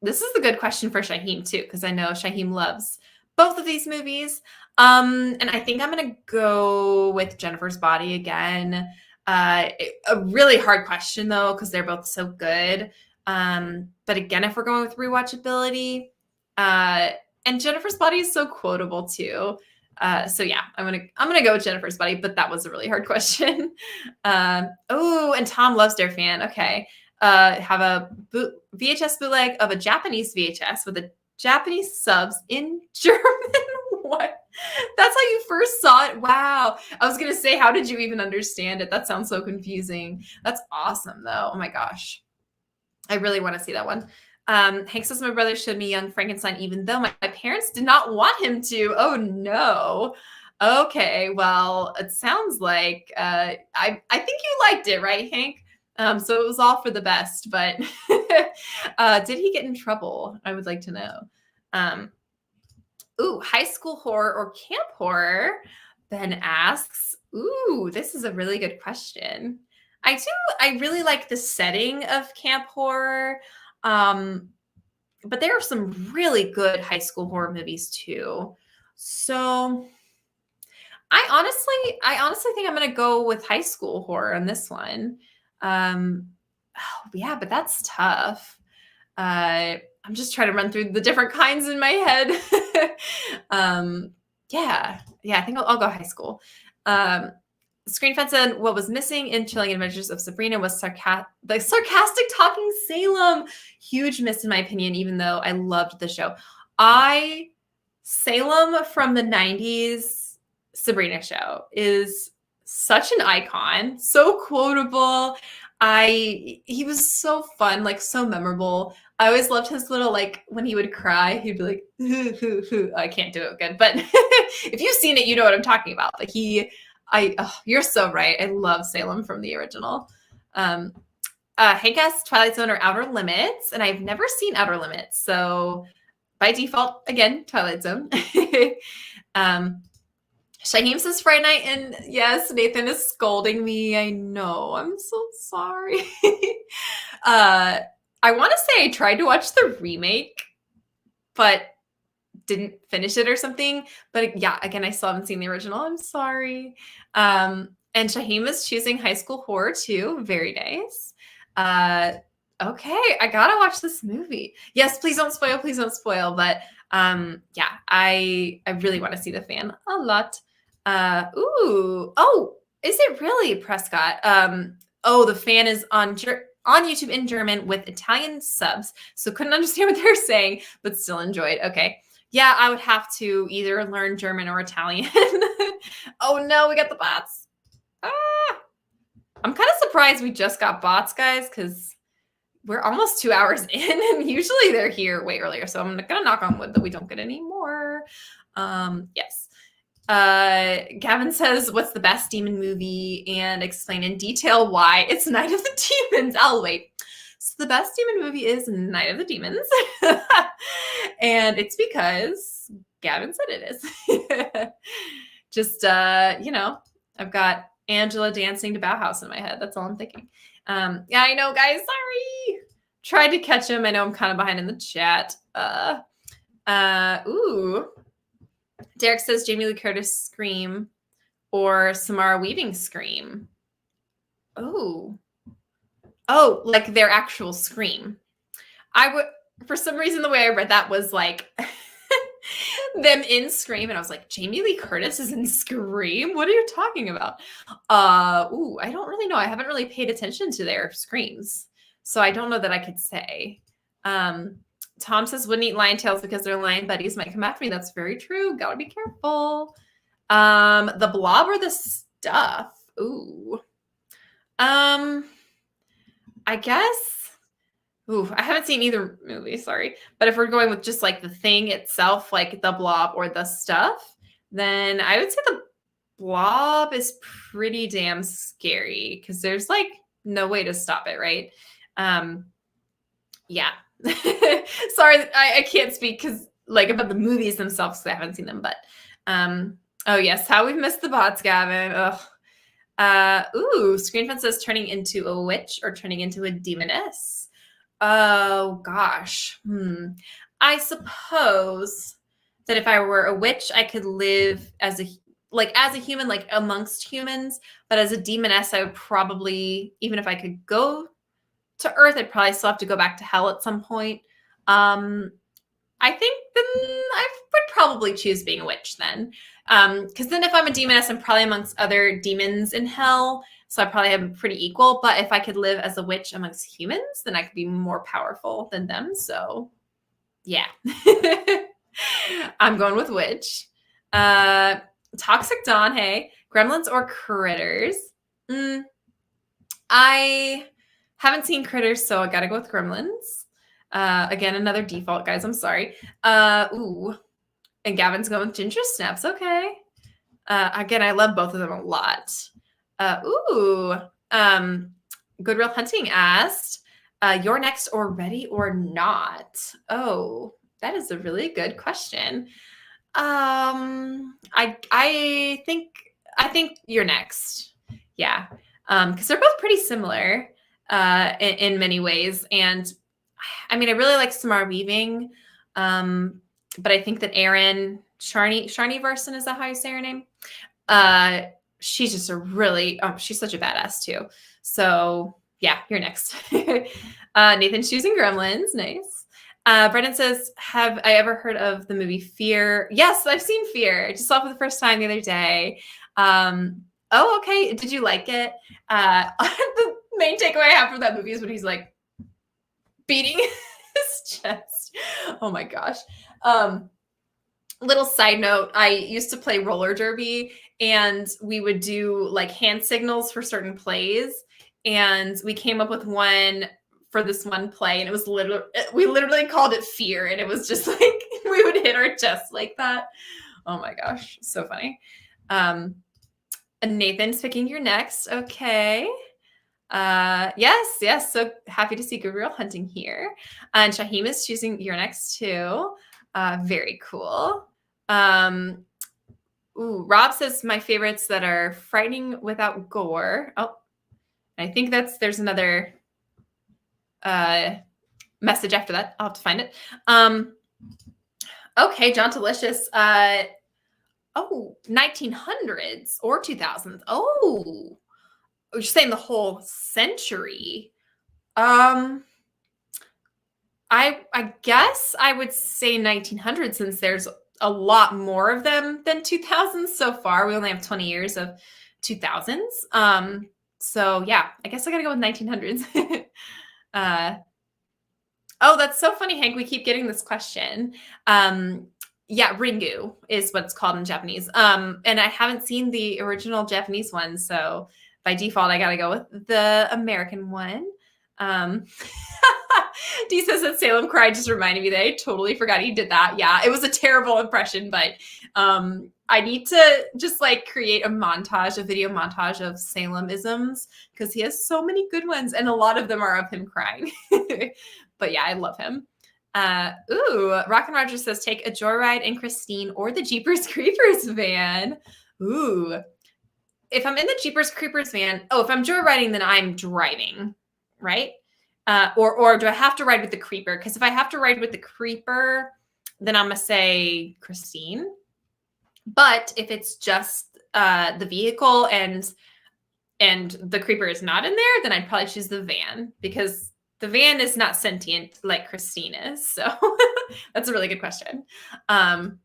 [SPEAKER 2] This is a good question for Shaheem, too, because I know Shaheem loves both of these movies. And I think I'm going to go with Jennifer's Body again. A really hard question, though, because they're both so good. But again, if we're going with rewatchability, and Jennifer's Body is so quotable too. So yeah, I'm gonna go with Jennifer's Body, but that was a really hard question. Oh, and Tom loves Dare fan. Okay. Have a VHS bootleg of a Japanese VHS with the Japanese subs in German. What? That's how you first saw it? Wow. I was gonna say, how did you even understand it? That sounds so confusing. That's awesome though. Oh my gosh. I really want to see that one. Hank says, my brother showed me Young Frankenstein, even though my parents did not want him to. Oh, no. Okay, well, it sounds like I think you liked it, right, Hank? So it was all for the best, but did he get in trouble? I would like to know. Ooh, high school horror or camp horror? Ben asks. Ooh, this is a really good question. I really like the setting of camp horror. But there are some really good high school horror movies too. So I honestly think I'm going to go with high school horror on this one. Oh, yeah, but that's tough. I'm just trying to run through the different kinds in my head. Yeah, I think I'll go high school. Screen Fence said what was missing in Chilling Adventures of Sabrina was the sarcastic talking Salem. Huge miss in my opinion, even though I loved the show. Salem from the 90s Sabrina show is such an icon, so quotable. He was so fun, like so memorable. I always loved his little, like, when he would cry, he'd be like, hoo, hoo, hoo. I can't do it good, but if you've seen it, you know what I'm talking about. Like you're so right. I love Salem from the original. Hank asks Twilight Zone or Outer Limits, and I've never seen Outer Limits, so by default, again, Twilight Zone. Shaheem says Friday Night, and yes, Nathan is scolding me. I know. I'm so sorry. I want to say I tried to watch the remake, but didn't finish it or something. But yeah, again, I still haven't seen the original. I'm sorry. And Shaheem is choosing high school horror too. Very nice. Okay, I gotta watch this movie. Yes, please don't spoil. Please don't spoil. But yeah, I really want to see The Fan a lot. Oh, is it really, Prescott? Oh, The Fan is on YouTube in German with Italian subs, so couldn't understand what they're saying, but still enjoyed. Okay. Yeah, I would have to either learn German or Italian. Oh no, we got the bots. I'm kind of surprised we just got bots, guys, because we're almost 2 hours in, and usually they're here way earlier. So I'm gonna knock on wood that we don't get any more. Yes. Gavin says, what's the best demon movie? And explain in detail why. It's Night of the Demons. I'll wait. So the best demon movie is Night of the Demons. And it's because Gavin said it is. Just, I've got Angela dancing to Bauhaus in my head. That's all I'm thinking. Yeah, I know, guys. Sorry. Tried to catch him. I know I'm kind of behind in the chat. Ooh. Derek says Jamie Lee Curtis Scream or Samara Weaving Scream. Oh. Oh, like their actual Scream. I would, for some reason, the way I read that was like them in Scream, and I was like, Jamie Lee Curtis is in Scream? What are you talking about? Ooh, I don't really know. I haven't really paid attention to their Screams, so I don't know that I could say. Tom says wouldn't eat lion tails because their lion buddies might come after me. That's very true. Gotta be careful. The Blob or the Stuff? Ooh. I guess. Ooh, I haven't seen either movie, sorry. But if we're going with just like the thing itself, like the Blob or the Stuff, then I would say the Blob is pretty damn scary because there's like no way to stop it, right? Yeah. Sorry, I can't speak because like about the movies themselves because I haven't seen them, but oh yes, how we've missed the bots, Gavin. Ugh. Ooh, Screenfun says turning into a witch or turning into a demoness. Oh gosh. I suppose that if I were a witch, I could live as a human, like amongst humans, but as a demoness, I would probably, even if I could go to Earth, I'd probably still have to go back to hell at some point. I think then I would probably choose being a witch then. Because then if I'm a demoness, I'm probably amongst other demons in hell. So I probably have pretty equal. But if I could live as a witch amongst humans, then I could be more powerful than them. So yeah. I'm going with witch. Toxic Dawn, hey. Gremlins or Critters? I haven't seen Critters, so I gotta go with Gremlins. Again, another default, guys. I'm sorry. Ooh. And Gavin's going with Ginger Snaps. Okay. Again, I love both of them a lot. Good Real Hunting asked, you're next or ready or not? Oh, that is a really good question. I think you're next. Yeah. Because they're both pretty similar in many ways. And I mean, I really like Samara Weaving. But I think that Erin Sharni Varson, is that how you say her name? She's just she's such a badass too. So yeah, you're next. Nathan's choosing Gremlins. Nice. Brendan says, have I ever heard of the movie Fear? Yes, I've seen Fear. I just saw it for the first time the other day. Oh, okay. Did you like it? The main takeaway I have from that movie is when he's like beating his chest. Oh my gosh. Little side note, I used to play roller derby and we would do like hand signals for certain plays. And we came up with one for this one play and it was we literally called it Fear. And it was just like, we would hit our chest like that. Oh my gosh. So funny. And Nathan's picking your next. Okay. Yes. So happy to see Good Real Hunting here. And Shaheem is choosing your next too. Very cool. Rob says my favorites that are frightening without gore. Oh, I think there's another message after that. I'll have to find it. Okay, John Delicious. 1900s or 2000s. Oh, you're saying the whole century. I guess I would say 1900s since there's a lot more of them than 2000s so far. We only have 20 years of 2000s. So yeah, I guess I gotta go with 1900s. Oh, that's so funny, Hank. We keep getting this question. Yeah, Ringu is what it's called in Japanese. And I haven't seen the original Japanese one, so by default, I gotta go with the American one. D says that Salem cried just reminded me that I totally forgot he did that. Yeah, it was a terrible impression, but I need to just like create a video montage of Salem-isms because he has so many good ones and a lot of them are of him crying. But yeah, I love him. Rock and Roger says take a joyride in Christine or the Jeepers Creepers van. Ooh. If I'm in the Jeepers Creepers van, if I'm joyriding, then I'm driving, right? Or do I have to ride with the creeper? Because if I have to ride with the creeper, then I'm going to say Christine. But if it's just the vehicle and the creeper is not in there, then I'd probably choose the van, because the van is not sentient like Christine is. So that's a really good question. Hank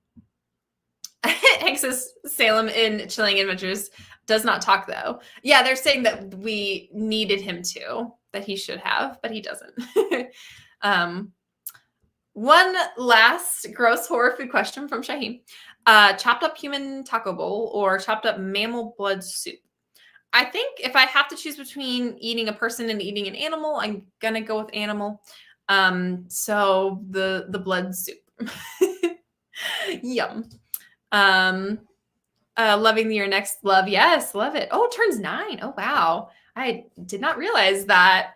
[SPEAKER 2] says Salem in Chilling Adventures does not talk, though. Yeah, they're saying that we needed him to, that he should have, but he doesn't. One last gross horror food question from Shaheem. Chopped up human taco bowl or chopped up mammal blood soup? I think if I have to choose between eating a person and eating an animal, I'm going to go with animal. So the blood soup. Yum. Loving your next love. Yes, love it. Oh, it turns 9. Oh, wow. I did not realize that.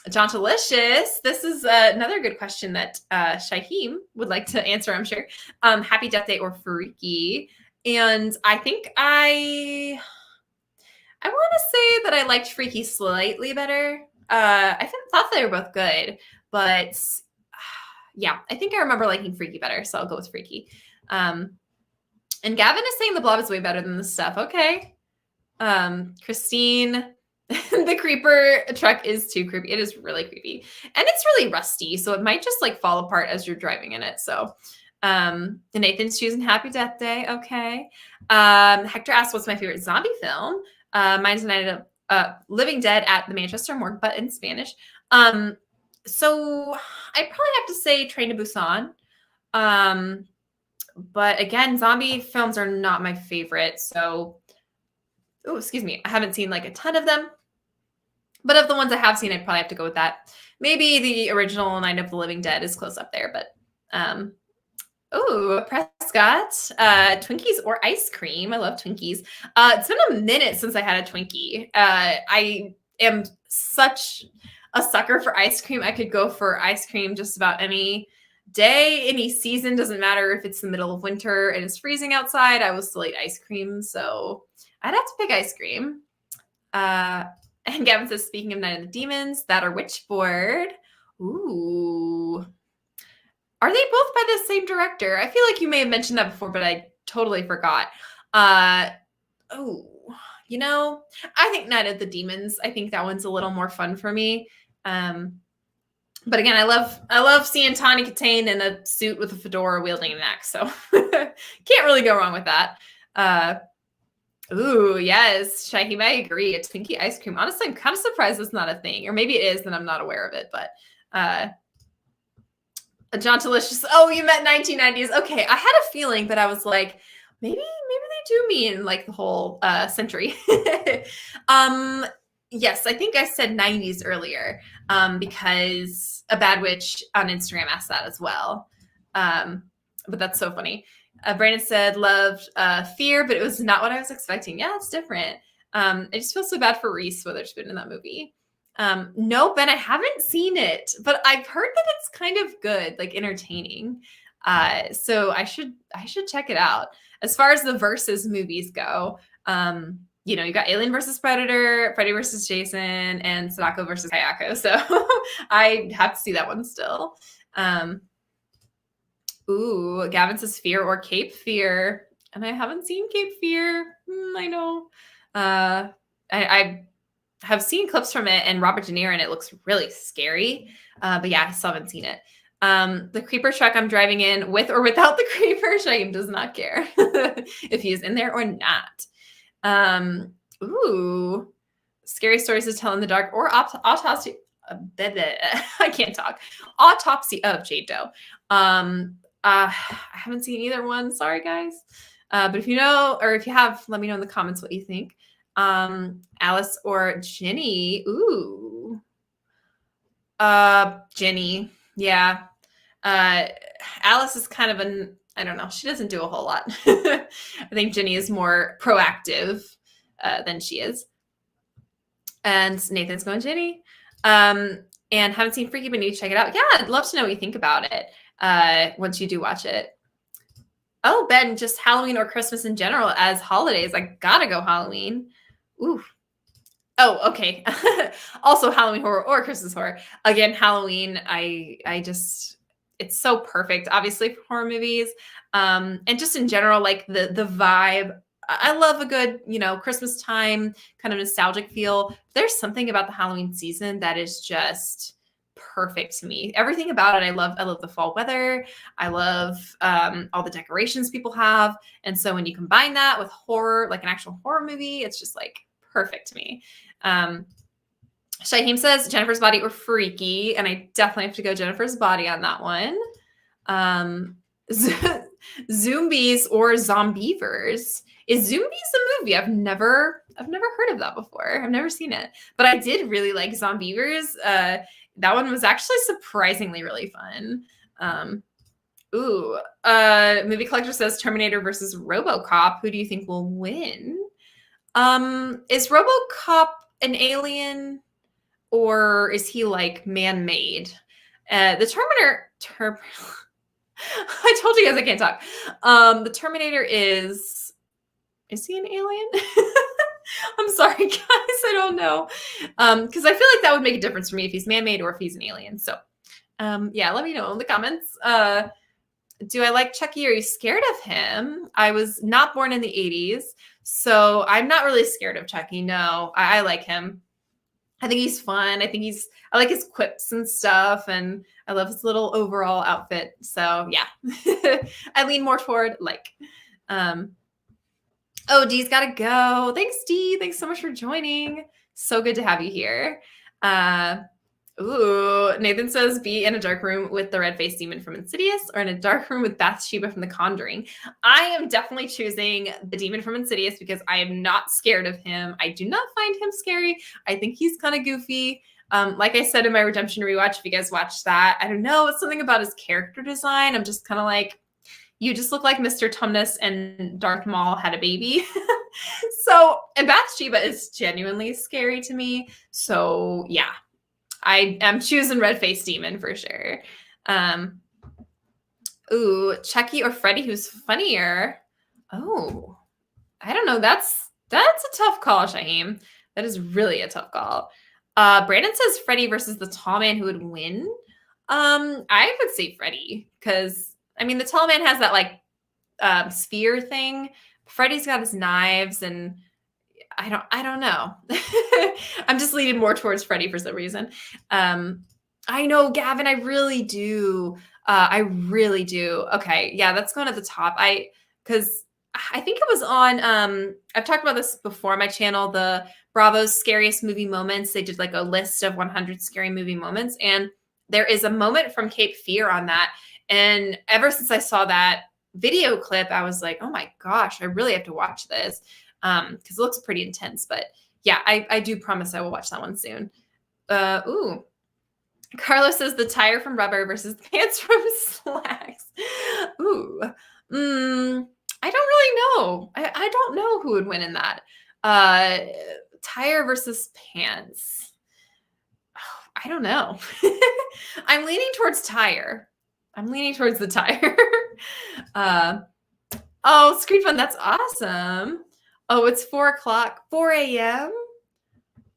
[SPEAKER 2] John Delicious, this is another good question that Shaheem would like to answer, I'm sure. Happy Death Day or Freaky? And I think I want to say that I liked Freaky slightly better. I thought they were both good, but yeah, I think I remember liking Freaky better, so I'll go with Freaky. And Gavin is saying the Blob is way better than the stuff. Okay. Christine, the creeper truck is too creepy. It is really creepy. And it's really rusty, so it might just like fall apart as you're driving in it. So Nathan's choosing Happy Death Day. Okay. Hector asks, what's my favorite zombie film? Mine's Night of Living Dead at the Manchester Morgue, but in Spanish. So I'd probably have to say Train to Busan. But again, zombie films are not my favorite. So, oh, excuse me. I haven't seen like a ton of them. But of the ones I have seen, I'd probably have to go with that. Maybe the original Night of the Living Dead is close up there. But, oh, Prescott, Twinkies or ice cream. I love Twinkies. It's been a minute since I had a Twinkie. I am such a sucker for ice cream. I could go for ice cream just about any day, any season. Doesn't matter if it's the middle of winter and it's freezing outside. I will still eat ice cream. So I'd have to pick ice cream. And Gavin says, speaking of Night of the Demons, that or Witchboard. Ooh. Are they both by the same director? I feel like you may have mentioned that before, but I totally forgot. Oh, you know, I think Night of the Demons. I think that one's a little more fun for me. But again, I love seeing Tawny Katane in a suit with a fedora wielding an axe. So can't really go wrong with that. Ooh, yes, Shaheem, I agree. A Twinkie ice cream. Honestly, I'm kind of surprised it's not a thing. Or maybe it is, and I'm not aware of it. But John Delicious. Oh, you meant 1990s. Okay, I had a feeling, but I was like, maybe they do mean like the whole century. Yes, I think I said 90s earlier because a Bad Witch on Instagram asked that as well. But that's so funny. Brandon said, loved Fear, but it was not what I was expecting. Yeah, it's different. I just feel so bad for Reese Witherspoon in that movie. No, Ben, I haven't seen it, but I've heard that it's kind of good, like entertaining. So I should check it out. As far as the versus movies go, you know, you got Alien versus Predator, Freddy versus Jason, and Sadako versus Kayako. So I have to see that one still. Ooh, Gavin says Fear or Cape Fear. And I haven't seen Cape Fear. I know. I have seen clips from it and Robert De Niro, and it looks really scary. But yeah, I still haven't seen it. The creeper truck I'm driving in with or without the creeper, Shaheem does not care if he is in there or not. Ooh, scary stories to tell in the dark or autopsy. I can't talk. Autopsy of Jade Doe. I haven't seen either one. Sorry, guys. But if you know, or if you have, let me know in the comments what you think. Alice or Jenny. Ooh. Jenny. Yeah. Alice is kind of I don't know. She doesn't do a whole lot. I think Jenny is more proactive than she is. And Nathan's going Jenny. And haven't seen Freaky, but need to check it out. Yeah, I'd love to know what you think about it once you do watch it. Oh, Ben, just Halloween or Christmas in general as holidays. I gotta go Halloween. Ooh. Oh, okay. Also Halloween horror or Christmas horror. Again, Halloween, I just, it's so perfect, obviously, for horror movies. And just in general, like the vibe. I love a good, Christmas time kind of nostalgic feel. There's something about the Halloween season that is just perfect to me. Everything about it, I love. I love the fall weather. I love all the decorations people have. And so when you combine that with horror, like an actual horror movie, it's just like perfect to me. Shaheem says Jennifer's Body or Freaky, and I definitely have to go Jennifer's Body on that one. Zombies or Zombievers. Is Zombies a movie? I've never heard of that before. I've never seen it, but I did really like Zombievers. That one was actually surprisingly really fun. Movie Collector says Terminator versus RoboCop. Who do you think will win? Is RoboCop an alien, or is he like man-made? The Terminator. I told you guys I can't talk. The Terminator is he an alien? I'm sorry, guys. I don't know. Because I feel like that would make a difference for me if he's man-made or if he's an alien. So, yeah, let me know in the comments. Do I like Chucky? Or are you scared of him? I was not born in the 80s, so I'm not really scared of Chucky. No, I like him. I think he's fun. I like his quips and stuff, and I love his little overall outfit. So yeah, I lean more toward like. Oh, Dee's gotta go. Thanks, Dee. Thanks so much for joining. So good to have you here. Nathan says be in a dark room with the red-faced demon from Insidious or in a dark room with Bathsheba from The Conjuring. I am definitely choosing the demon from Insidious because I am not scared of him. I do not find him scary. I think he's kind of goofy. Like I said in my Redemption rewatch, if you guys watched that, I don't know, it's something about his character design. I'm just kind of like, you just look like Mr. Tumnus and Darth Maul had a baby. And Bathsheba is genuinely scary to me. So yeah. I am choosing red-faced demon for sure. Chucky or Freddy, who's funnier? Oh, I don't know. That's a tough call, Shaheem. That is really a tough call. Brandon says Freddy versus the tall man, who would win? I would say Freddy because the tall man has that like sphere thing. Freddy's got his knives and I don't know. I'm just leaning more towards Freddy for some reason. I know, Gavin, I really do. Okay. Yeah, that's going at the top. Because I think it was on, I've talked about this before on my channel, the Bravo's scariest movie moments. They did like a list of 100 scary movie moments. And there is a moment from Cape Fear on that. And ever since I saw that video clip, I was like, oh my gosh, I really have to watch this. Because it looks pretty intense, but yeah, I do promise I will watch that one soon. Carlos says the tire from Rubber versus the pants from Slacks. I don't really know. I don't know who would win in that. Tire versus pants. Oh, I don't know. I'm leaning towards tire. I'm leaning towards the tire. Screen Fun, that's awesome. Oh, it's 4 a.m.?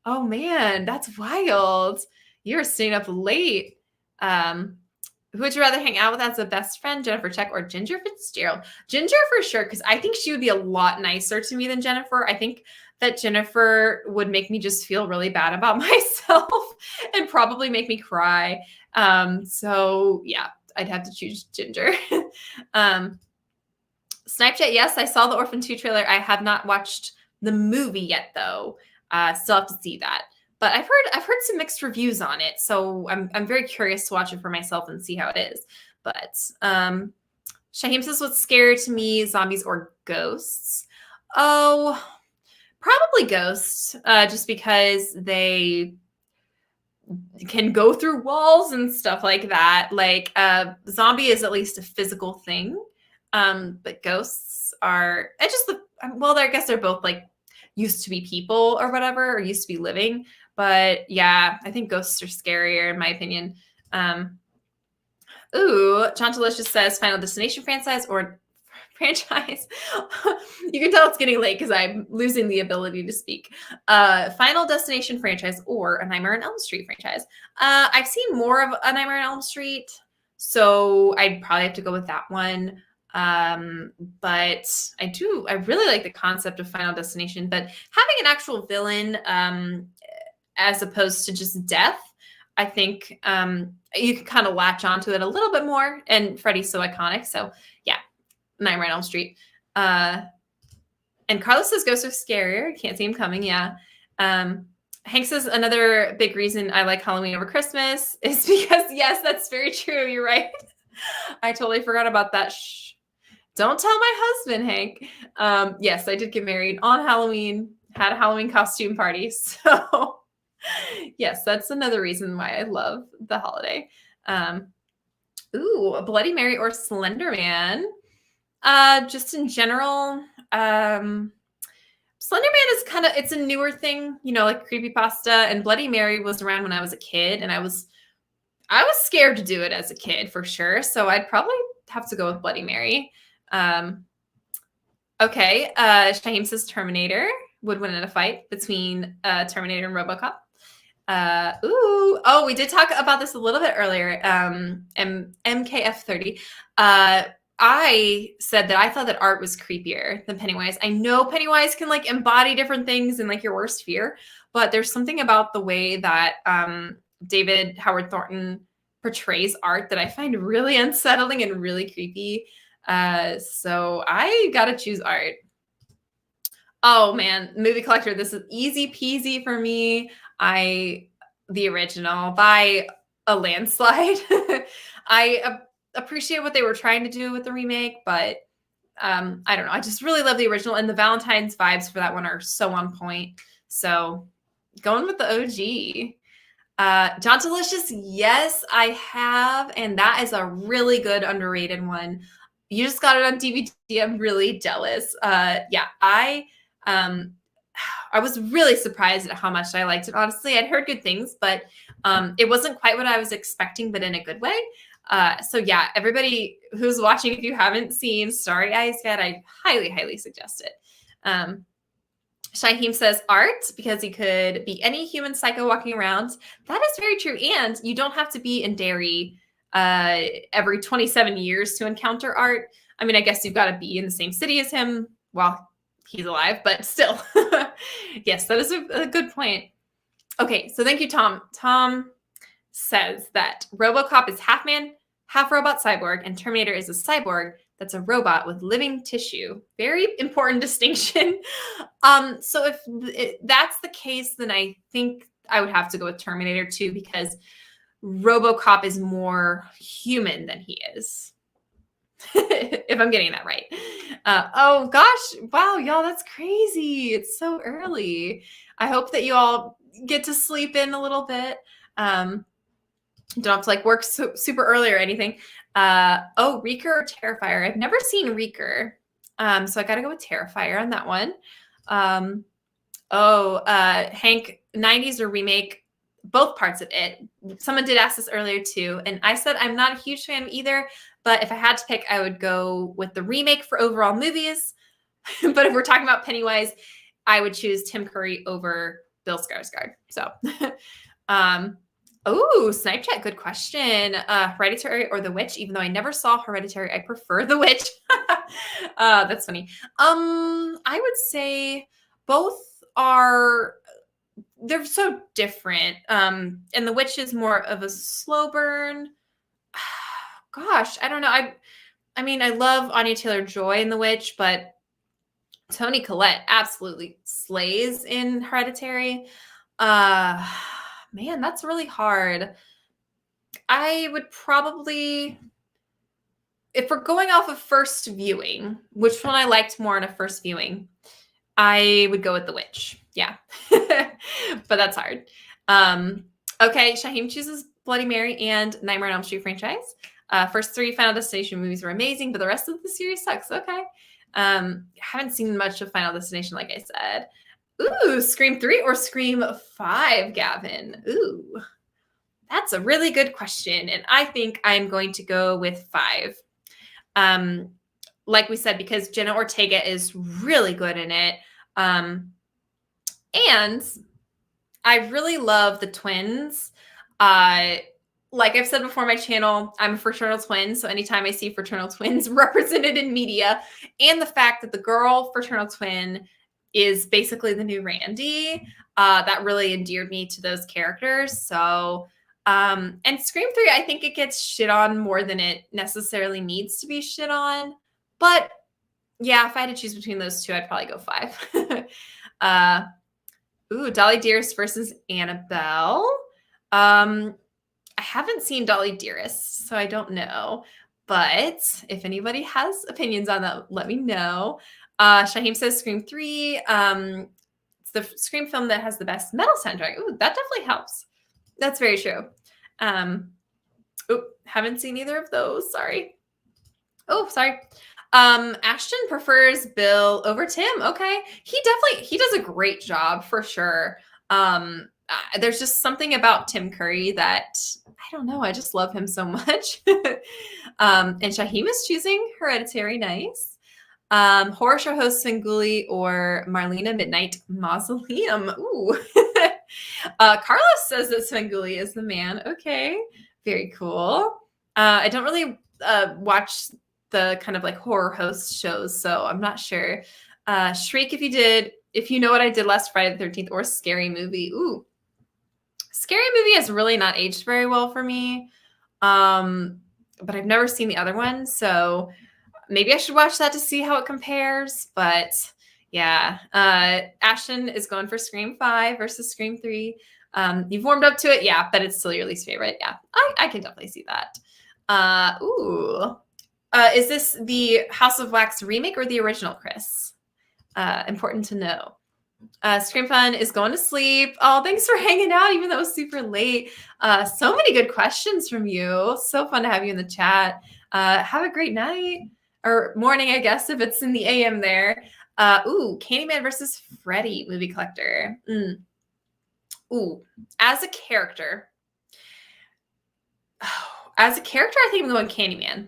[SPEAKER 2] Oh, man, that's wild. You're staying up late. Who would you rather hang out with as a best friend, Jennifer Check or Ginger Fitzgerald? Ginger for sure, because I think she would be a lot nicer to me than Jennifer. I think that Jennifer would make me just feel really bad about myself and probably make me cry. So, yeah, I'd have to choose Ginger. Snapchat, yes, I saw the Orphan 2 trailer. I have not watched the movie yet, though. Still have to see that. But I've heard some mixed reviews on it, so I'm very curious to watch it for myself and see how it is. But Shaheem says, what's scary to me, zombies or ghosts? Oh, probably ghosts, just because they can go through walls and stuff like that. Like zombie is at least a physical thing. But ghosts are, I guess they're both like used to be people or whatever, or used to be living. But yeah, I think ghosts are scarier in my opinion. John Delicious says Final Destination franchise or franchise. You can tell it's getting late because I'm losing the ability to speak. Final Destination franchise or a Nightmare on Elm Street franchise. I've seen more of a Nightmare on Elm Street. So I'd probably have to go with that one. But I really like the concept of Final Destination, but having an actual villain, as opposed to just death, I think you can kind of latch onto it a little bit more. And Freddy's so iconic. So yeah, Nightmare on Elm Street. And Carlos says ghosts are scarier. Can't see him coming. Yeah. Hank says another big reason I like Halloween over Christmas is because, yes, that's very true. You're right. I totally forgot about that. Shh. Don't tell my husband, Hank. Yes, I did get married on Halloween, had a Halloween costume party. So yes, that's another reason why I love the holiday. Ooh, a Bloody Mary or Slender Man. Just in general, Slender Man is kind of, it's a newer thing, you know, like creepypasta, and Bloody Mary was around when I was a kid, and I was scared to do it as a kid for sure. So I'd probably have to go with Bloody Mary. Okay. Shaheem says Terminator would win in a fight between Terminator and RoboCop. We did talk about this a little bit earlier. MKF30. I said that I thought that Art was creepier than Pennywise. I know Pennywise can like embody different things and like your worst fear, but there's something about the way that David Howard Thornton portrays Art that I find really unsettling and really creepy. So I gotta choose Art. Oh man, Movie Collector, this is easy peasy for me. The original by a landslide. I appreciate what they were trying to do with the remake, but I don't know. I just really love the original, and the Valentine's vibes for that one are so on point. So going with the OG. John Delicious, yes, I have, and that is a really good underrated one. You just got it on DVD. I'm really jealous. Yeah, I was really surprised at how much I liked it. Honestly, I'd heard good things, but it wasn't quite what I was expecting, but in a good way. So yeah, everybody who's watching, if you haven't seen Starry Eyes yet, I highly, highly suggest it. Shaheem says Art because he could be any human psycho walking around. That is very true. And you don't have to be in Derry every 27 years to encounter Art. I mean, I guess you've got to be in the same city as him while he's alive, but still. Yes, that is a good point. Okay, so thank you, Tom. Tom says that RoboCop is half man, half robot cyborg, and Terminator is a cyborg that's a robot with living tissue. Very important distinction. So if that's the case, then I think I would have to go with Terminator 2 because RoboCop is more human than he is. If I'm getting that right. Oh gosh, wow, y'all, that's crazy. It's so early. I hope that you all get to sleep in a little bit. Don't have to like work super early or anything. Reeker or Terrifier? I've never seen Reeker. So I gotta go with Terrifier on that one. Hank, 90s or remake, both parts of it. Someone did ask this earlier too, and I said I'm not a huge fan of either, but if I had to pick, I would go with the remake for overall movies. But if we're talking about Pennywise, I would choose Tim Curry over Bill Skarsgård. So Snipe Chat, good question. Hereditary or The Witch? Even though I never saw Hereditary, I prefer The Witch. That's funny. I would say both they're so different. And The Witch is more of a slow burn. Gosh, I don't know. I mean, I love Anya Taylor-Joy in The Witch, but Toni Collette absolutely slays in Hereditary. Man, that's really hard. I would probably, if we're going off of first viewing, which one I liked more in a first viewing, I would go with The Witch. Yeah. But that's hard. Okay, Shaheem chooses Bloody Mary and Nightmare on Elm Street franchise. First 3 Final Destination movies were amazing, but the rest of the series sucks. Okay. Haven't seen much of Final Destination, like I said. Ooh, Scream 3 or Scream 5, Gavin? Ooh, that's a really good question. And I think I'm going to go with 5. Like we said, because Jenna Ortega is really good in it. And I really love the twins. like I've said before on my channel, I'm a fraternal twin. So anytime I see fraternal twins represented in media, and the fact that the girl fraternal twin is basically the new Randy, that really endeared me to those characters. So, and Scream 3, I think it gets shit on more than it necessarily needs to be shit on. But yeah, if I had to choose between those two, I'd probably go 5. Dolly Dearest versus Annabelle. I haven't seen Dolly Dearest, so I don't know. But if anybody has opinions on that, let me know. Shaheem says Scream 3. It's the Scream film that has the best metal soundtrack. Ooh, that definitely helps. That's very true. Haven't seen either of those. Sorry. Oh, sorry. Ashton prefers Bill over Tim. Okay. He does a great job for sure. There's just something about Tim Curry that I don't know. I just love him so much. And Shaheem is choosing Hereditary. Nice. Horror show host Svengoolie or Marlena Midnight Mausoleum. Ooh. Carlos says that Svengoolie is the man. Okay. Very cool. I don't really watch the kind of like horror host shows, so I'm not sure. Shriek if you know what I did last Friday the 13th, or Scary Movie. Ooh. Scary Movie has really not aged very well for me. But I've never seen the other one, so maybe I should watch that to see how it compares. But yeah, Ashton is going for Scream 5 versus Scream 3. You've warmed up to it, yeah, but it's still your least favorite. Yeah, I can definitely see that. Is this the House of Wax remake or the original, Chris? Important to know. Scream Fun is going to sleep. Oh, thanks for hanging out, even though it was super late. So many good questions from you. So fun to have you in the chat. Have a great night or morning, I guess, if it's in the AM there. Candyman versus Freddy movie collector. As a character, I think I'm going Candyman.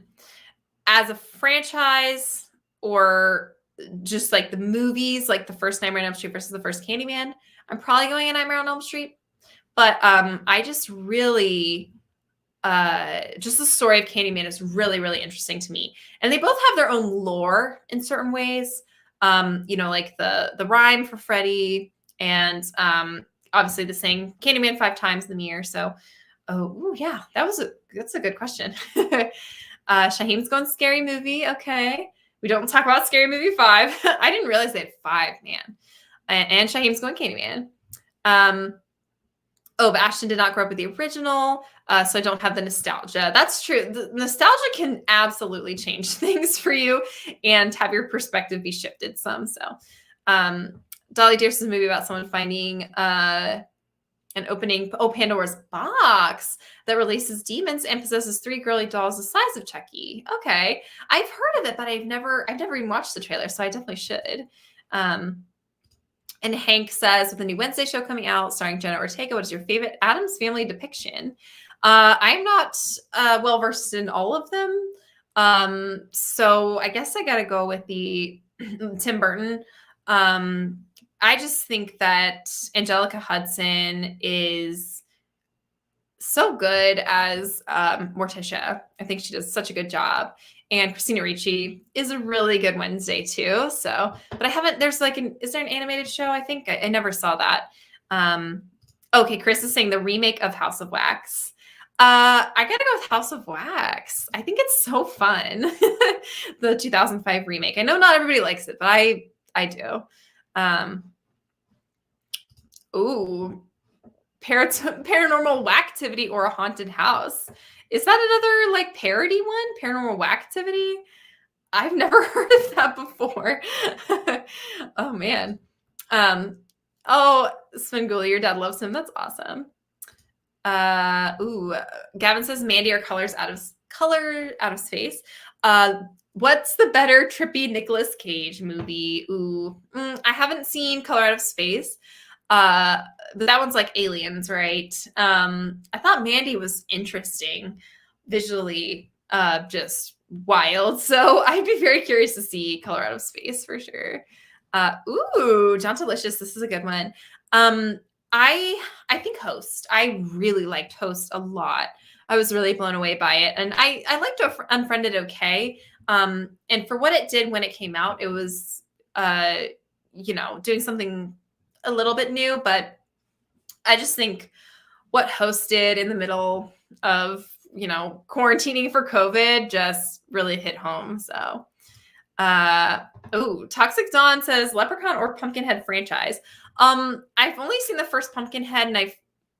[SPEAKER 2] As a franchise, or just like the movies, like the first Nightmare on Elm Street versus the first Candyman, I'm probably going a Nightmare on Elm Street. But I just really, just the story of Candyman is really, really interesting to me. And they both have their own lore in certain ways. Like the rhyme for Freddy, and obviously the saying Candyman 5 times in the mirror. So, yeah, that's a good question. Shaheem's going Scary Movie. Okay. We don't talk about Scary Movie 5. I didn't realize they had 5, man. And Shaheem's going Candyman. But Ashton did not grow up with the original, so I don't have the nostalgia. That's true. The nostalgia can absolutely change things for you and have your perspective be shifted some. So Dolly Dearest is a movie about someone finding and opening Pandora's box that releases demons and possesses 3 girly dolls the size of Chucky. Okay, I've heard of it, but I've never even watched the trailer, so I definitely should. And Hank says, with a new Wednesday show coming out starring Jenna Ortega, what is your favorite Addams Family depiction? I'm not well versed in all of them, so I guess I got to go with the Tim Burton. I just think that Angelica Hudson is so good as Morticia. I think she does such a good job. And Christina Ricci is a really good Wednesday too. So, but I haven't, is there an animated show? I think I never saw that. Okay, Chris is saying the remake of House of Wax. I gotta go with House of Wax. I think it's so fun. The 2005 remake. I know not everybody likes it, but I do. Paranormal Whacktivity or a Haunted House. Is that another like parody one? Paranormal Whacktivity? I've never heard of that before. Oh man. Svengoolie, your dad loves him. That's awesome. Gavin says Mandy or Color out of Space. What's the better trippy Nicolas Cage movie? I haven't seen Color Out of Space. But that one's like aliens, right? I thought Mandy was interesting visually, just wild. So I'd be very curious to see Color Out of Space for sure. John Delicious. This is a good one. I think Host. I really liked Host a lot. I was really blown away by it. And I liked Unfriended okay. And for what it did when it came out, it was, doing something a little bit new. But I just think what Host did in the middle of, quarantining for COVID just really hit home. So, Toxic Dawn says Leprechaun or Pumpkinhead franchise. I've only seen the first Pumpkinhead and I've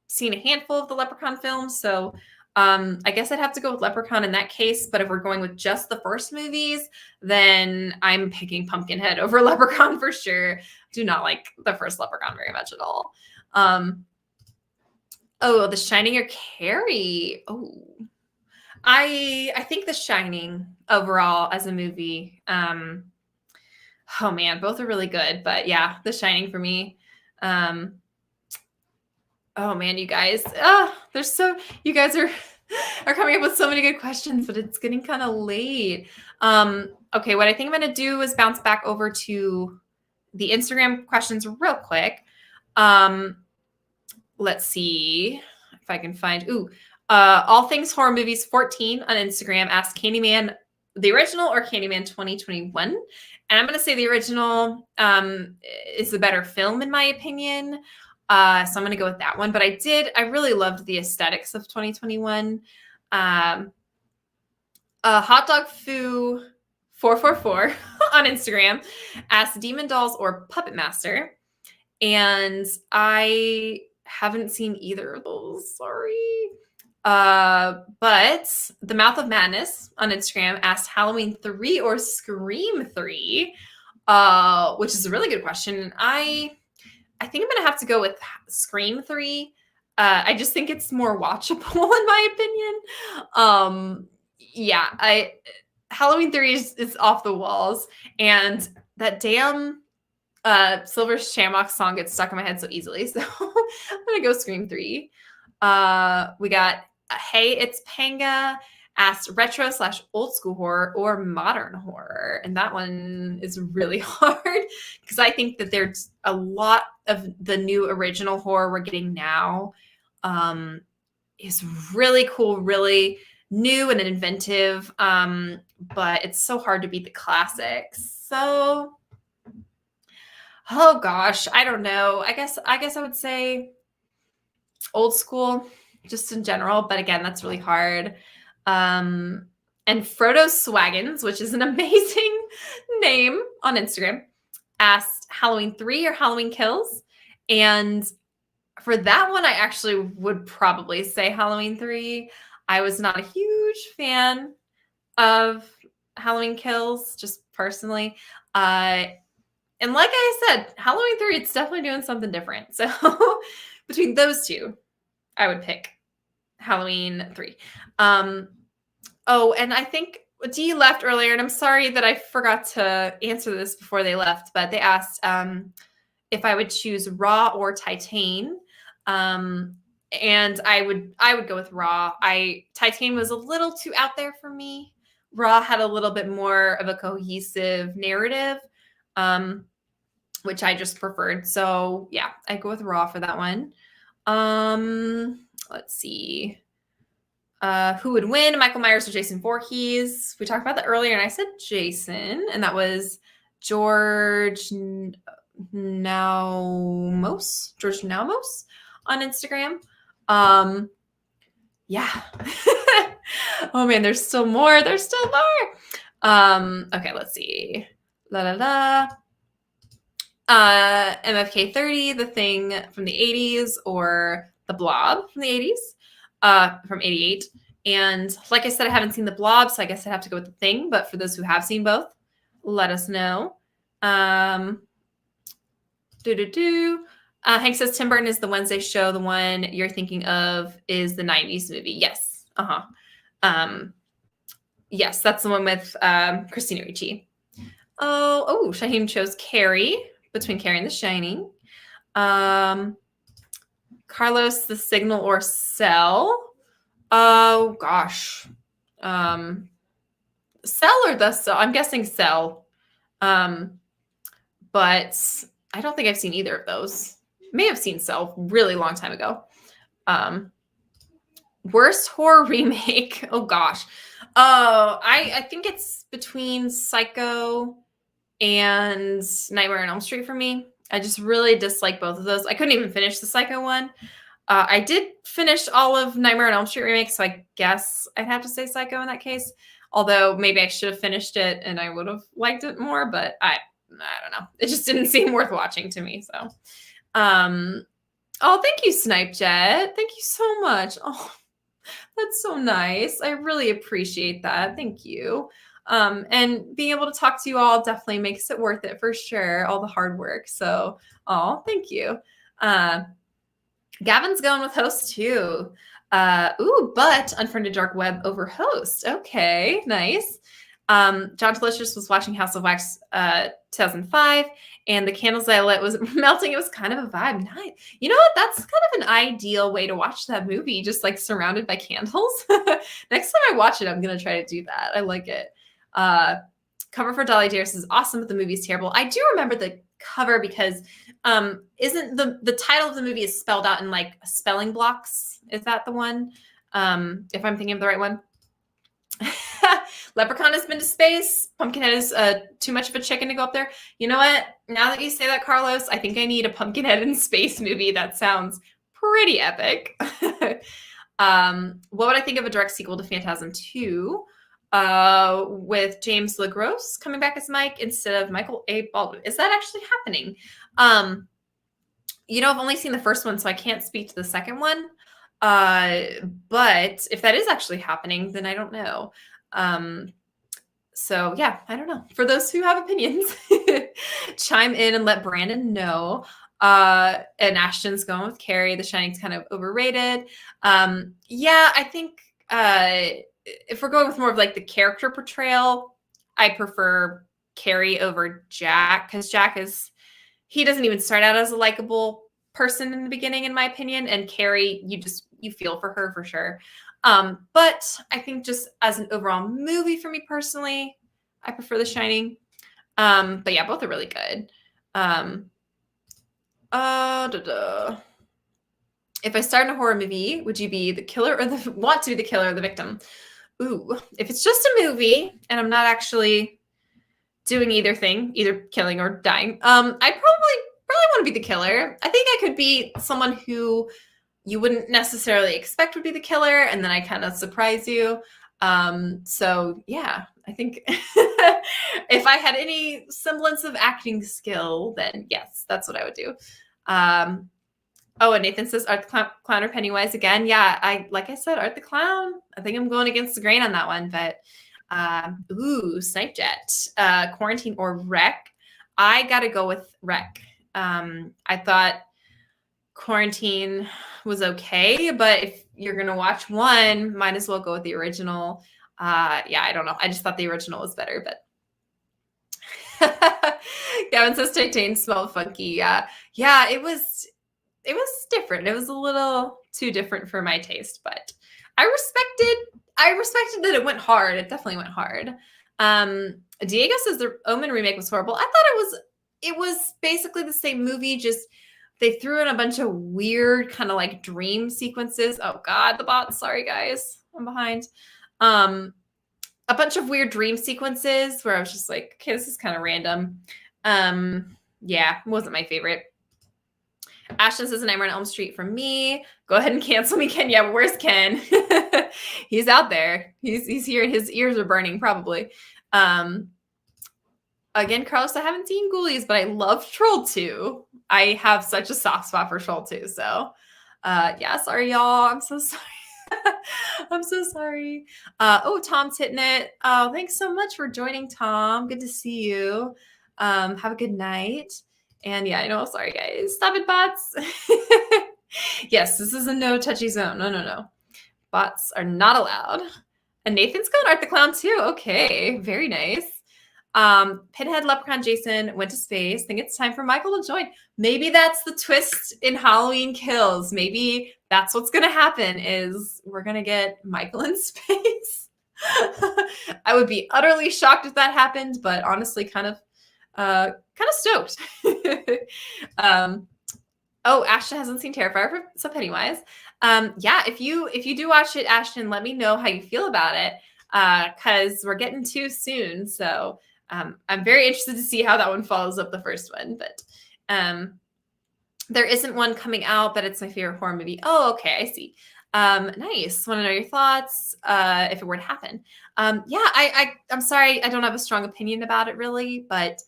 [SPEAKER 2] seen a handful of the Leprechaun films. So, I guess I'd have to go with Leprechaun in that case. But if we're going with just the first movies, then I'm picking Pumpkinhead over Leprechaun for sure. Do not like the first Leprechaun very much at all. The Shining or Carrie. Oh, I think The Shining overall as a movie. Oh man, both are really good, but yeah, The Shining for me. Oh man, you guys. You guys are coming up with so many good questions, but it's getting kind of late. Okay, what I think I'm gonna do is bounce back over to the Instagram questions real quick. Let's see if I can find. All Things Horror Movies 14 on Instagram asked Candyman the original or Candyman 2021. And I'm going to say the original is the better film in my opinion. So I'm going to go with that one. But I really loved the aesthetics of 2021. Hot Dog Foo 444 on Instagram asked Demon Dolls or Puppet Master. And I haven't seen either of those. Sorry. But The Mouth of Madness on Instagram asked Halloween 3 or Scream 3, which is a really good question. I think I'm gonna have to go with Scream 3. I just think it's more watchable in my opinion. Halloween 3 is off the walls, and that damn Silver Shamrock song gets stuck in my head so easily. So I'm gonna go Scream 3. We got Hey, It's Panga asked retro / old school horror or modern horror. And that one is really hard because I think that there's a lot of the new original horror we're getting now is really cool, really new and inventive. But it's so hard to beat the classics. So, oh gosh, I don't know. I guess I would say old school just in general, but again, that's really hard. And Frodo Swaggins, which is an amazing name on Instagram, asked Halloween 3 or Halloween Kills. And for that one, I actually would probably say Halloween 3. I was not a huge fan of Halloween Kills, just personally. And like I said, Halloween 3, it's definitely doing something different. So between those two, I would pick Halloween 3. And I think Dee left earlier, and I'm sorry that I forgot to answer this before they left, but they asked if I would choose Raw or Titan. And I would go with Raw. Titan was a little too out there for me. Raw had a little bit more of a cohesive narrative, which I just preferred. So yeah, I go with Raw for that one. Let's see. Who would win, Michael Myers or Jason Voorhees? We talked about that earlier, and I said Jason, and that was George Naumos on Instagram. Yeah. Oh man, there's still more. Okay, let's see. MFK 30, The Thing from the 80s, or The Blob from the 80s, from 88. And like I said, I haven't seen The Blob, so I guess I'd have to go with The Thing. But for those who have seen both, let us know. Hank says Tim Burton is the Wednesday show. The one you're thinking of is the 90s movie. Yes. Yes, that's the one with Christina Ricci. Oh, Shaheem chose Carrie, between Carrie and The Shining. Carlos, The Signal or Cell. Oh gosh. Cell or The Cell? I'm guessing Cell. But I don't think I've seen either of those. May have seen Cell really long time ago. Worst horror remake. Oh gosh. Oh, I think it's between Psycho and Nightmare on Elm Street for me. I just really dislike both of those. I couldn't even finish the Psycho one. I did finish all of Nightmare on Elm Street remake, so I guess I'd have to say Psycho in that case. Although maybe I should have finished it and I would have liked it more, but I don't know. It just didn't seem worth watching to me. So, oh, thank you, Snipe Jet. Thank you so much. Oh, that's so nice. I really appreciate that. Thank you. And being able to talk to you all definitely makes it worth it for sure. All the hard work. So, oh, thank you. Gavin's going with host too. But Unfriended Dark Web over host. Okay, nice. John Delicious was watching House of Wax 2005, and the candles I lit was melting. It was kind of a vibe. Nice. You know what? That's kind of an ideal way to watch that movie, just like surrounded by candles. Next time I watch it, I'm going to try to do that. I like it. Cover for Dolly Dearest is awesome, but the movie's terrible. I do remember the cover because isn't the title of the movie is spelled out in like spelling blocks? Is that the one? If I'm thinking of the right one. Leprechaun has been to space. Pumpkinhead is too much of a chicken to go up there. You know what? Now that you say that, Carlos, I think I need a Pumpkinhead in space movie. That sounds pretty epic. What would I think of a direct sequel to Phantasm 2? With James LaGrosse coming back as Mike instead of Michael A. Baldwin. Is that actually happening? I've only seen the first one, so I can't speak to the second one. But if that is actually happening, then I don't know. So yeah, I don't know. For those who have opinions, chime in and let Brandon know. And Ashton's going with Carrie. The Shining's kind of overrated. Yeah, I think if we're going with more of like the character portrayal, I prefer Carrie over Jack, because he doesn't even start out as a likable person in the beginning, in my opinion. And Carrie, you feel for her for sure. But I think just as an overall movie for me personally, I prefer The Shining. But yeah, both are really good. If I starred in a horror movie, would you be the killer or want to be the killer or the victim? Ooh, if it's just a movie and I'm not actually doing either thing, either killing or dying, I'd probably want to be the killer. I think I could be someone who you wouldn't necessarily expect would be the killer, and then I kind of surprise you. So yeah, I think if I had any semblance of acting skill, then yes, that's what I would do. And Nathan says Art the Clown or Pennywise again. Yeah, like I said, Art the Clown. I think I'm going against the grain on that one, but Snipe Jet, Quarantine or Wreck. I gotta go with Wreck. I thought Quarantine was okay, but if you're gonna watch one, might as well go with the original. Yeah, I don't know. I just thought the original was better, but Gavin says Titan smelled funky. Yeah, it was different. It was a little too different for my taste, but I respected that it went hard. It definitely went hard. Diego says the Omen remake was horrible. I thought it was basically the same movie, just they threw in a bunch of weird kind of like dream sequences. Oh God, the bots. Sorry guys, I'm behind. A bunch of weird dream sequences where I was just like, okay, this is kind of random. Yeah, it wasn't my favorite. Ashton says Nightmare on Elm Street for me. Go ahead and cancel me, Ken. Yeah, where's Ken? He's out there. He's here. His ears are burning probably. Again, Carlos, I haven't seen Ghoulies, but I love Troll 2. I have such a soft spot for Troll 2. So yeah, sorry, y'all. I'm so sorry. I'm so sorry. Tom's hitting it. Oh, thanks so much for joining, Tom. Good to see you. Have a good night. And yeah, I know. Sorry, guys. Stop it, bots. Yes, this is a no touchy zone. No. Bots are not allowed. And Nathan's going Art the Clown too. Okay, very nice. Pinhead, Leprechaun, Jason went to space. Think it's time for Michael to join. Maybe that's the twist in Halloween Kills. Maybe that's what's going to happen is we're going to get Michael in space. I would be utterly shocked if that happened, but honestly kind of stoked. Oh, Ashton hasn't seen Terrifier, so Pennywise. Yeah, if you do watch it, Ashton, let me know how you feel about it, because we're getting too soon. So I'm very interested to see how that one follows up the first one. But there isn't one coming out, but it's my favorite horror movie. Oh, okay, I see. Nice. Want to know your thoughts if it were to happen? Yeah, I'm sorry, I don't have a strong opinion about it really, but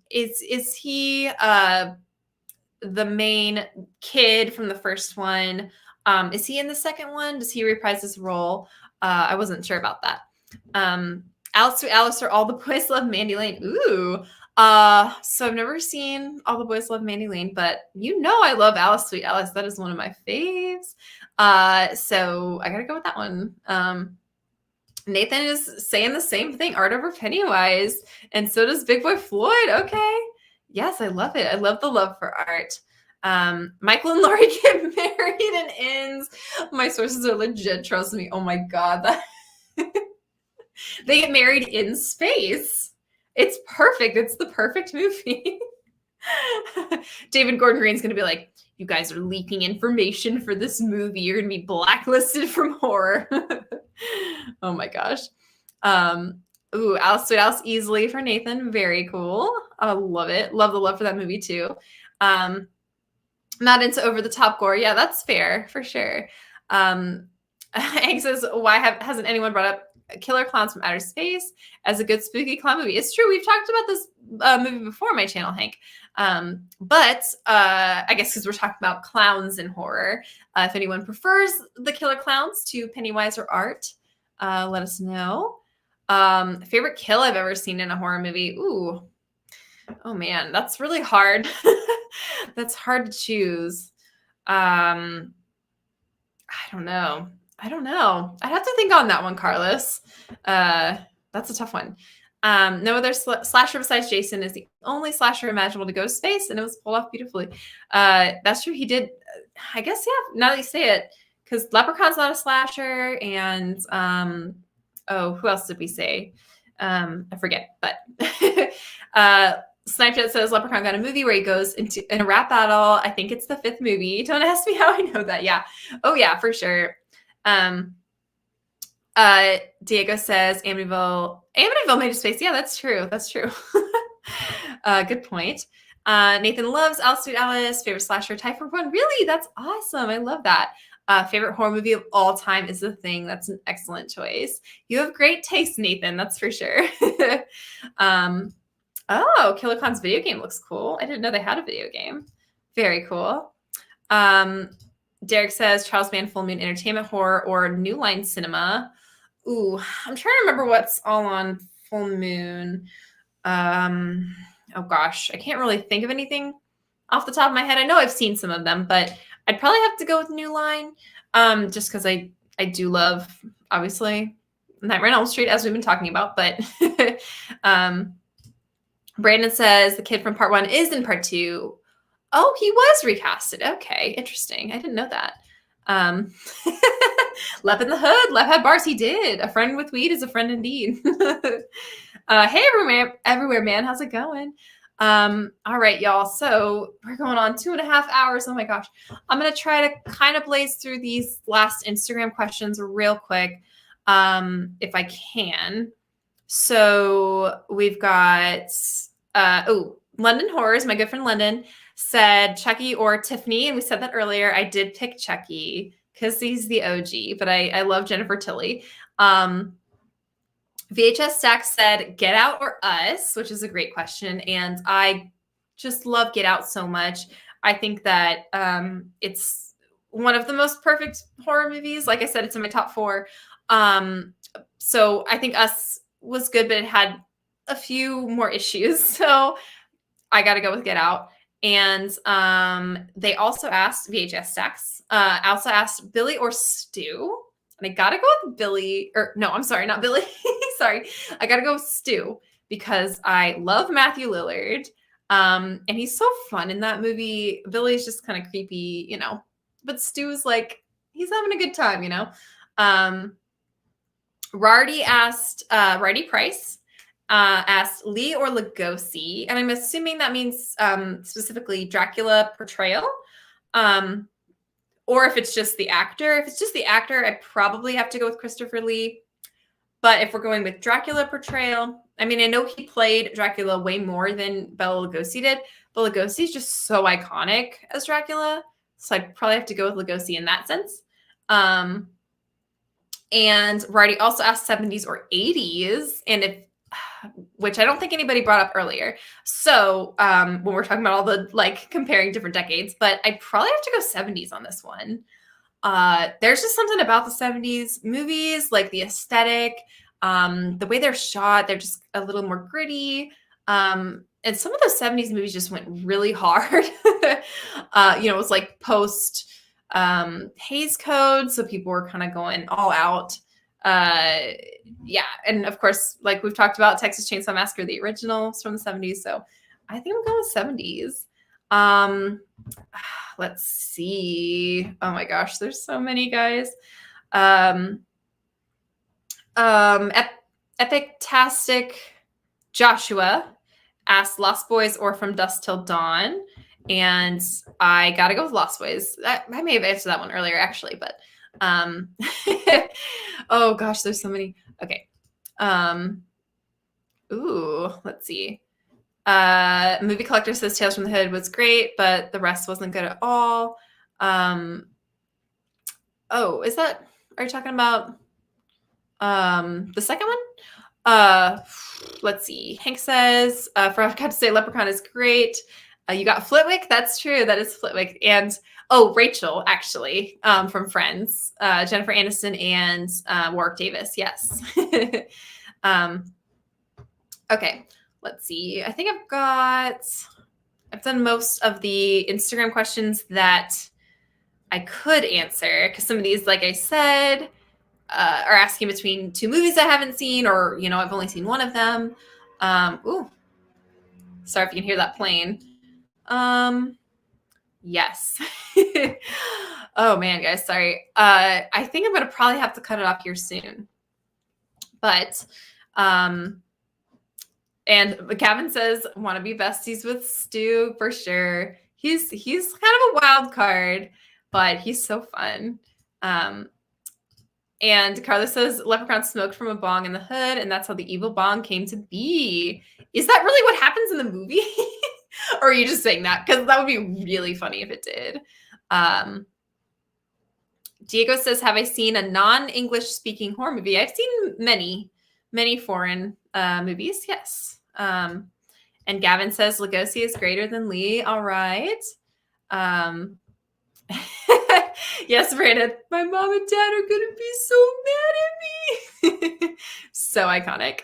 [SPEAKER 2] is he the main kid from the first one? Is he in the second one? Does he reprise his role? I wasn't sure about that. Alice Sweet Alice or All the Boys Love Mandy Lane. Ooh. So I've never seen All the Boys Love Mandy Lane, but I love Alice Sweet Alice. That is one of my faves. So I gotta go with that one. Nathan is saying the same thing, Art over Pennywise, and so does Big Boy Floyd. Okay. Yes, I love it. I love the love for art. Michael and Laurie get married and ends. My sources are legit, trust me. Oh my God. They get married in space. It's perfect. It's the perfect movie. David Gordon Green's going to be like, you guys are leaking information for this movie. You're going to be blacklisted from horror. Oh my gosh. Ooh, Alice Sweet Alice easily for Nathan. Very cool. I love it. Love the love for that movie too. Not into over the top gore. Yeah, that's fair for sure. Hank says, why hasn't anyone brought up Killer Clowns from Outer Space as a good spooky clown movie? It's true. We've talked about this movie before on my channel, Hank. But I guess because we're talking about clowns in horror, if anyone prefers the Killer Clowns to Pennywise or Art, let us know. Favorite kill I've ever seen in a horror movie. Ooh. Oh man, that's really hard. That's hard to choose. I don't know. I'd have to think on that one, Carlos. That's a tough one. No other slasher besides Jason is the only slasher imaginable to go to space, and it was pulled off beautifully. That's true. He did. I guess, yeah, now that you say it, because Leprechaun's not a slasher, and who else did we say? I forget, but Snipechat says Leprechaun got a movie where he goes in a rap battle. I think it's the 5th movie. Don't ask me how I know that. Yeah. Oh yeah, for sure. Diego says Amityville made a space. Yeah, that's true. Good point. Nathan loves Alice Sweet Alice. Favorite slasher type for one. Really? That's awesome. I love that. Favorite horror movie of all time is The Thing. That's an excellent choice. You have great taste, Nathan. That's for sure. Oh, Killer Clown's video game looks cool. I didn't know they had a video game. Very cool. Derek says Charles Band Full Moon Entertainment Horror or New Line Cinema. Ooh, I'm trying to remember what's all on Full Moon. Oh gosh, I can't really think of anything off the top of my head. I know I've seen some of them, but I'd probably have to go with New Line, just because I do love, obviously, Nightmare on Elm Street, as we've been talking about. But Brandon says the kid from part 1 is in part 2. Oh, he was recasted. Okay, interesting. I didn't know that. Lep in the Hood, Lep had bars. He did. A friend with weed is a friend indeed. Hey, everywhere, man. How's it going? All right, y'all. So we're going on 2.5 hours. Oh my gosh. I'm going to try to kind of blaze through these last Instagram questions real quick, if I can. So we've got, London Horrors, my good friend London, said Chucky or Tiffany, and we said that earlier. I did pick Chucky because he's the OG, but I love Jennifer Tilly. VHS Stack said Get Out or Us, which is a great question, and I just love Get Out so much. I think that it's one of the most perfect horror movies. Like I said, it's in my top 4. So I think Us was good, but it had a few more issues. So I got to go with Get Out. And they also asked, VHS Stacks, also asked Billy or Stu. And I got to go with Billy, or no, I'm sorry, not Billy. Sorry. I got to go with Stu because I love Matthew Lillard. And he's so fun in that movie. Billy's just kind of creepy, but Stu's like, he's having a good time, Rardy asked, Rardy Price asked Lee or Lugosi, and I'm assuming that means specifically Dracula portrayal, or if it's just the actor. If it's just the actor, I probably have to go with Christopher Lee. But if we're going with Dracula portrayal, I mean, I know he played Dracula way more than Bela Lugosi did. Bela Lugosi is just so iconic as Dracula, so I'd probably have to go with Lugosi in that sense. And Righty also asked 70s or 80s, and if which I don't think anybody brought up earlier. So when we're talking about all the like comparing different decades, but I probably have to go 70s on this one. There's just something about the 70s movies, like the aesthetic, the way they're shot, they're just a little more gritty. And some of those 70s movies just went really hard. It was like post Hays Code, so people were kind of going all out. And of course, like we've talked about, Texas Chainsaw Massacre, the originals from the 70s. So I think I'm going with 70s. Let's see. Oh my gosh, there's so many, guys. Epictastic Joshua asked Lost Boys or From Dusk Till Dawn. And I gotta go with Lost Boys. I may have answered that one earlier, actually, but oh gosh, there's so many. Okay. Let's see. Movie Collector says Tales from the Hood was great, but the rest wasn't good at all. Are you talking about the second one? Let's see. Hank says, forgot to say Leprechaun is great. You got Flitwick? That's true. That is Flitwick. And Rachel, actually, from Friends. Jennifer Aniston and Warwick Davis. Yes. Okay. Let's see. I think I've done most of the Instagram questions that I could answer, because some of these, like I said, are asking between two movies I haven't seen, or, I've only seen one of them. Sorry if you can hear that plane. Yes. Oh man, guys, sorry. I think I'm going to probably have to cut it off here soon. But, and Gavin says, want to be besties with Stu for sure. He's kind of a wild card, but he's so fun. And Carlos says, Leprechaun smoked from a bong in the hood, and that's how the evil bong came to be. Is that really what happens in the movie? Or are you just saying that? Because that would be really funny if it did. Diego says, have I seen a non-English speaking horror movie? I've seen many foreign movies, yes. And Gavin says, Lugosi is greater than Lee. All right. Yes, Brandon, my mom and dad are going to be so mad at me. So iconic.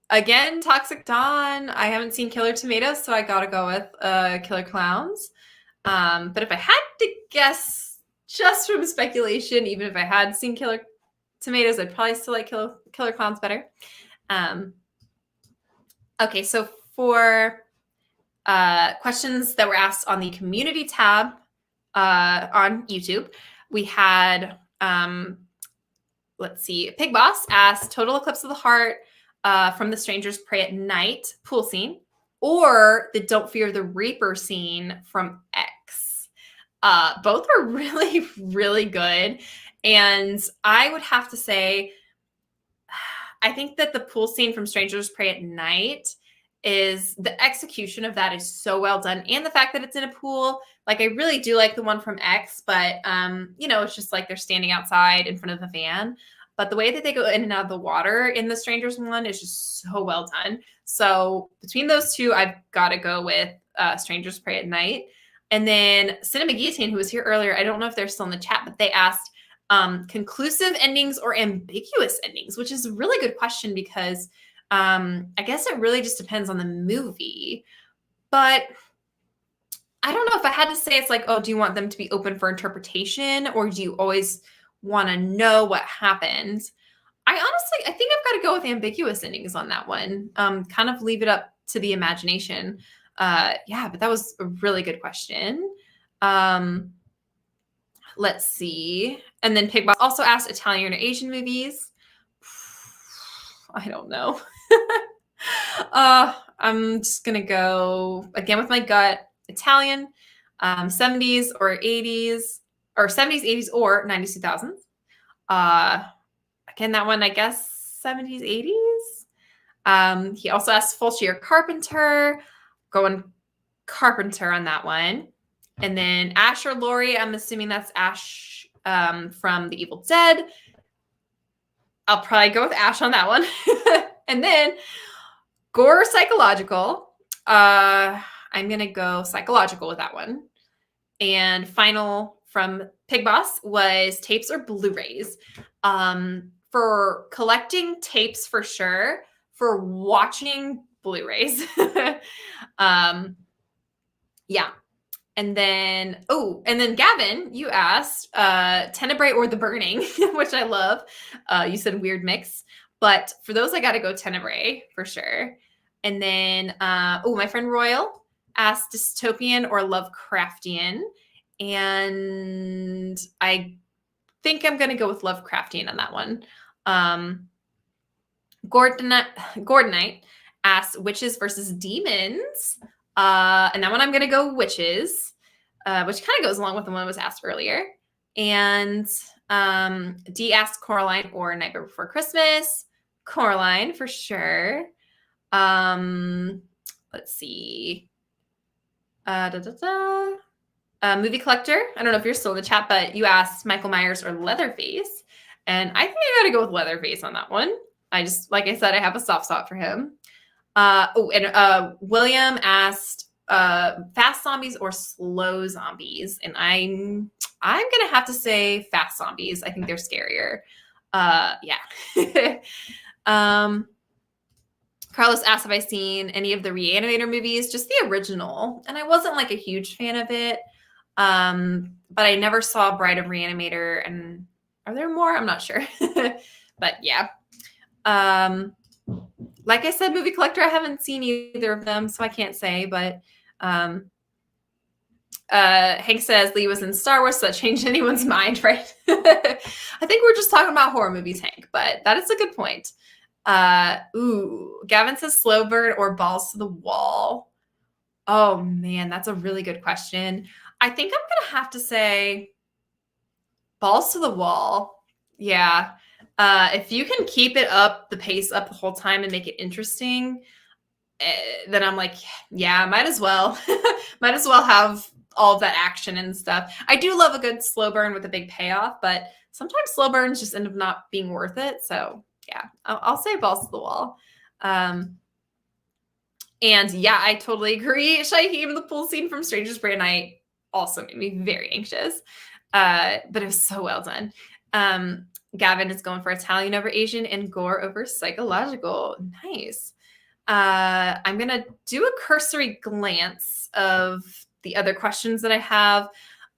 [SPEAKER 2] Again, Toxic Dawn. I haven't seen Killer Tomatoes, so I got to go with Killer Clowns. But if I had to guess, just from speculation, even if I had seen Killer Tomatoes, I'd probably still like Killer Clowns better. Okay, so for questions that were asked on the community tab on YouTube, we had, let's see, Pig Boss asked Total Eclipse of the Heart from The Strangers Pray at Night pool scene, or the Don't Fear the Reaper scene from X. Both are really, really good. And I would have to say, I think that the pool scene from Strangers Pray at Night is, the execution of that is so well done. And the fact that it's in a pool, like I really do like the one from X, but it's just like they're standing outside in front of the van. But the way that they go in and out of the water in the Strangers one is just so well done. So between those two, I've got to go with Strangers Pray at Night. And then Cinema Guillotine, who was here earlier, I don't know if they're still in the chat, but they asked conclusive endings or ambiguous endings, which is a really good question because I guess it really just depends on the movie. But I don't know if I had to say, it's like, do you want them to be open for interpretation, or do you always want to know what happened? I think I've got to go with ambiguous endings on that one. Kind of leave it up to the imagination. But that was a really good question. Let's see. And then Pigbot also asked Italian or Asian movies. I don't know. I'm just gonna go again with my gut. Italian, 70s or 80s, or 70s, 80s, or 90s, 2000s. Again, that one, I guess 70s, 80s. He also asked Fulci or Carpenter. Going Carpenter on that one. And then Ash or Laurie, I'm assuming that's Ash from The Evil Dead. I'll probably go with Ash on that one. And then gore or psychological. I'm going to go psychological with that one. And final from Pig Boss was tapes or Blu-rays. For collecting tapes for sure. For watching Blu-rays. Yeah. And then Gavin, you asked Tenebrae or The Burning, which I love. You said weird mix. But for those, I got to go Tenebrae for sure. And then, my friend Royal asked dystopian or Lovecraftian. And I think I'm going to go with Lovecraftian on that one. Gordonite asked witches versus demons. And that one I'm going to go witches, which kind of goes along with the one that was asked earlier. And D asked Coraline or Nightmare Before Christmas. Coraline for sure. Let's see. Movie Collector. I don't know if you're still in the chat, but you asked Michael Myers or Leatherface. And I think I got to go with Leatherface on that one. Like I said, I have a soft spot for him. William asked fast zombies or slow zombies. And I'm going to have to say fast zombies. I think they're scarier. Yeah. Carlos asked if I seen any of the Reanimator movies, just the original. And I wasn't like a huge fan of it. But I never saw Bride of Reanimator. And are there more? I'm not sure. But yeah. Like I said, Movie Collector, I haven't seen either of them, so I can't say. But Hank says Lee was in Star Wars, so that changed anyone's mind, right? I think we're just talking about horror movies, Hank, but that is a good point. Gavin says slow burn or balls to the wall. Oh man, that's a really good question. I think I'm gonna have to say balls to the wall. Yeah. If you can keep it up, the pace up the whole time and make it interesting, then I'm like, yeah, might as well. Might as well have all of that action and stuff. I do love a good slow burn with a big payoff, but sometimes slow burns just end up not being worth it. So yeah, I'll say balls to the wall. And yeah, I totally agree. Shaheem, the pool scene from Strangers Brand Night also made me very anxious. But it was so well done. Gavin is going for Italian over Asian and gore over psychological. Nice. I'm going to do a cursory glance of the other questions that I have.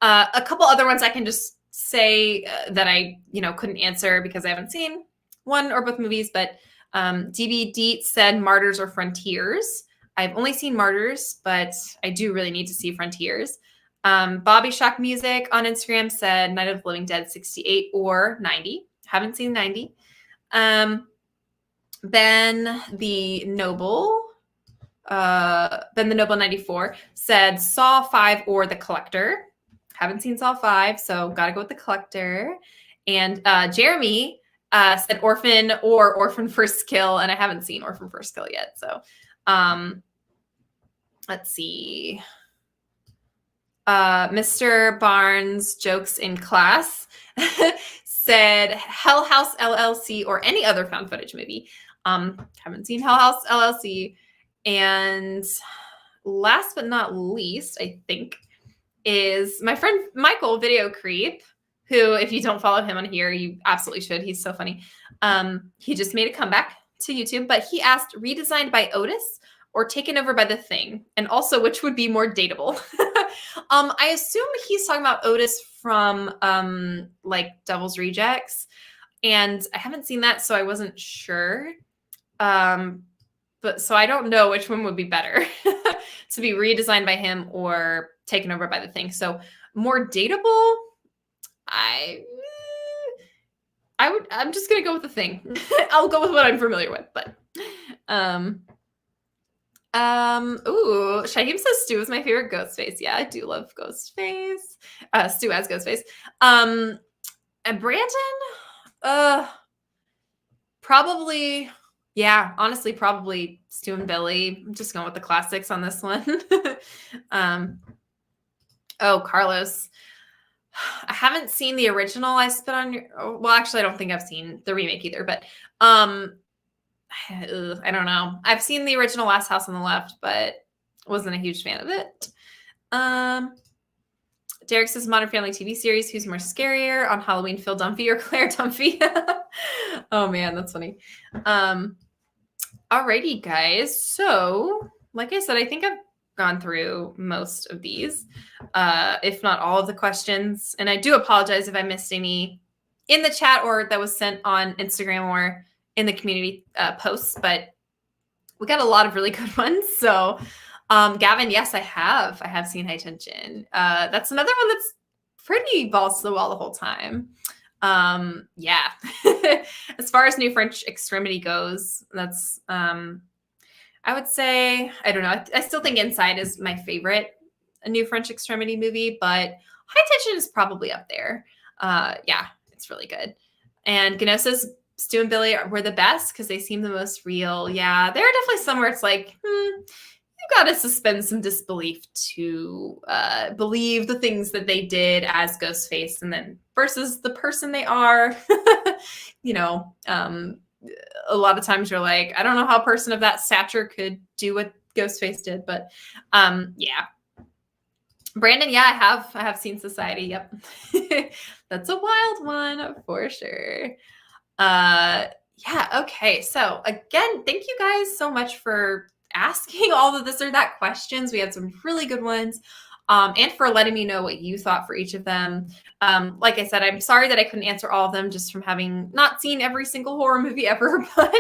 [SPEAKER 2] A couple other ones I can just say that I, couldn't answer because I haven't seen one or both movies, but DB Deet said Martyrs or Frontiers. I've only seen Martyrs, but I do really need to see Frontiers. Bobby Shock Music on Instagram said Night of the Living Dead 68 or 90. Haven't seen 90. Ben the Noble 94 said Saw 5 or The Collector. Haven't seen Saw 5, so gotta go with The Collector. And Jeremy said Orphan or Orphan First Kill, and I haven't seen Orphan First Kill yet. So let's see. Mr. Barnes jokes in class said Hell House LLC or any other found footage movie. Haven't seen Hell House LLC. And last but not least, I think, is my friend Michael Video Creep, who, if you don't follow him on here, you absolutely should. He's so funny. He just made a comeback to YouTube, but he asked redesigned by Otis or taken over by The Thing, and also which would be more dateable. I assume he's talking about Otis from like Devil's Rejects, and I haven't seen that, so I wasn't sure. But so I don't know which one would be better to be redesigned by him or taken over by The Thing. So more dateable, I I'm just gonna go with the thing. I'll go with what I'm familiar with, but ooh, Shaheem says Stu is my favorite Ghostface. Yeah, I do love Ghostface. Stu as Ghostface. And Brandon, probably, yeah, honestly, probably Stu and Billy. I'm just going with the classics on this one. Oh, Carlos. I haven't seen the original I Spit on Your... Well, actually, I don't think I've seen the remake either, but I don't know. I've seen the original Last House on the Left, but wasn't a huge fan of it. Derek says Modern Family TV series. Who's more scarier on Halloween, Phil Dunphy or Claire Dunphy? Oh man, that's funny. Alrighty, guys. So, like I said, I think I've gone through most of these, if not all of the questions. And I do apologize if I missed any in the chat or that was sent on Instagram or in the community posts, but we got a lot of really good ones. So, Gavin, yes, I have seen High Tension. That's another one that's pretty balls to the wall the whole time. Yeah. As far as New French Extremity goes, that's I would say, I don't know. I still think Inside is my favorite New French Extremity movie, but High Tension is probably up there. Yeah, it's really good. And Gano says Stu and Billy were the best because they seem the most real. Yeah, there are definitely some where it's like, you got to suspend some disbelief to believe the things that they did as Ghostface, and then versus the person they are. You know, a lot of times you're like, I don't know how a person of that stature could do what Ghostface did, but yeah. Brandon, yeah, I have seen Society. Yep. That's a wild one for sure. Yeah, okay. So again, thank you guys so much for asking all of this or that questions. We had some really good ones. And for letting me know what you thought for each of them. Like I said, I'm sorry that I couldn't answer all of them just from having not seen every single horror movie ever, but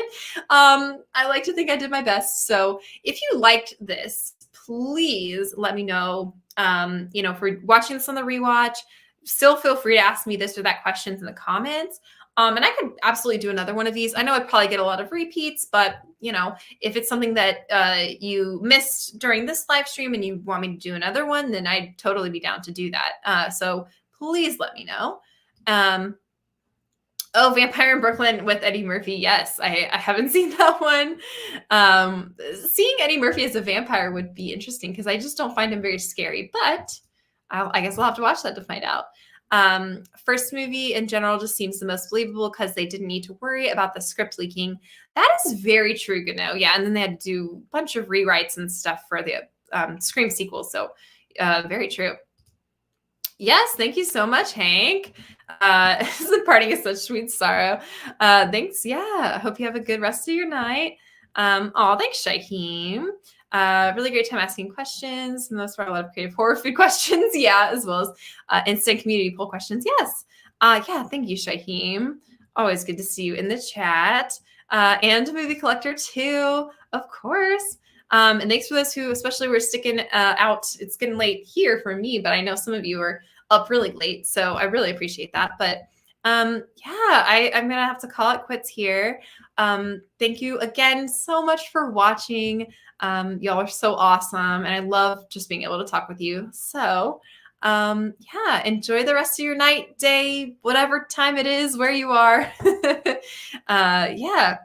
[SPEAKER 2] I like to think I did my best. So if you liked this, please let me know. You know, if we're watching this on the rewatch, still feel free to ask me this or that questions in the comments. And I could absolutely do another one of these. I know I'd probably get a lot of repeats, but you know, if it's something that you missed during this live stream and you want me to do another one, then I'd totally be down to do that. So please let me know. Oh, Vampire in Brooklyn with Eddie Murphy. Yes, I haven't seen that one. Seeing Eddie Murphy as a vampire would be interesting because I just don't find him very scary, but I guess I'll have to watch that to find out. First movie in general just seems the most believable because they didn't need to worry about the script leaking. That is very true, Gano. Yeah, and then they had to do a bunch of rewrites and stuff for the Scream sequel. So very true. Yes, thank you so much, Hank. The parting is such sweet sorrow. Thanks. Yeah, I hope you have a good rest of your night. Oh, thanks, Shaheem. Really great time asking questions. For the most part, a lot of creative horror food questions. Yeah, as well as instant community poll questions. Yes. Yeah, thank you, Shaheem. Always good to see you in the chat. And a movie collector too, of course. And thanks for those who especially were sticking out. It's getting late here for me, but I know some of you are up really late, so I really appreciate that. But yeah, I'm gonna have to call it quits here. Thank you again so much for watching. Y'all are so awesome, and I love just being able to talk with you. So yeah, enjoy the rest of your night, day, whatever time it is where you are. Yeah.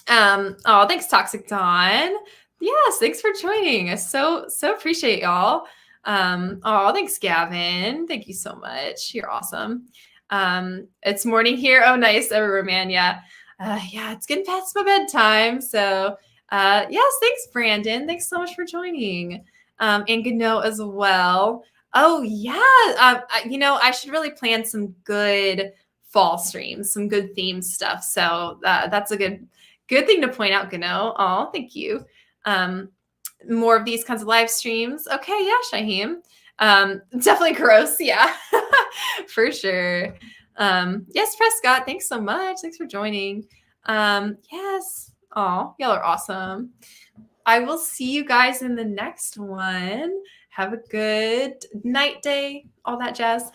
[SPEAKER 2] Oh, thanks, Toxic Dawn. Yes, thanks for joining. I so appreciate y'all. Oh, thanks, Gavin. Thank you so much. You're awesome. It's morning here. Oh, nice, everywhere, man. Yeah. Yeah, it's getting past my bedtime. So yes, thanks, Brandon. Thanks so much for joining. And Gano as well. Oh, yeah. You know, I should really plan some good fall streams, some good theme stuff. So that's a good thing to point out, Gano. Oh, thank you. More of these kinds of live streams. Okay, yeah, Shaheem. Definitely gross. Yeah, for sure. Yes, Prescott, thanks so much. Thanks for joining. Yes. Oh, y'all are awesome. I will see you guys in the next one. Have a good night, day, all that jazz.